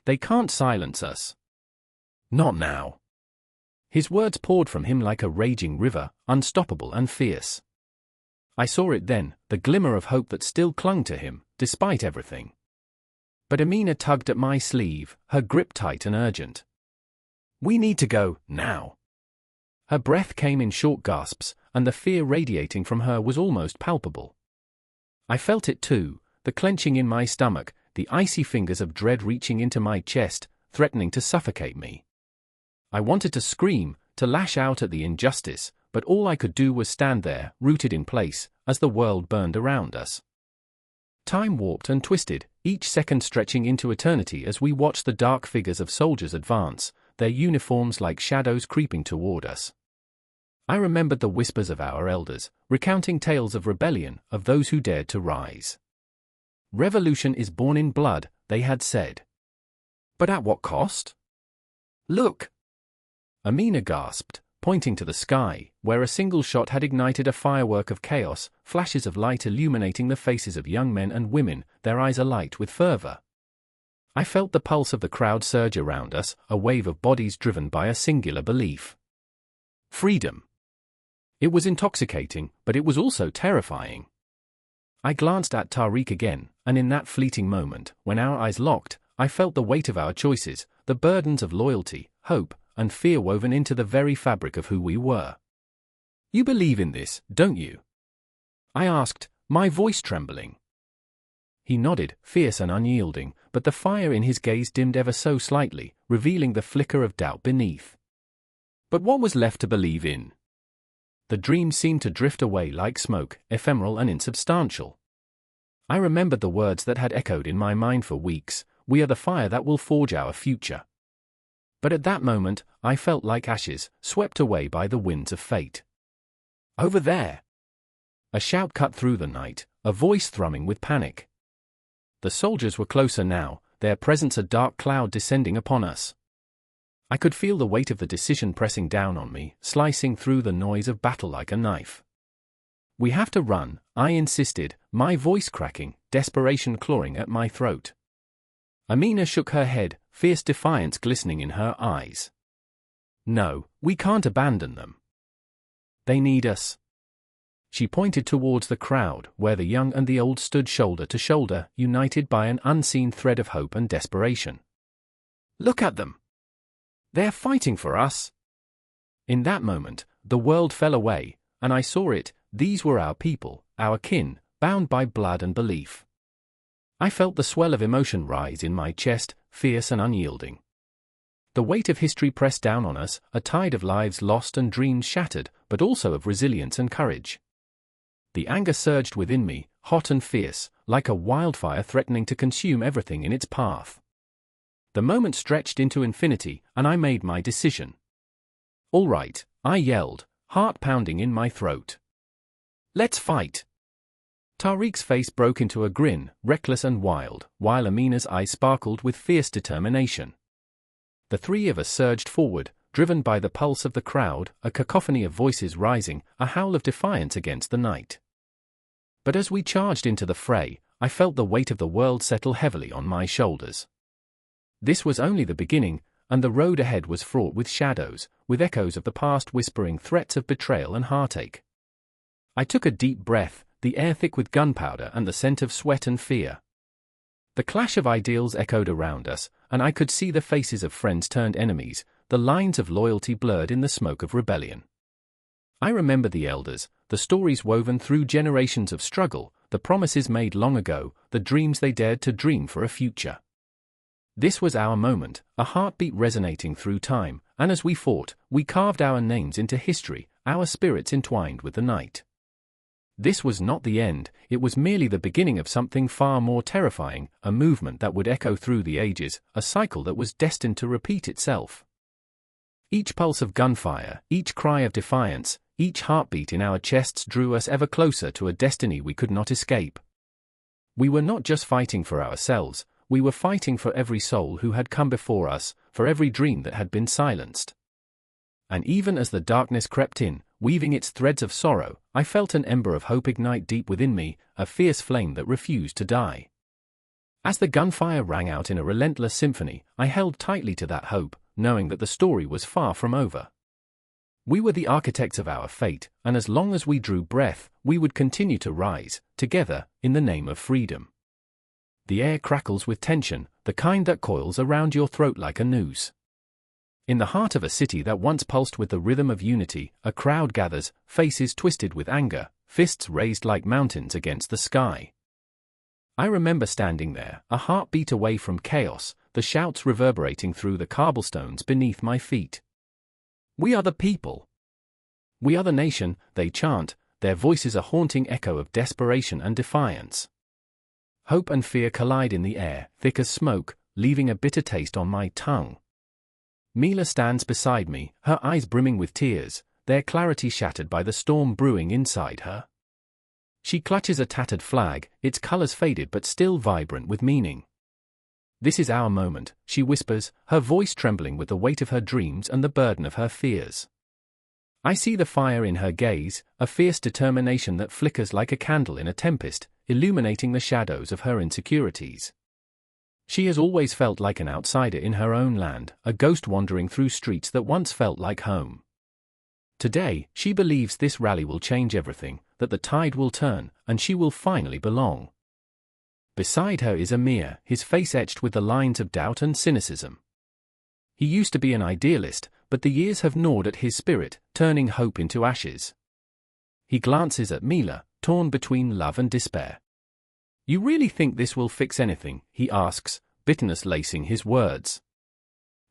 "They can't silence us. Not now." His words poured from him like a raging river, unstoppable and fierce. I saw it then, the glimmer of hope that still clung to him, despite everything. But Amina tugged at my sleeve, her grip tight and urgent. "We need to go, now." Her breath came in short gasps, and the fear radiating from her was almost palpable. I felt it too, the clenching in my stomach, the icy fingers of dread reaching into my chest, threatening to suffocate me. I wanted to scream, to lash out at the injustice, but all I could do was stand there, rooted in place, as the world burned around us. Time warped and twisted, each second stretching into eternity as we watched the dark figures of soldiers advance, their uniforms like shadows creeping toward us. I remembered the whispers of our elders, recounting tales of rebellion, of those who dared to rise. "Revolution is born in blood," they had said. "But at what cost?" "Look!" Amina gasped, pointing to the sky, where a single shot had ignited a firework of chaos, flashes of light illuminating the faces of young men and women, their eyes alight with fervor. I felt the pulse of the crowd surge around us, a wave of bodies driven by a singular belief. Freedom. It was intoxicating, but it was also terrifying. I glanced at Tariq again, and in that fleeting moment, when our eyes locked, I felt the weight of our choices, the burdens of loyalty, hope, and fear woven into the very fabric of who we were. "You believe in this, don't you?" I asked, my voice trembling. He nodded, fierce and unyielding, but the fire in his gaze dimmed ever so slightly, revealing the flicker of doubt beneath. But what was left to believe in? The dream seemed to drift away like smoke, ephemeral and insubstantial. I remembered the words that had echoed in my mind for weeks, "We are the fire that will forge our future." But at that moment, I felt like ashes, swept away by the winds of fate. "Over there!" A shout cut through the night, a voice thrumming with panic. The soldiers were closer now, their presence a dark cloud descending upon us. I could feel the weight of the decision pressing down on me, slicing through the noise of battle like a knife. "We have to run," I insisted, my voice cracking, desperation clawing at my throat. Amina shook her head, fierce defiance glistening in her eyes. "No, we can't abandon them. They need us." She pointed towards the crowd, where the young and the old stood shoulder to shoulder, united by an unseen thread of hope and desperation. "Look at them! They're fighting for us!" In that moment, the world fell away, and I saw it. These were our people, our kin, bound by blood and belief. I felt the swell of emotion rise in my chest, fierce and unyielding. The weight of history pressed down on us, a tide of lives lost and dreams shattered, but also of resilience and courage. The anger surged within me, hot and fierce, like a wildfire threatening to consume everything in its path. The moment stretched into infinity, and I made my decision. "All right," I yelled, heart pounding in my throat. "Let's fight." Tariq's face broke into a grin, reckless and wild, while Amina's eyes sparkled with fierce determination. The three of us surged forward, driven by the pulse of the crowd, a cacophony of voices rising, a howl of defiance against the night. But as we charged into the fray, I felt the weight of the world settle heavily on my shoulders. This was only the beginning, and the road ahead was fraught with shadows, with echoes of the past whispering threats of betrayal and heartache. I took a deep breath, the air thick with gunpowder and the scent of sweat and fear. The clash of ideals echoed around us, and I could see the faces of friends turned enemies, the lines of loyalty blurred in the smoke of rebellion. I remember the elders, the stories woven through generations of struggle, the promises made long ago, the dreams they dared to dream for a future. This was our moment, a heartbeat resonating through time, and as we fought, we carved our names into history, our spirits entwined with the night. This was not the end, it was merely the beginning of something far more terrifying, a movement that would echo through the ages, a cycle that was destined to repeat itself. Each pulse of gunfire, each cry of defiance, each heartbeat in our chests drew us ever closer to a destiny we could not escape. We were not just fighting for ourselves, we were fighting for every soul who had come before us, for every dream that had been silenced. And even as the darkness crept in, weaving its threads of sorrow, I felt an ember of hope ignite deep within me, a fierce flame that refused to die. As the gunfire rang out in a relentless symphony, I held tightly to that hope, knowing that the story was far from over. We were the architects of our fate, and as long as we drew breath, we would continue to rise, together, in the name of freedom. The air crackles with tension, the kind that coils around your throat like a noose. In the heart of a city that once pulsed with the rhythm of unity, a crowd gathers, faces twisted with anger, fists raised like mountains against the sky. I remember standing there, a heartbeat away from chaos, the shouts reverberating through the cobblestones beneath my feet. "We are the people. We are the nation," they chant, their voices a haunting echo of desperation and defiance. Hope and fear collide in the air, thick as smoke, leaving a bitter taste on my tongue. Mila stands beside me, her eyes brimming with tears, their clarity shattered by the storm brewing inside her. She clutches a tattered flag, its colors faded but still vibrant with meaning. "This is our moment," she whispers, her voice trembling with the weight of her dreams and the burden of her fears. I see the fire in her gaze, a fierce determination that flickers like a candle in a tempest, illuminating the shadows of her insecurities. She has always felt like an outsider in her own land, a ghost wandering through streets that once felt like home. Today, she believes this rally will change everything, that the tide will turn, and she will finally belong. Beside her is Amir, his face etched with the lines of doubt and cynicism. He used to be an idealist, but the years have gnawed at his spirit, turning hope into ashes. He glances at Mila, torn between love and despair. "You really think this will fix anything?" he asks, bitterness lacing his words.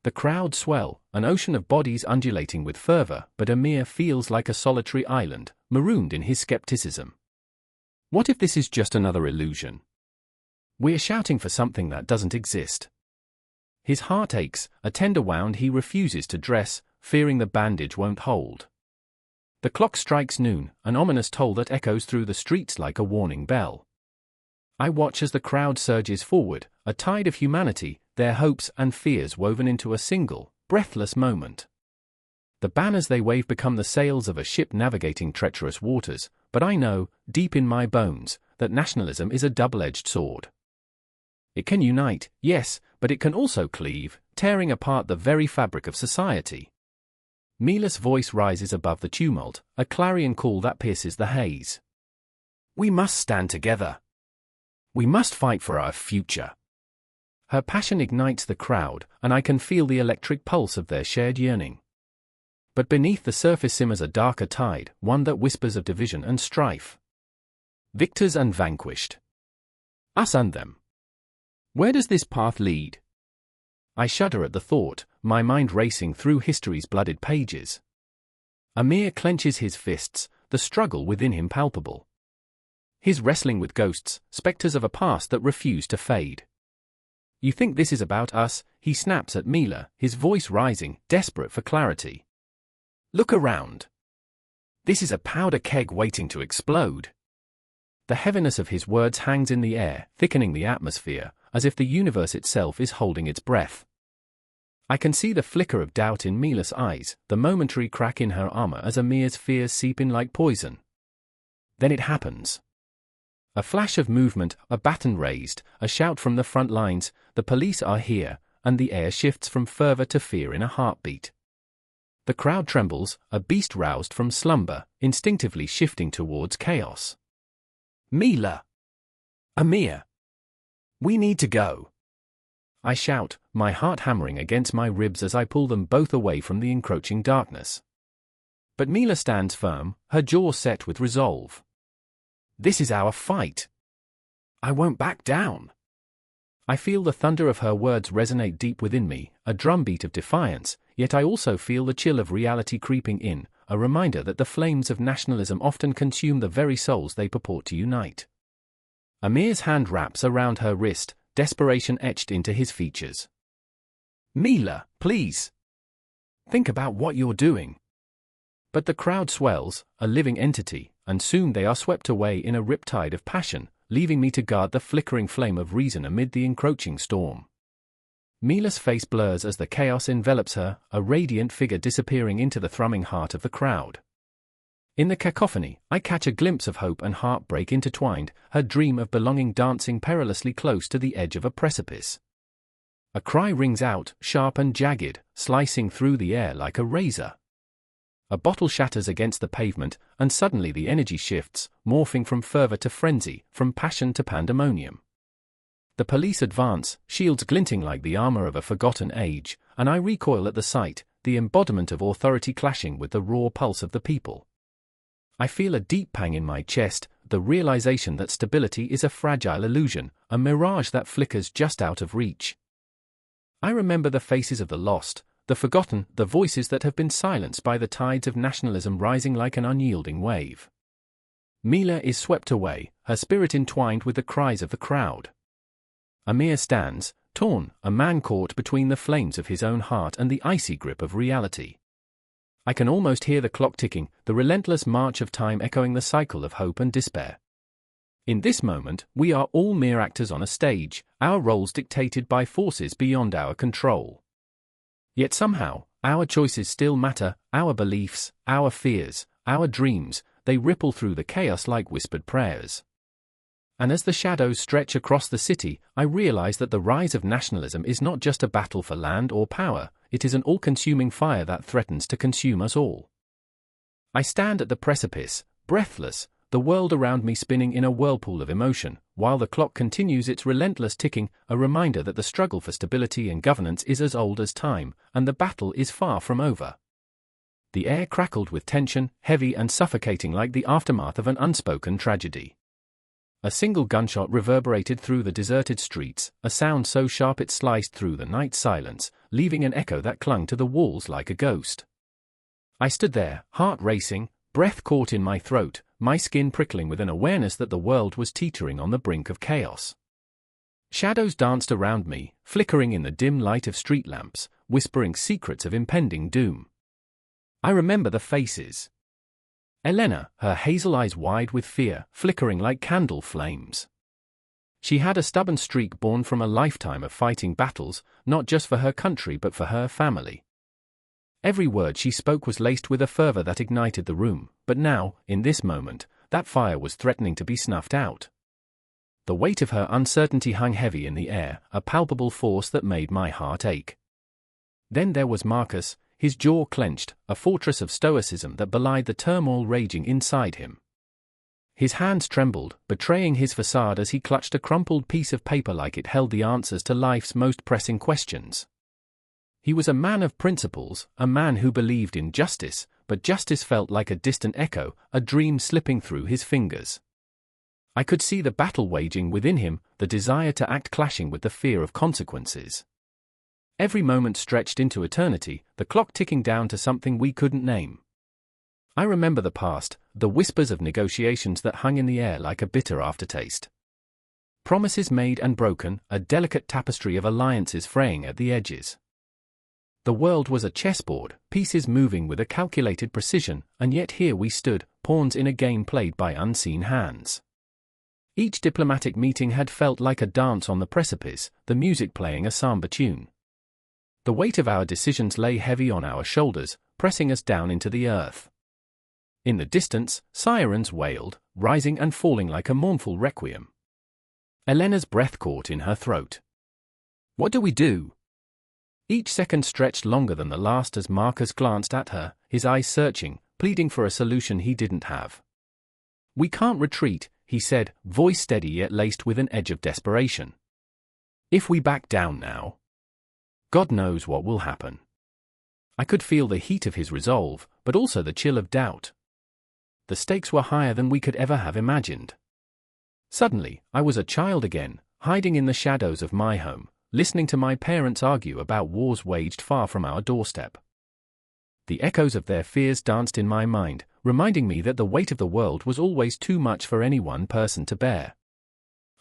The crowd swell, an ocean of bodies undulating with fervor, but Amir feels like a solitary island, marooned in his skepticism. What if this is just another illusion? We're shouting for something that doesn't exist. His heart aches, a tender wound he refuses to dress, fearing the bandage won't hold. The clock strikes noon, an ominous toll that echoes through the streets like a warning bell. I watch as the crowd surges forward, a tide of humanity, their hopes and fears woven into a single, breathless moment. The banners they wave become the sails of a ship navigating treacherous waters, but I know, deep in my bones, that nationalism is a double-edged sword. It can unite, yes, but it can also cleave, tearing apart the very fabric of society. Mila's voice rises above the tumult, a clarion call that pierces the haze. "We must stand together. We must fight for our future." Her passion ignites the crowd, and I can feel the electric pulse of their shared yearning. But beneath the surface simmers a darker tide, one that whispers of division and strife. Victors and vanquished. Us and them. Where does this path lead? I shudder at the thought, my mind racing through history's blooded pages. Amir clenches his fists, the struggle within him palpable. He's wrestling with ghosts, specters of a past that refuse to fade. "You think this is about us?" he snaps at Mila, his voice rising, desperate for clarity. "Look around. This is a powder keg waiting to explode." The heaviness of his words hangs in the air, thickening the atmosphere, as if the universe itself is holding its breath. I can see the flicker of doubt in Mila's eyes, the momentary crack in her armor as Amir's fears seep in like poison. Then it happens. A flash of movement, a baton raised, a shout from the front lines, "The police are here," and the air shifts from fervor to fear in a heartbeat. The crowd trembles, a beast roused from slumber, instinctively shifting towards chaos. "Mila! Amir! We need to go!" I shout, my heart hammering against my ribs as I pull them both away from the encroaching darkness. But Mila stands firm, her jaw set with resolve. "This is our fight. I won't back down." I feel the thunder of her words resonate deep within me, a drumbeat of defiance, yet I also feel the chill of reality creeping in, a reminder that the flames of nationalism often consume the very souls they purport to unite. Amir's hand wraps around her wrist, desperation etched into his features. "Mila, please. Think about what you're doing." But the crowd swells, a living entity, and soon they are swept away in a riptide of passion, leaving me to guard the flickering flame of reason amid the encroaching storm. Mila's face blurs as the chaos envelops her, a radiant figure disappearing into the thrumming heart of the crowd. In the cacophony, I catch a glimpse of hope and heartbreak intertwined, her dream of belonging dancing perilously close to the edge of a precipice. A cry rings out, sharp and jagged, slicing through the air like a razor. A bottle shatters against the pavement, and suddenly the energy shifts, morphing from fervor to frenzy, from passion to pandemonium. The police advance, shields glinting like the armor of a forgotten age, and I recoil at the sight, the embodiment of authority clashing with the raw pulse of the people. I feel a deep pang in my chest, the realization that stability is a fragile illusion, a mirage that flickers just out of reach. I remember the faces of the lost, the forgotten, the voices that have been silenced by the tides of nationalism rising like an unyielding wave. Mila is swept away, her spirit entwined with the cries of the crowd. Amir stands, torn, a man caught between the flames of his own heart and the icy grip of reality. I can almost hear the clock ticking, the relentless march of time echoing the cycle of hope and despair. In this moment, we are all mere actors on a stage, our roles dictated by forces beyond our control. Yet somehow, our choices still matter, our beliefs, our fears, our dreams, they ripple through the chaos like whispered prayers. And as the shadows stretch across the city, I realize that the rise of nationalism is not just a battle for land or power, it is an all-consuming fire that threatens to consume us all. I stand at the precipice, breathless, the world around me spinning in a whirlpool of emotion, while the clock continues its relentless ticking, a reminder that the struggle for stability and governance is as old as time, and the battle is far from over. The air crackled with tension, heavy and suffocating like the aftermath of an unspoken tragedy. A single gunshot reverberated through the deserted streets, a sound so sharp it sliced through the night silence, leaving an echo that clung to the walls like a ghost. I stood there, heart racing, breath caught in my throat, my skin prickling with an awareness that the world was teetering on the brink of chaos. Shadows danced around me, flickering in the dim light of street lamps, whispering secrets of impending doom. I remember the faces. Elena, her hazel eyes wide with fear, flickering like candle flames. She had a stubborn streak born from a lifetime of fighting battles, not just for her country but for her family. Every word she spoke was laced with a fervor that ignited the room, but now, in this moment, that fire was threatening to be snuffed out. The weight of her uncertainty hung heavy in the air, a palpable force that made my heart ache. Then there was Marcus, his jaw clenched, a fortress of stoicism that belied the turmoil raging inside him. His hands trembled, betraying his facade as he clutched a crumpled piece of paper like it held the answers to life's most pressing questions. He was a man of principles, a man who believed in justice, but justice felt like a distant echo, a dream slipping through his fingers. I could see the battle waging within him, the desire to act clashing with the fear of consequences. Every moment stretched into eternity, the clock ticking down to something we couldn't name. I remember the past, the whispers of negotiations that hung in the air like a bitter aftertaste. Promises made and broken, a delicate tapestry of alliances fraying at the edges. The world was a chessboard, pieces moving with a calculated precision, and yet here we stood, pawns in a game played by unseen hands. Each diplomatic meeting had felt like a dance on the precipice, the music playing a samba tune. The weight of our decisions lay heavy on our shoulders, pressing us down into the earth. In the distance, sirens wailed, rising and falling like a mournful requiem. Elena's breath caught in her throat. What do we do? Each second stretched longer than the last as Marcus glanced at her, his eyes searching, pleading for a solution he didn't have. We can't retreat, he said, voice steady yet laced with an edge of desperation. If we back down now, God knows what will happen. I could feel the heat of his resolve, but also the chill of doubt. The stakes were higher than we could ever have imagined. Suddenly, I was a child again, hiding in the shadows of my home, listening to my parents argue about wars waged far from our doorstep. The echoes of their fears danced in my mind, reminding me that the weight of the world was always too much for any one person to bear.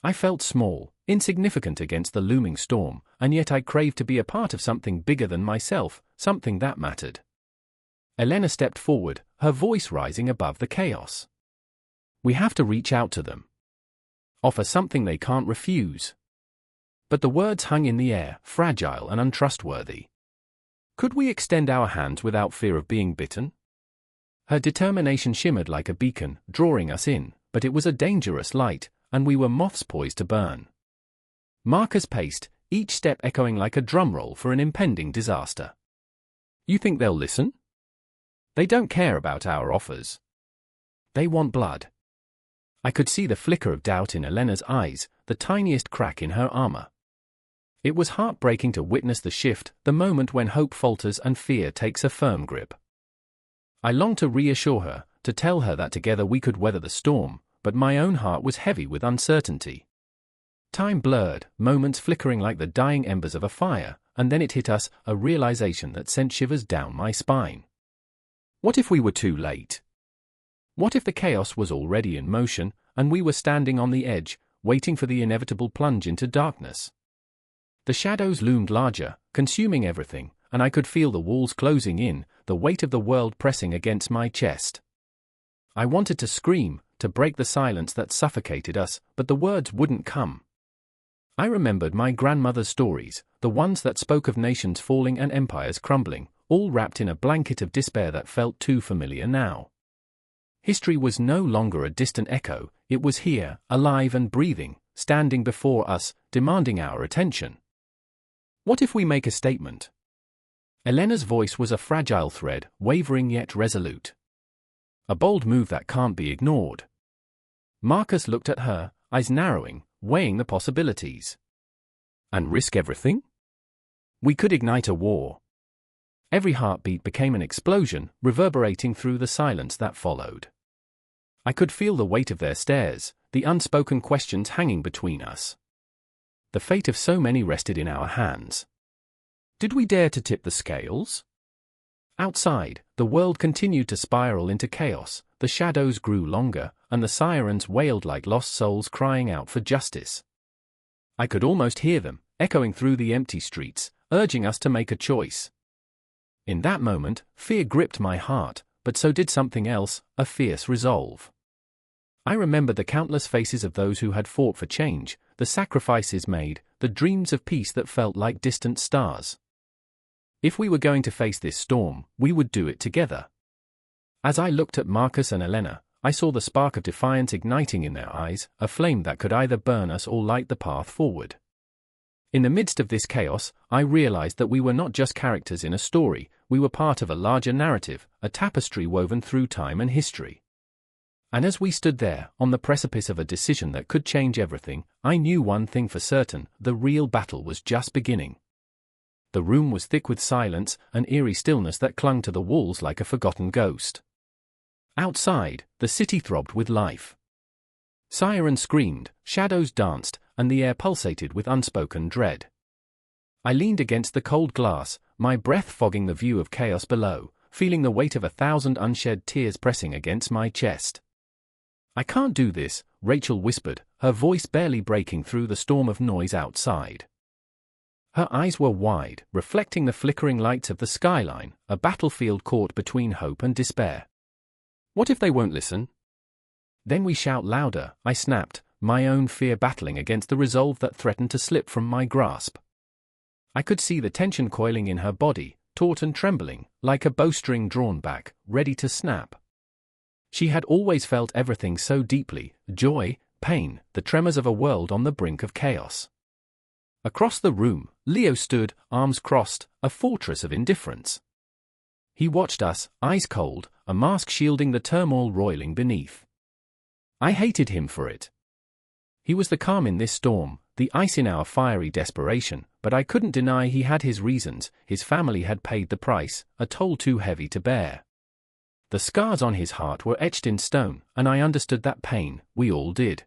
I felt small, insignificant against the looming storm, and yet I craved to be a part of something bigger than myself, something that mattered. Elena stepped forward, her voice rising above the chaos. We have to reach out to them. offer something they can't refuse. But the words hung in the air, fragile and untrustworthy. Could we extend our hands without fear of being bitten? Her determination shimmered like a beacon, drawing us in, but it was a dangerous light, and we were moths poised to burn. Marcus paced, each step echoing like a drumroll for an impending disaster. You think they'll listen? They don't care about our offers. They want blood. I could see the flicker of doubt in Elena's eyes, the tiniest crack in her armor. It was heartbreaking to witness the shift, the moment when hope falters and fear takes a firm grip. I longed to reassure her, to tell her that together we could weather the storm, but my own heart was heavy with uncertainty. Time blurred, moments flickering like the dying embers of a fire, and then it hit us, a realization that sent shivers down my spine. What if we were too late? What if the chaos was already in motion, and we were standing on the edge, waiting for the inevitable plunge into darkness? The shadows loomed larger, consuming everything, and I could feel the walls closing in, the weight of the world pressing against my chest. I wanted to scream, to break the silence that suffocated us, but the words wouldn't come. I remembered my grandmother's stories, the ones that spoke of nations falling and empires crumbling, all wrapped in a blanket of despair that felt too familiar now. History was no longer a distant echo, it was here, alive and breathing, standing before us, demanding our attention. What if we make a statement? Elena's voice was a fragile thread, wavering yet resolute. A bold move that can't be ignored. Marcus looked at her, eyes narrowing, weighing the possibilities. And risk everything? We could ignite a war. Every heartbeat became an explosion, reverberating through the silence that followed. I could feel the weight of their stares, the unspoken questions hanging between us. The fate of so many rested in our hands. Did we dare to tip the scales? Outside, the world continued to spiral into chaos, the shadows grew longer, and the sirens wailed like lost souls crying out for justice. I could almost hear them, echoing through the empty streets, urging us to make a choice. In that moment, fear gripped my heart, but so did something else, a fierce resolve. I remembered the countless faces of those who had fought for change, the sacrifices made, the dreams of peace that felt like distant stars. If we were going to face this storm, we would do it together. As I looked at Marcus and Elena, I saw the spark of defiance igniting in their eyes, a flame that could either burn us or light the path forward. In the midst of this chaos, I realized that we were not just characters in a story, we were part of a larger narrative, a tapestry woven through time and history. And as we stood there, on the precipice of a decision that could change everything, I knew one thing for certain, the real battle was just beginning. The room was thick with silence, an eerie stillness that clung to the walls like a forgotten ghost. Outside, the city throbbed with life. Sirens screamed, shadows danced, and the air pulsated with unspoken dread. I leaned against the cold glass, my breath fogging the view of chaos below, feeling the weight of 1,000 unshed tears pressing against my chest. I can't do this, Rachel whispered, her voice barely breaking through the storm of noise outside. Her eyes were wide, reflecting the flickering lights of the skyline, a battlefield caught between hope and despair. What if they won't listen? Then we shout louder, I snapped, my own fear battling against the resolve that threatened to slip from my grasp. I could see the tension coiling in her body, taut and trembling, like a bowstring drawn back, ready to snap. She had always felt everything so deeply, joy, pain, the tremors of a world on the brink of chaos. Across the room, Leo stood, arms crossed, a fortress of indifference. He watched us, eyes cold, a mask shielding the turmoil roiling beneath. I hated him for it. He was the calm in this storm, the ice in our fiery desperation, but I couldn't deny he had his reasons, his family had paid the price, a toll too heavy to bear. The scars on his heart were etched in stone, and I understood that pain, we all did.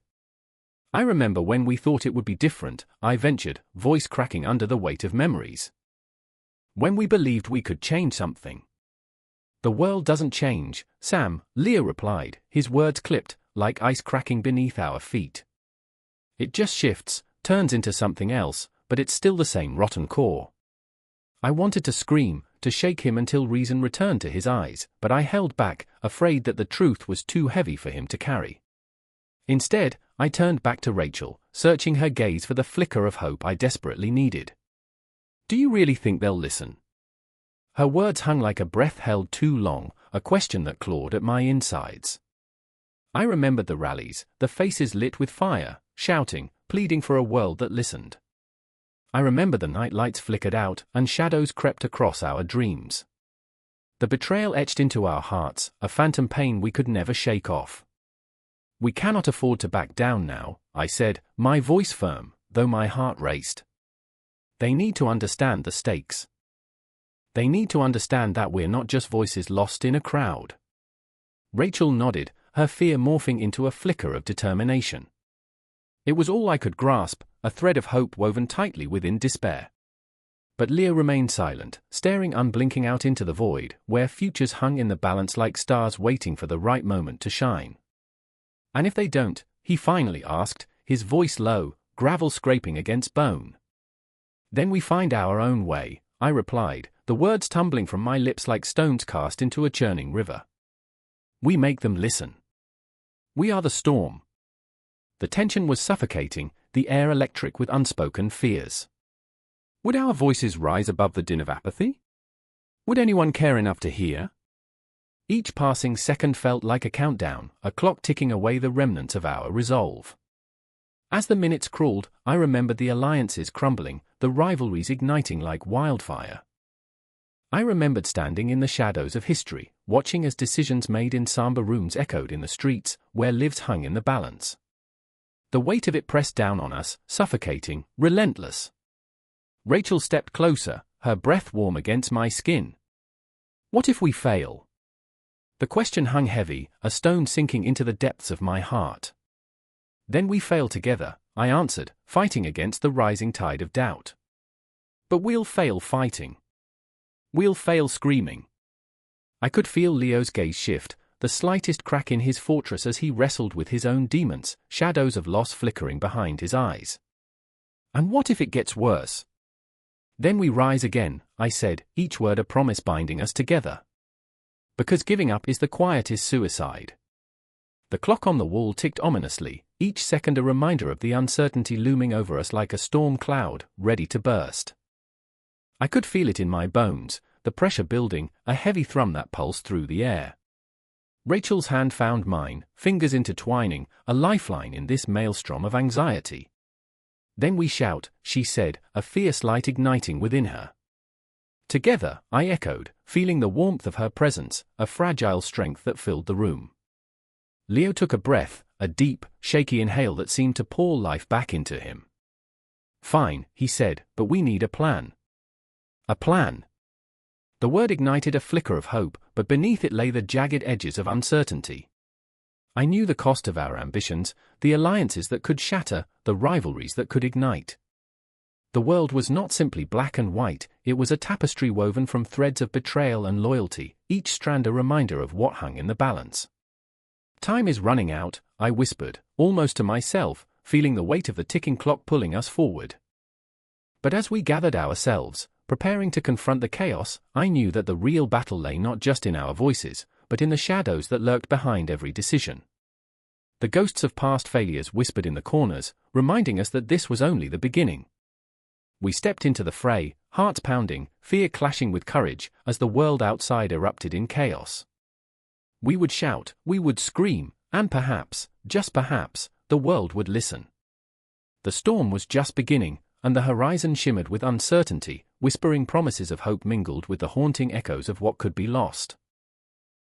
I remember when we thought it would be different, I ventured, voice cracking under the weight of memories. When we believed we could change something. The world doesn't change, Sam, Leo replied, his words clipped, like ice cracking beneath our feet. It just shifts, turns into something else, but it's still the same rotten core. I wanted to scream, to shake him until reason returned to his eyes, but I held back, afraid that the truth was too heavy for him to carry. Instead, I turned back to Rachel, searching her gaze for the flicker of hope I desperately needed. "Do you really think they'll listen?" Her words hung like a breath held too long, a question that clawed at my insides. I remembered the rallies, the faces lit with fire, shouting, pleading for a world that listened. I remember the night lights flickered out and shadows crept across our dreams. The betrayal etched into our hearts, a phantom pain we could never shake off. "We cannot afford to back down now," I said, my voice firm, though my heart raced. "They need to understand the stakes. They need to understand that we're not just voices lost in a crowd." Rachel nodded, her fear morphing into a flicker of determination. It was all I could grasp, a thread of hope woven tightly within despair. But Leo remained silent, staring unblinking out into the void, where futures hung in the balance like stars waiting for the right moment to shine. "And if they don't?" he finally asked, his voice low, gravel scraping against bone. "Then we find our own way," I replied, the words tumbling from my lips like stones cast into a churning river. "We make them listen. We are the storm." The tension was suffocating, the air electric with unspoken fears. Would our voices rise above the din of apathy? Would anyone care enough to hear? Each passing second felt like a countdown, a clock ticking away the remnants of our resolve. As the minutes crawled, I remembered the alliances crumbling, the rivalries igniting like wildfire. I remembered standing in the shadows of history, watching as decisions made in somber rooms echoed in the streets, where lives hung in the balance. The weight of it pressed down on us, suffocating, relentless. Rachel stepped closer, her breath warm against my skin. "What if we fail?" The question hung heavy, a stone sinking into the depths of my heart. "Then we fail together," I answered, fighting against the rising tide of doubt. "But we'll fail fighting. We'll fail screaming." I could feel Leo's gaze shift, the slightest crack in his fortress as he wrestled with his own demons, shadows of loss flickering behind his eyes. "And what if it gets worse?" "Then we rise again," I said, each word a promise binding us together. Because giving up is the quietest suicide. The clock on the wall ticked ominously, each second a reminder of the uncertainty looming over us like a storm cloud, ready to burst. I could feel it in my bones, the pressure building, a heavy thrum that pulsed through the air. Rachel's hand found mine, fingers intertwining, a lifeline in this maelstrom of anxiety. "Then we shout," she said, a fierce light igniting within her. "Together," I echoed, feeling the warmth of her presence, a fragile strength that filled the room. Leo took a breath, a deep, shaky inhale that seemed to pour life back into him. "Fine," he said, "but we need a plan." A plan. The word ignited a flicker of hope, but beneath it lay the jagged edges of uncertainty. I knew the cost of our ambitions, the alliances that could shatter, the rivalries that could ignite. The world was not simply black and white, it was a tapestry woven from threads of betrayal and loyalty, each strand a reminder of what hung in the balance. "Time is running out," I whispered, almost to myself, feeling the weight of the ticking clock pulling us forward. But as we gathered ourselves, preparing to confront the chaos, I knew that the real battle lay not just in our voices, but in the shadows that lurked behind every decision. The ghosts of past failures whispered in the corners, reminding us that this was only the beginning. We stepped into the fray, hearts pounding, fear clashing with courage, as the world outside erupted in chaos. We would shout, we would scream, and perhaps, just perhaps, the world would listen. The storm was just beginning, and the horizon shimmered with uncertainty, whispering promises of hope mingled with the haunting echoes of what could be lost.